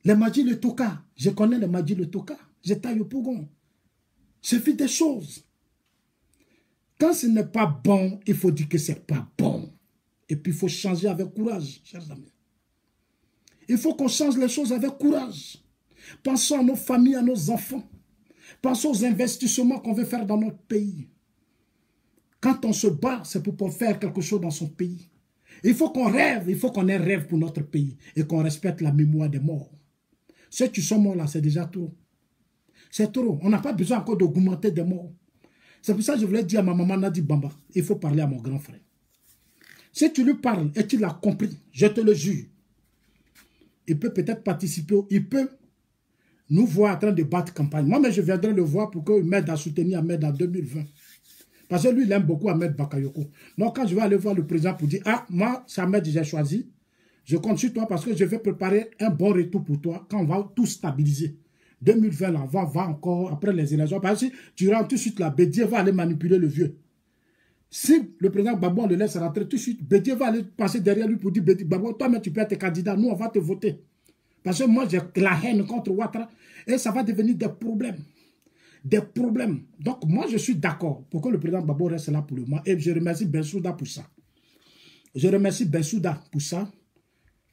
[SPEAKER 1] Les Madji Le Toka, je connais les Madji Le Toka, j'étais au Pougon. J'ai vu des choses. Quand ce n'est pas bon, il faut dire que ce n'est pas bon. Et puis il faut changer avec courage, chers amis. Il faut qu'on change les choses avec courage. Pensons à nos familles, à nos enfants. Pensons aux investissements qu'on veut faire dans notre pays. Quand on se bat, c'est pour faire quelque chose dans son pays. Il faut qu'on rêve, il faut qu'on ait un rêve pour notre pays et qu'on respecte la mémoire des morts. Ceux qui sont morts là, c'est déjà trop. C'est trop. On n'a pas besoin encore d'augmenter des morts. C'est pour ça que je voulais dire à ma maman Nadi Bamba, il faut parler à mon grand frère. Si tu lui parles et tu l'as compris, je te le jure, il peut peut-être participer, il peut nous voir en train de battre campagne. Moi, mais je viendrai le voir pour qu'il m'aide à soutenir Ahmed en 2020. Parce que lui, il aime beaucoup Ahmed Bakayoko. Donc, quand je vais aller voir le président pour dire, ah, moi, c'est Ahmed, j'ai choisi. Je compte sur toi parce que je vais préparer un bon retour pour toi quand on va tout stabiliser. 2020, là, va encore après les élections. Parce que si tu rentres tout de suite là, Bédié va aller manipuler le vieux. Si le président Gbagbo, on le laisse rentrer tout de suite, Bédié va aller passer derrière lui pour dire, Gbagbo, toi-même, tu peux être candidat. Nous, on va te voter. Parce que moi, j'ai la haine contre Ouattara. Et ça va devenir des problèmes. Des problèmes. Donc, moi, je suis d'accord pour que le président Gbagbo reste là pour le moment. Et je remercie Bensouda pour ça. Je remercie Bensouda pour ça.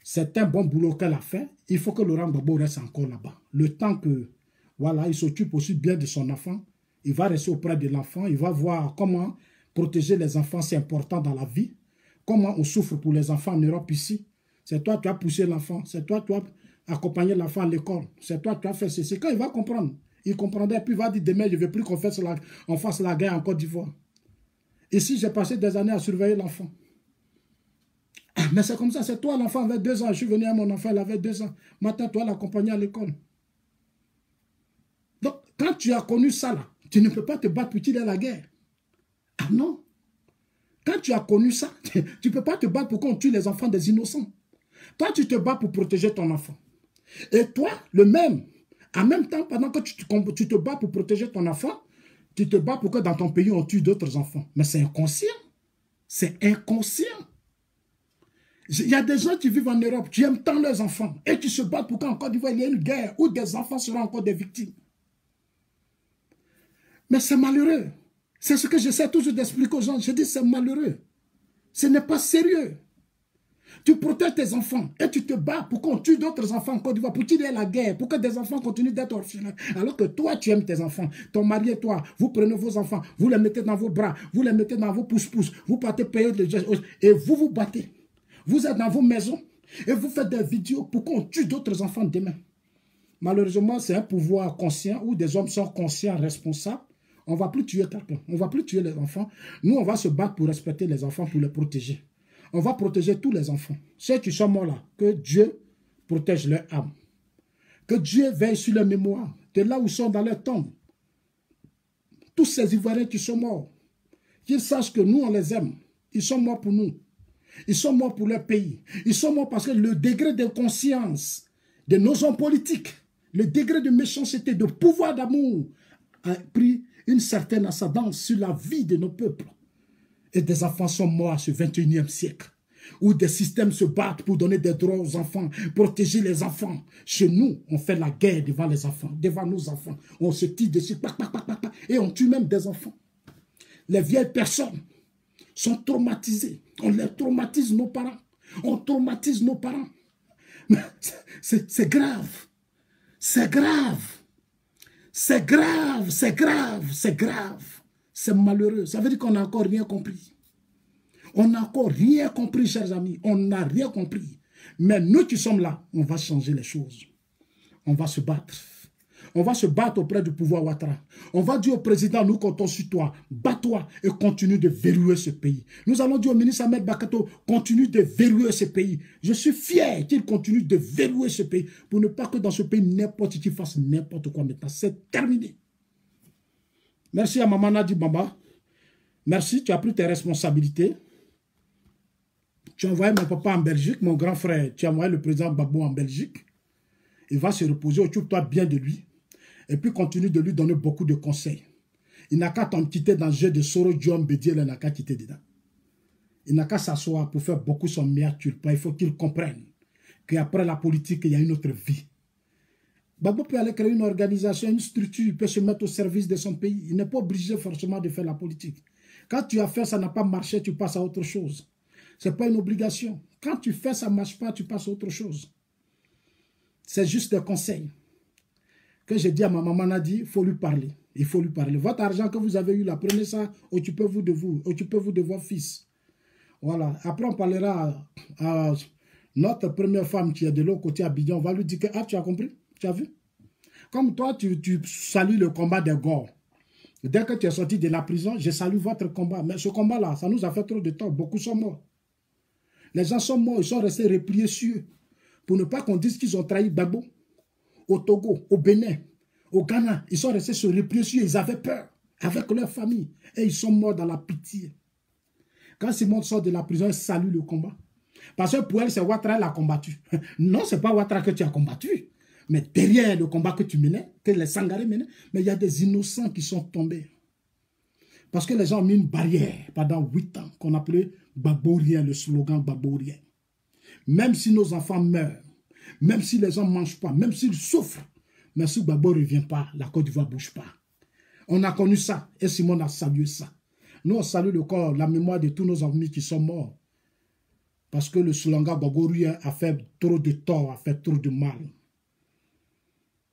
[SPEAKER 1] C'est un bon boulot qu'elle a fait. Il faut que Laurent Gbagbo reste encore là-bas. Le temps que, voilà, il s'occupe aussi bien de son enfant. Il va rester auprès de l'enfant. Il va voir comment protéger les enfants, c'est important dans la vie. Comment on souffre pour les enfants en Europe ici. C'est toi qui as poussé l'enfant. C'est toi qui as accompagné l'enfant à l'école. C'est toi qui as fait ceci. Quand il va comprendre, il comprendrait. Puis il va dire demain, je ne veux plus qu'on fasse la guerre en Côte d'Ivoire. Ici, j'ai passé des années à surveiller l'enfant. Mais c'est comme ça, c'est toi l'enfant avait 2 ans. Je suis venu à mon enfant, il avait 2 ans. Maintenant, toi l'accompagner à l'école. Donc, quand tu as connu ça, là, tu ne peux pas te battre pour tirer la guerre. Ah non. Quand tu as connu ça, tu ne peux pas te battre pour qu'on tue les enfants des innocents. Toi, tu te bats pour protéger ton enfant. Et toi, le même, en même temps, pendant que tu te bats pour protéger ton enfant, tu te bats pour que dans ton pays, on tue d'autres enfants. Mais c'est inconscient. C'est inconscient. Il y a des gens qui vivent en Europe, qui aiment tant leurs enfants, et qui se battent pour qu'en Côte d'Ivoire, il y ait une guerre où des enfants seront encore des victimes. Mais c'est malheureux. C'est ce que j'essaie toujours d'expliquer aux gens. Je dis c'est malheureux. Ce n'est pas sérieux. Tu protèges tes enfants et tu te bats pour qu'on tue d'autres enfants en Côte d'Ivoire, pour qu'il y ait la guerre, pour que des enfants continuent d'être orphelins. Alors que toi, tu aimes tes enfants. Ton mari et toi, vous prenez vos enfants, vous les mettez dans vos bras, vous les mettez dans vos pouces-pouces, vous partez payer des gestes et vous vous battez. Vous êtes dans vos maisons et vous faites des vidéos pour qu'on tue d'autres enfants demain. Malheureusement, c'est un pouvoir conscient où des hommes sont conscients, responsables. On ne va plus tuer quelqu'un. On ne va plus tuer les enfants. Nous, on va se battre pour respecter les enfants, pour les protéger. On va protéger tous les enfants. Ceux qui sont morts là, que Dieu protège leur âme. Que Dieu veille sur leur mémoire. De là où ils sont dans leur tombe. Tous ces Ivoiriens qui sont morts, qu'ils sachent que nous, on les aime. Ils sont morts pour nous. Ils sont morts pour leur pays. Ils sont morts parce que le degré de conscience de nos hommes politiques, le degré de méchanceté, de pouvoir d'amour a pris une certaine ascendance sur la vie de nos peuples. Et des enfants sont morts à ce 21e siècle, où des systèmes se battent pour donner des droits aux enfants, protéger les enfants. Chez nous, on fait la guerre devant les enfants, devant nos enfants. On se tire dessus, et on tue même des enfants. Les vieilles personnes sont traumatisées. On les traumatise, nos parents. On traumatise nos parents. C'est grave. C'est grave. C'est grave, c'est grave, c'est grave. C'est malheureux. Ça veut dire qu'on n'a encore rien compris. On n'a encore rien compris, chers amis. On n'a rien compris. Mais nous qui sommes là, on va changer les choses. On va se battre. On va se battre auprès du pouvoir Ouattara. On va dire au président, nous comptons sur toi. Bats-toi et continue de verrouiller ce pays. Nous allons dire au ministre Ahmed Bakato, continue de verrouiller ce pays. Je suis fier qu'il continue de verrouiller ce pays pour ne pas que dans ce pays, n'importe qui fasse n'importe quoi maintenant. C'est terminé. Merci à Maman Nadi Bamba. Merci, tu as pris tes responsabilités. Tu as envoyé mon papa en Belgique, mon grand frère. Tu as envoyé le président Gbagbo en Belgique. Il va se reposer, occupe-toi bien de lui. Et puis continue de lui donner beaucoup de conseils. Il n'a qu'à t'en quitter dans le jeu de Soro Diom Bédié, il n'a qu'à quitter dedans. Il n'a qu'à s'asseoir pour faire beaucoup son mea culpa. Il faut qu'il comprenne qu'après la politique, il y a une autre vie. Gbagbo peut aller créer une organisation, une structure, il peut se mettre au service de son pays. Il n'est pas obligé forcément de faire la politique. Quand tu as fait, ça n'a pas marché, tu passes à autre chose. Ce n'est pas une obligation. Quand tu fais, ça ne marche pas, tu passes à autre chose. C'est juste des conseils que j'ai dit à ma maman Nadi, il faut lui parler. Il faut lui parler. Votre argent que vous avez eu là, prenez ça, occupez-vous de vous, occupez-vous de vos fils. Voilà. Après, on parlera à notre première femme qui est de l'autre côté à Abidjan. On va lui dire que, ah, tu as compris? Tu as vu? Comme toi, tu salues le combat des Gors. Dès que tu es sorti de la prison, je salue votre combat. Mais ce combat-là, ça nous a fait trop de temps. Beaucoup sont morts. Les gens sont morts, ils sont restés repliés sur eux. Pour ne pas qu'on dise qu'ils ont trahi Gbagbo. Au Togo, au Bénin, au Ghana, ils sont restés se replier sur eux. Ils avaient peur. avec leur famille. Et ils sont morts dans la pitié. Quand Simone sort de la prison, elle salue le combat. Parce que pour elle, c'est Ouattara qui l'a combattu. Non, ce n'est pas Ouattara que tu as combattu. Mais derrière le combat que tu menais, que les Sangaré menaient, mais il y a des innocents qui sont tombés. Parce que les gens ont mis une barrière pendant 8 ans qu'on appelait Gbagbo-rien, le slogan Gbagbo-rien. Même si nos enfants meurent, même si les gens ne mangent pas, même s'ils souffrent, mais si Gbagbo ne revient pas, la Côte d'Ivoire ne bouge pas. On a connu ça et Simone a salué ça. Nous, on salue le corps, la mémoire de tous nos amis qui sont morts. Parce que le slogan Gbagbo-rien a fait trop de tort, a fait trop de mal.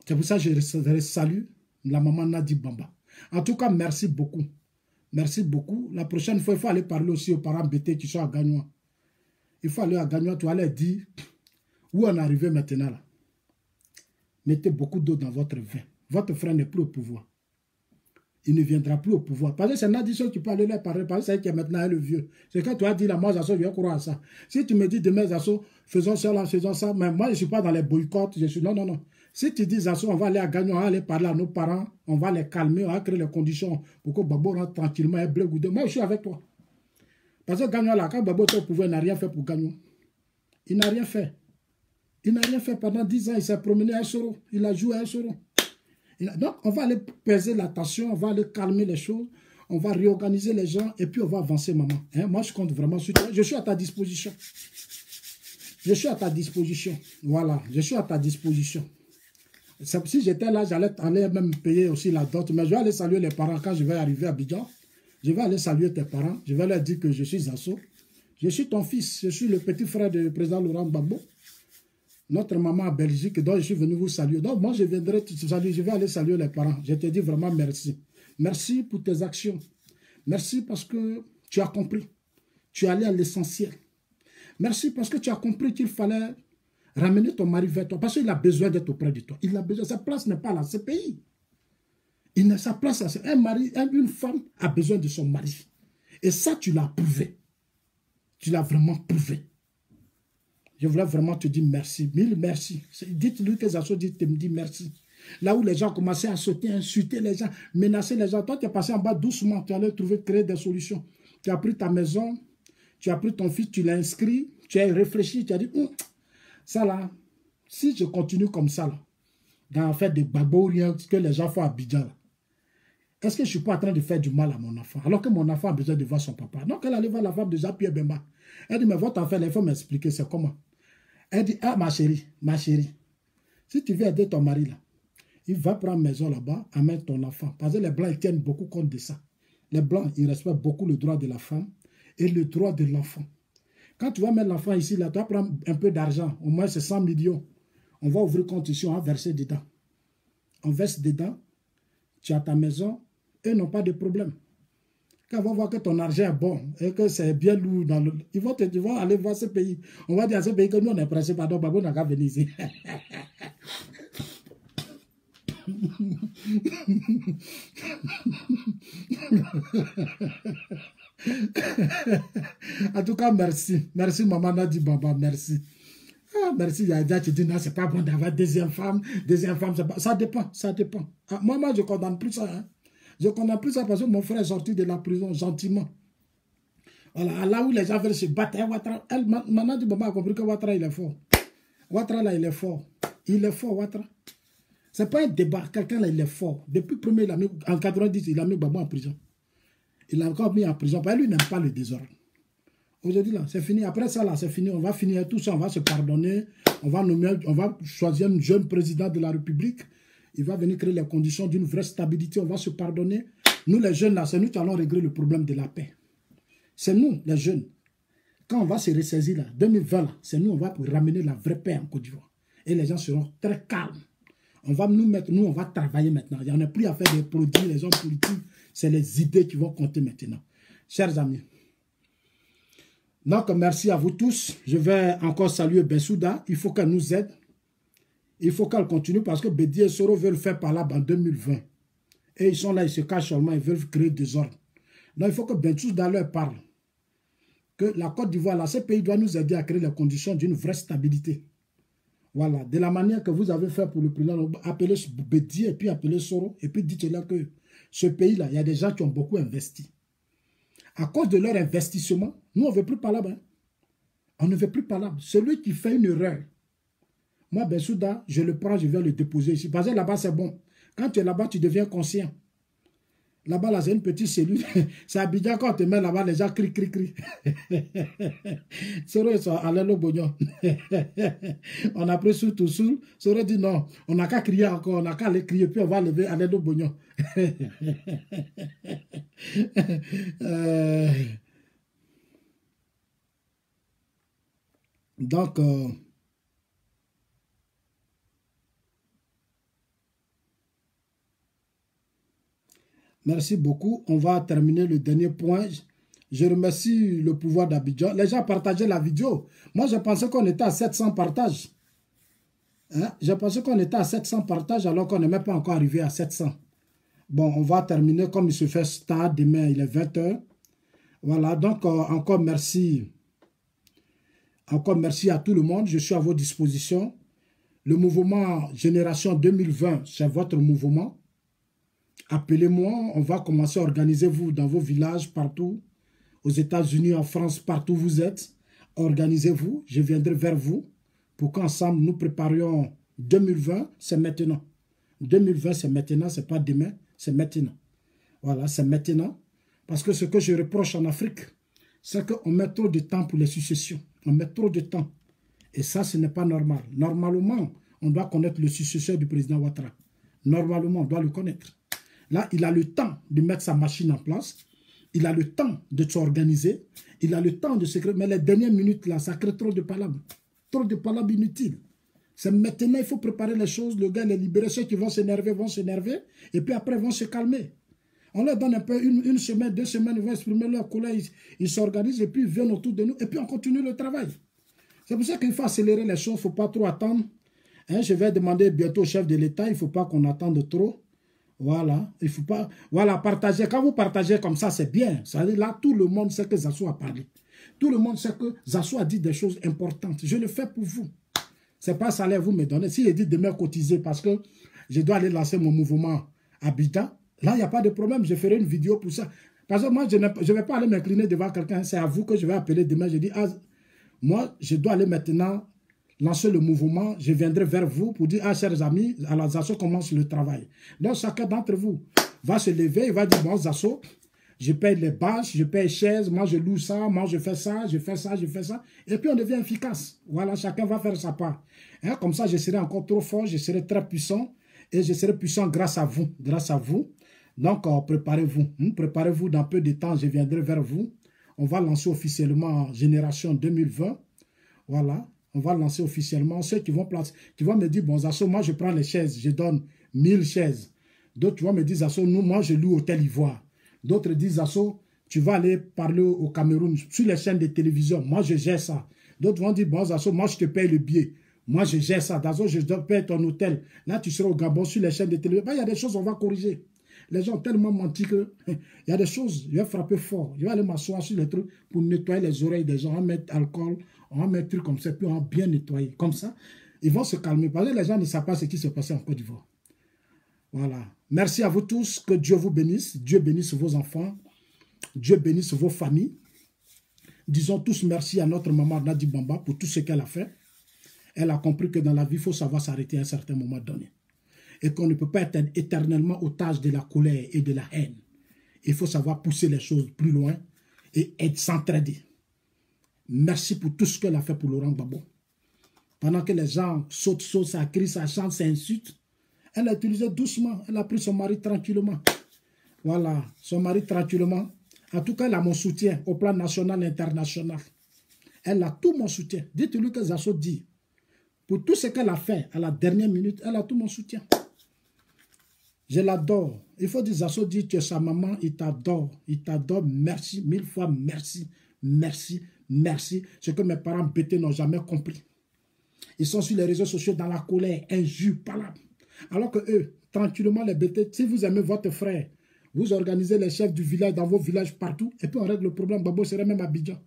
[SPEAKER 1] C'est pour ça que je salue la maman Nadi Bamba. En tout cas, merci beaucoup. Merci beaucoup. La prochaine fois, il faut aller parler aussi aux parents bêtés qui sont à Gagnois. Il faut aller à Gagnois, tu vas leur dire où on est arrivé maintenant. Là. Mettez beaucoup d'eau dans votre vin. Votre frère n'est plus au pouvoir. Il ne viendra plus au pouvoir. Parce que c'est Nadi qui peut aller leur parler. Parce que c'est qui est maintenant le vieux. C'est quand tu as dit là, moi, Zasso, je vais croire à ça. Si tu me dis demain, Zasso, faisons ça, là, faisons ça. Mais moi, je ne suis pas dans les boycotts. Je suis non, non, non. Si tu dis Zasso, on va aller à Gagnon, on va aller parler à nos parents, on va les calmer, on va créer les conditions pour que Gbagbo rentre tranquillement et blé goudé. Moi, je suis avec toi. Parce que Gagnon, là, quand Gbagbo était au pouvoir, il n'a rien fait pour Gagnon. Il n'a rien fait. Il n'a rien fait pendant 10 ans. Il s'est promené à Soro. Il a joué à Soro. Donc, on va aller peser la tension, on va aller calmer les choses, on va réorganiser les gens et puis on va avancer, maman. Hein? Moi, je compte vraiment sur toi. Je suis à ta disposition. Je suis à ta disposition. Voilà, je suis à ta disposition. Si j'étais là, j'allais même payer aussi la dot. Mais je vais aller saluer les parents quand je vais arriver à Abidjan. Je vais aller saluer tes parents. Je vais leur dire que je suis Zasso. Je suis ton fils. Je suis le petit frère du président Laurent Gbagbo. Notre maman en Belgique, dont je suis venu vous saluer. Donc moi, je viendrai te saluer. Je vais aller saluer les parents. Je te dis vraiment merci. Merci pour tes actions. Merci parce que tu as compris. Tu es allé à l'essentiel. Merci parce que tu as compris qu'il fallait ramener ton mari vers toi. Parce qu'il a besoin d'être auprès de toi. Il a besoin. Sa place n'est pas là. C'est pays. Il a sa place là. Un mari, une femme a besoin de son mari. Et ça, tu l'as prouvé. Tu l'as vraiment prouvé. Je voulais vraiment te dire merci. Mille merci. Dites-lui que Zasso dit, me dit merci. Là où les gens commençaient à sauter, insulter les gens, menacer les gens. Toi, tu es passé en bas doucement. Tu allais trouver, créer des solutions. Tu as pris ta maison. Tu as pris ton fils. Tu l'as inscrit. Tu as réfléchi. Tu as dit, ça là, si je continue comme ça, là, dans l'affaire de Gbagbo, rien que les gens font à Abidjan, est-ce que je ne suis pas en train de faire du mal à mon enfant, alors que mon enfant a besoin de voir son papa? Donc, elle allait voir la femme de Jean-Pierre Bemba. Elle dit, mais votre enfant, il faut m'expliquer, c'est comment? Elle dit, ah, ma chérie, si tu veux aider ton mari, là, il va prendre maison là-bas, amène ton enfant. Parce que les Blancs, ils tiennent beaucoup compte de ça. Les Blancs, ils respectent beaucoup le droit de la femme et le droit de l'enfant. Quand tu vas mettre l'enfant ici, là, tu vas prendre un peu d'argent, au moins c'est 100 millions. On va ouvrir compte ici, on va verser dedans. On verse dedans, tu as ta maison, eux n'ont pas de problème. Quand on va voir que ton argent est bon et que c'est bien lourd, ils vont aller voir ce pays. On va dire à ce pays que nous on est pressé, pardon, Babou n'a qu'à venir ici. En tout cas, merci. Merci, maman Nadi Baba, merci. Ah, merci, Yaya, tu dis, non, c'est pas bon d'avoir deuxième femme, ça dépend, ça dépend. Ah, moi, je ne condamne plus ça. Hein. Je ne condamne plus ça parce que mon frère est sorti de la prison gentiment. Voilà, là où les gens veulent se battre, Maman Nadi Baba a compris que Ouattara, il est fort. Ouattara, là, il est fort. Il est fort, Ouattara. Ce n'est pas un débat, quelqu'un là, il est fort. Depuis le premier, en 90, il a mis Gbagbo en prison. Il l'a encore mis en prison, parce que lui n'aime pas le désordre. Aujourd'hui, là, c'est fini. Après ça, là, c'est fini. On va finir tout ça, on va se pardonner. On va choisir un jeune président de la République. Il va venir créer les conditions d'une vraie stabilité. On va se pardonner. Nous, les jeunes, là, c'est nous qui allons régler le problème de la paix. C'est nous, les jeunes. Quand on va se ressaisir, là, 2020, là, c'est nous, on va ramener la vraie paix en Côte d'Ivoire. Et les gens seront très calmes. On va nous mettre, nous, on va travailler maintenant. Il n'y en a plus à faire des produits, les hommes politiques. C'est les idées qui vont compter maintenant. Chers amis. Donc, merci à vous tous. Je vais encore saluer Bensouda. Il faut qu'elle nous aide. Il faut qu'elle continue parce que Bédi et Soro veulent faire par là en 2020. Et ils sont là, ils se cachent seulement, ils veulent créer des ordres. Donc, il faut que Bensouda leur parle. Que la Côte d'Ivoire, là, ce pays doit nous aider à créer les conditions d'une vraie stabilité. Voilà, de la manière que vous avez fait pour le président, appelez Bédi et puis appelez Soro. Et puis dites-leur que ce pays-là, il y a des gens qui ont beaucoup investi. À cause de leur investissement, nous, on ne veut plus parler. Hein? On ne veut plus parler. Celui qui fait une erreur, moi, Bensouda, je le prends, je viens le déposer ici. Parce que là-bas, c'est bon. Quand tu es là-bas, tu deviens conscient. Là-bas, là, c'est une petite cellule. C'est Abidjan, quand on te met là-bas, les gens crient, crient, crient. Soro, ça, allez, le bognon. On a pris sous tout sous. Soro dit non, on n'a qu'à crier encore, on n'a qu'à aller crier, puis on va lever, allez, le bognon. Donc, merci beaucoup. On va terminer le dernier point. Je remercie le pouvoir d'Abidjan. Les gens partageaient la vidéo. Moi, je pensais qu'on était à 700 partages. Hein? Je pensais qu'on était à 700 partages alors qu'on n'est même pas encore arrivé à 700. Bon, on va terminer comme il se fait tard. Demain, il est 20 h. Voilà, donc encore merci. Encore merci à tout le monde. Je suis à votre disposition. Le mouvement Génération 2020, c'est votre mouvement. Appelez-moi, on va commencer à organiser vous dans vos villages partout, aux États-Unis, en France, partout où vous êtes. Organisez-vous, je viendrai vers vous pour qu'ensemble nous préparions 2020, c'est maintenant. 2020, c'est maintenant, c'est pas demain, c'est maintenant. Voilà, c'est maintenant. Parce que ce que je reproche en Afrique, c'est qu'on met trop de temps pour les successions. On met trop de temps. Et ça, ce n'est pas normal. Normalement, on doit connaître le successeur du président Ouattara. Normalement, on doit le connaître. Là, il a le temps de mettre sa machine en place. Il a le temps de s'organiser. Il a le temps de se créer. Mais les dernières minutes, là, ça crée trop de palabres. Trop de palabres inutiles. C'est maintenant, il faut préparer les choses. Le gars, les libérer. Ceux qui vont s'énerver. Et puis après, vont se calmer. On leur donne un peu une semaine, 2 semaines, ils vont exprimer leur colère. Ils s'organisent et puis ils viennent autour de nous. Et puis on continue le travail. C'est pour ça qu'il faut accélérer les choses. Il ne faut pas trop attendre. Hein, je vais demander bientôt au chef de l'État. Il ne faut pas qu'on attende trop. Voilà, il faut pas... Voilà, partager. Quand vous partagez comme ça, c'est bien. Ça veut dire là, tout le monde sait que Zasso a parlé. Tout le monde sait que Zasso a dit des choses importantes. Je le fais pour vous. Ce n'est pas salaire, vous me donnez. Si je dis demain cotiser parce que je dois aller lancer mon mouvement Habitat, là, il n'y a pas de problème. Je ferai une vidéo pour ça. Parce que moi, je ne vais pas aller m'incliner devant quelqu'un. C'est à vous que je vais appeler demain. Je dis, ah, moi, je dois aller maintenant lancer le mouvement, je viendrai vers vous pour dire, ah, chers amis, alors Zasso commence le travail. Donc, chacun d'entre vous va se lever, il va dire, bon, Zasso, je paye les bâches, je paye les chaises, moi je loue ça, moi je fais ça, je fais ça, je fais ça. Et puis on devient efficace. Voilà, chacun va faire sa part. Hein, comme ça, je serai encore trop fort, je serai très puissant. Et je serai puissant grâce à vous. Grâce à vous. Donc, préparez-vous. Préparez-vous dans peu de temps, je viendrai vers vous. On va lancer officiellement Génération 2020. Voilà. On va lancer officiellement. Ceux qui vont me dire, bon, Zasso, moi je prends les chaises, je donne 1000 chaises. D'autres vont me dire, Zasso, moi je loue Hôtel Ivoire. D'autres disent, Zasso, tu vas aller parler au Cameroun sur les chaînes de télévision. Moi je gère ça. D'autres vont dire, bon, Zasso, moi je te paye le billet. Moi je gère ça. Zasso, je dois payer ton hôtel. Là tu seras au Gabon sur les chaînes de télévision. Ben, il y a des choses, on va corriger. Les gens ont tellement menti que il y a des choses, je vais frapper fort. Je vais aller m'asseoir sur les trucs pour nettoyer les oreilles des gens. On va mettre alcool, on va mettre trucs comme ça, puis on va bien nettoyer. Comme ça, ils vont se calmer. Parce que les gens ne savent pas ce qui se passait en Côte d'Ivoire. Voilà. Merci à vous tous. Que Dieu vous bénisse. Dieu bénisse vos enfants. Dieu bénisse vos familles. Disons tous merci à notre maman Nadi Bamba pour tout ce qu'elle a fait. Elle a compris que dans la vie, il faut savoir s'arrêter à un certain moment donné. Et qu'on ne peut pas être éternellement otage de la colère et de la haine. Il faut savoir pousser les choses plus loin et s'entraider. Merci pour tout ce qu'elle a fait pour Laurent Gbagbo. Pendant que les gens sautent, ça crie, ça chante, ça insulte, elle a utilisé doucement. Elle a pris son mari tranquillement. Voilà, son mari tranquillement. En tout cas, elle a mon soutien au plan national et international. Elle a tout mon soutien. Dites-lui que Zasso dit. Pour tout ce qu'elle a fait à la dernière minute, elle a tout mon soutien. Je l'adore. Il faut dire, Zasso dit, tu es sa maman, il t'adore. Il t'adore. Merci, 1000 fois merci, merci, merci. Ce que mes parents bêtés n'ont jamais compris. Ils sont sur les réseaux sociaux dans la colère, injure, palabre. Alors que eux, tranquillement, les bêtés, si vous aimez votre frère, vous organisez les chefs du village dans vos villages partout, et puis on règle le problème. Babo serait même à Abidjan.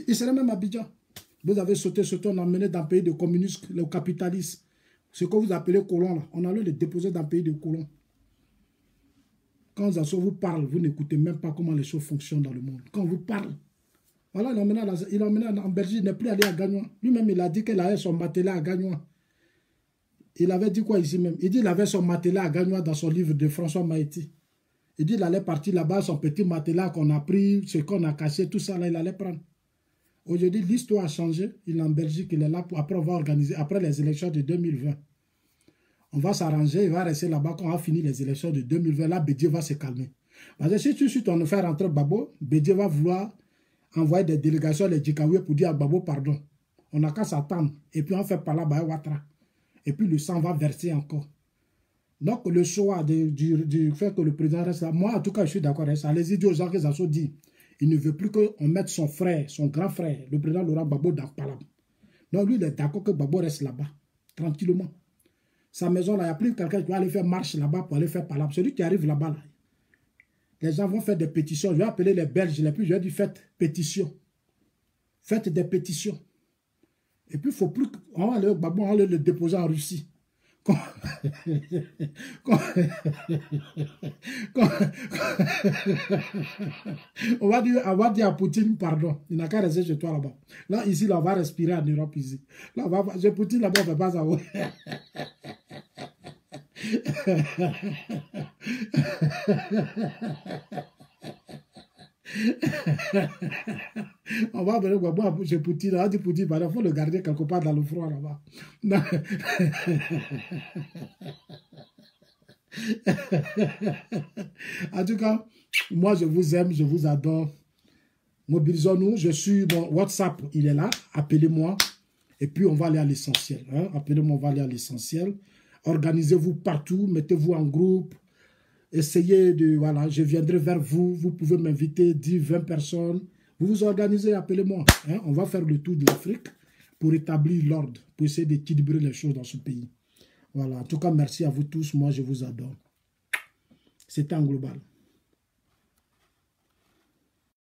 [SPEAKER 1] Il serait même à Abidjan. Vous avez sauté, on a emmené dans le pays de communistes, le capitalisme. Ce que vous appelez colons, là, on allait les déposer dans le pays de colons. Quand Zasso vous parle, vous n'écoutez même pas comment les choses fonctionnent dans le monde. Quand on vous parle, voilà, il l'a emmené en Belgique, il n'est plus allé à Gagnois. Lui-même, il a dit qu'il avait son matelas à Gagnois. Il avait dit quoi ici même? Il dit qu'il avait son matelas à Gagnois dans son livre de François Maïti. Il dit qu'il allait partir là-bas, son petit matelas qu'on a pris, ce qu'on a caché, tout ça, là, il allait prendre. Aujourd'hui, l'histoire a changé. Il est en Belgique, il est là. Après, on va organiser, après les élections de 2020. On va s'arranger, il va rester là-bas quand on a fini les élections de 2020. Là, Bédié va se calmer. Parce que si tout de suite on nous fait rentrer Gbagbo, Bédié va vouloir envoyer des délégations, les Djikaoué, pour dire à Gbagbo pardon. On n'a qu'à s'attendre. Et puis on fait par là, Ouattara. Et puis le sang va verser encore. Donc le choix du fait que le président reste là, moi en tout cas je suis d'accord avec ça. Allez-y dire aux gens que Zasso dit, il ne veut plus qu'on mette son frère, son grand frère, le président Laurent Gbagbo dans Palam. Donc lui il est d'accord que Gbagbo reste là-bas, tranquillement. Sa maison là, il n'y a plus quelqu'un qui va aller faire marche là-bas pour aller faire Palam. Celui qui arrive là-bas, là, les gens vont faire des pétitions. Je vais appeler les Belges, les plus, je vais dire faites pétition. Faites des pétitions. Et puis, il ne faut plus qu'on va aller le déposer en Russie. On va dire à Poutine, pardon, il n'a qu'à rester chez toi là-bas. Là, ici, là, on va respirer en Europe, ici. Là, chez Poutine, là-bas, on ne fait pas ça. On va venir boire chez Poutine. On va dire Poutine, il faut le garder quelque part dans le froid là-bas. En tout cas, moi je vous aime, je vous adore. Mobilisons-nous. Je suis, mon WhatsApp, il est là. Appelez-moi. Et puis on va aller à l'essentiel. Hein? Appelez-moi, on va aller à l'essentiel. Organisez-vous partout, mettez-vous en groupe. Essayez de, voilà, je viendrai vers vous. Vous pouvez m'inviter 10, 20 personnes. Vous vous organisez, appelez-moi. Hein? On va faire le tour de l'Afrique pour établir l'ordre, pour essayer d'équilibrer les choses dans ce pays. Voilà, en tout cas, merci à vous tous. Moi, je vous adore. C'était en global.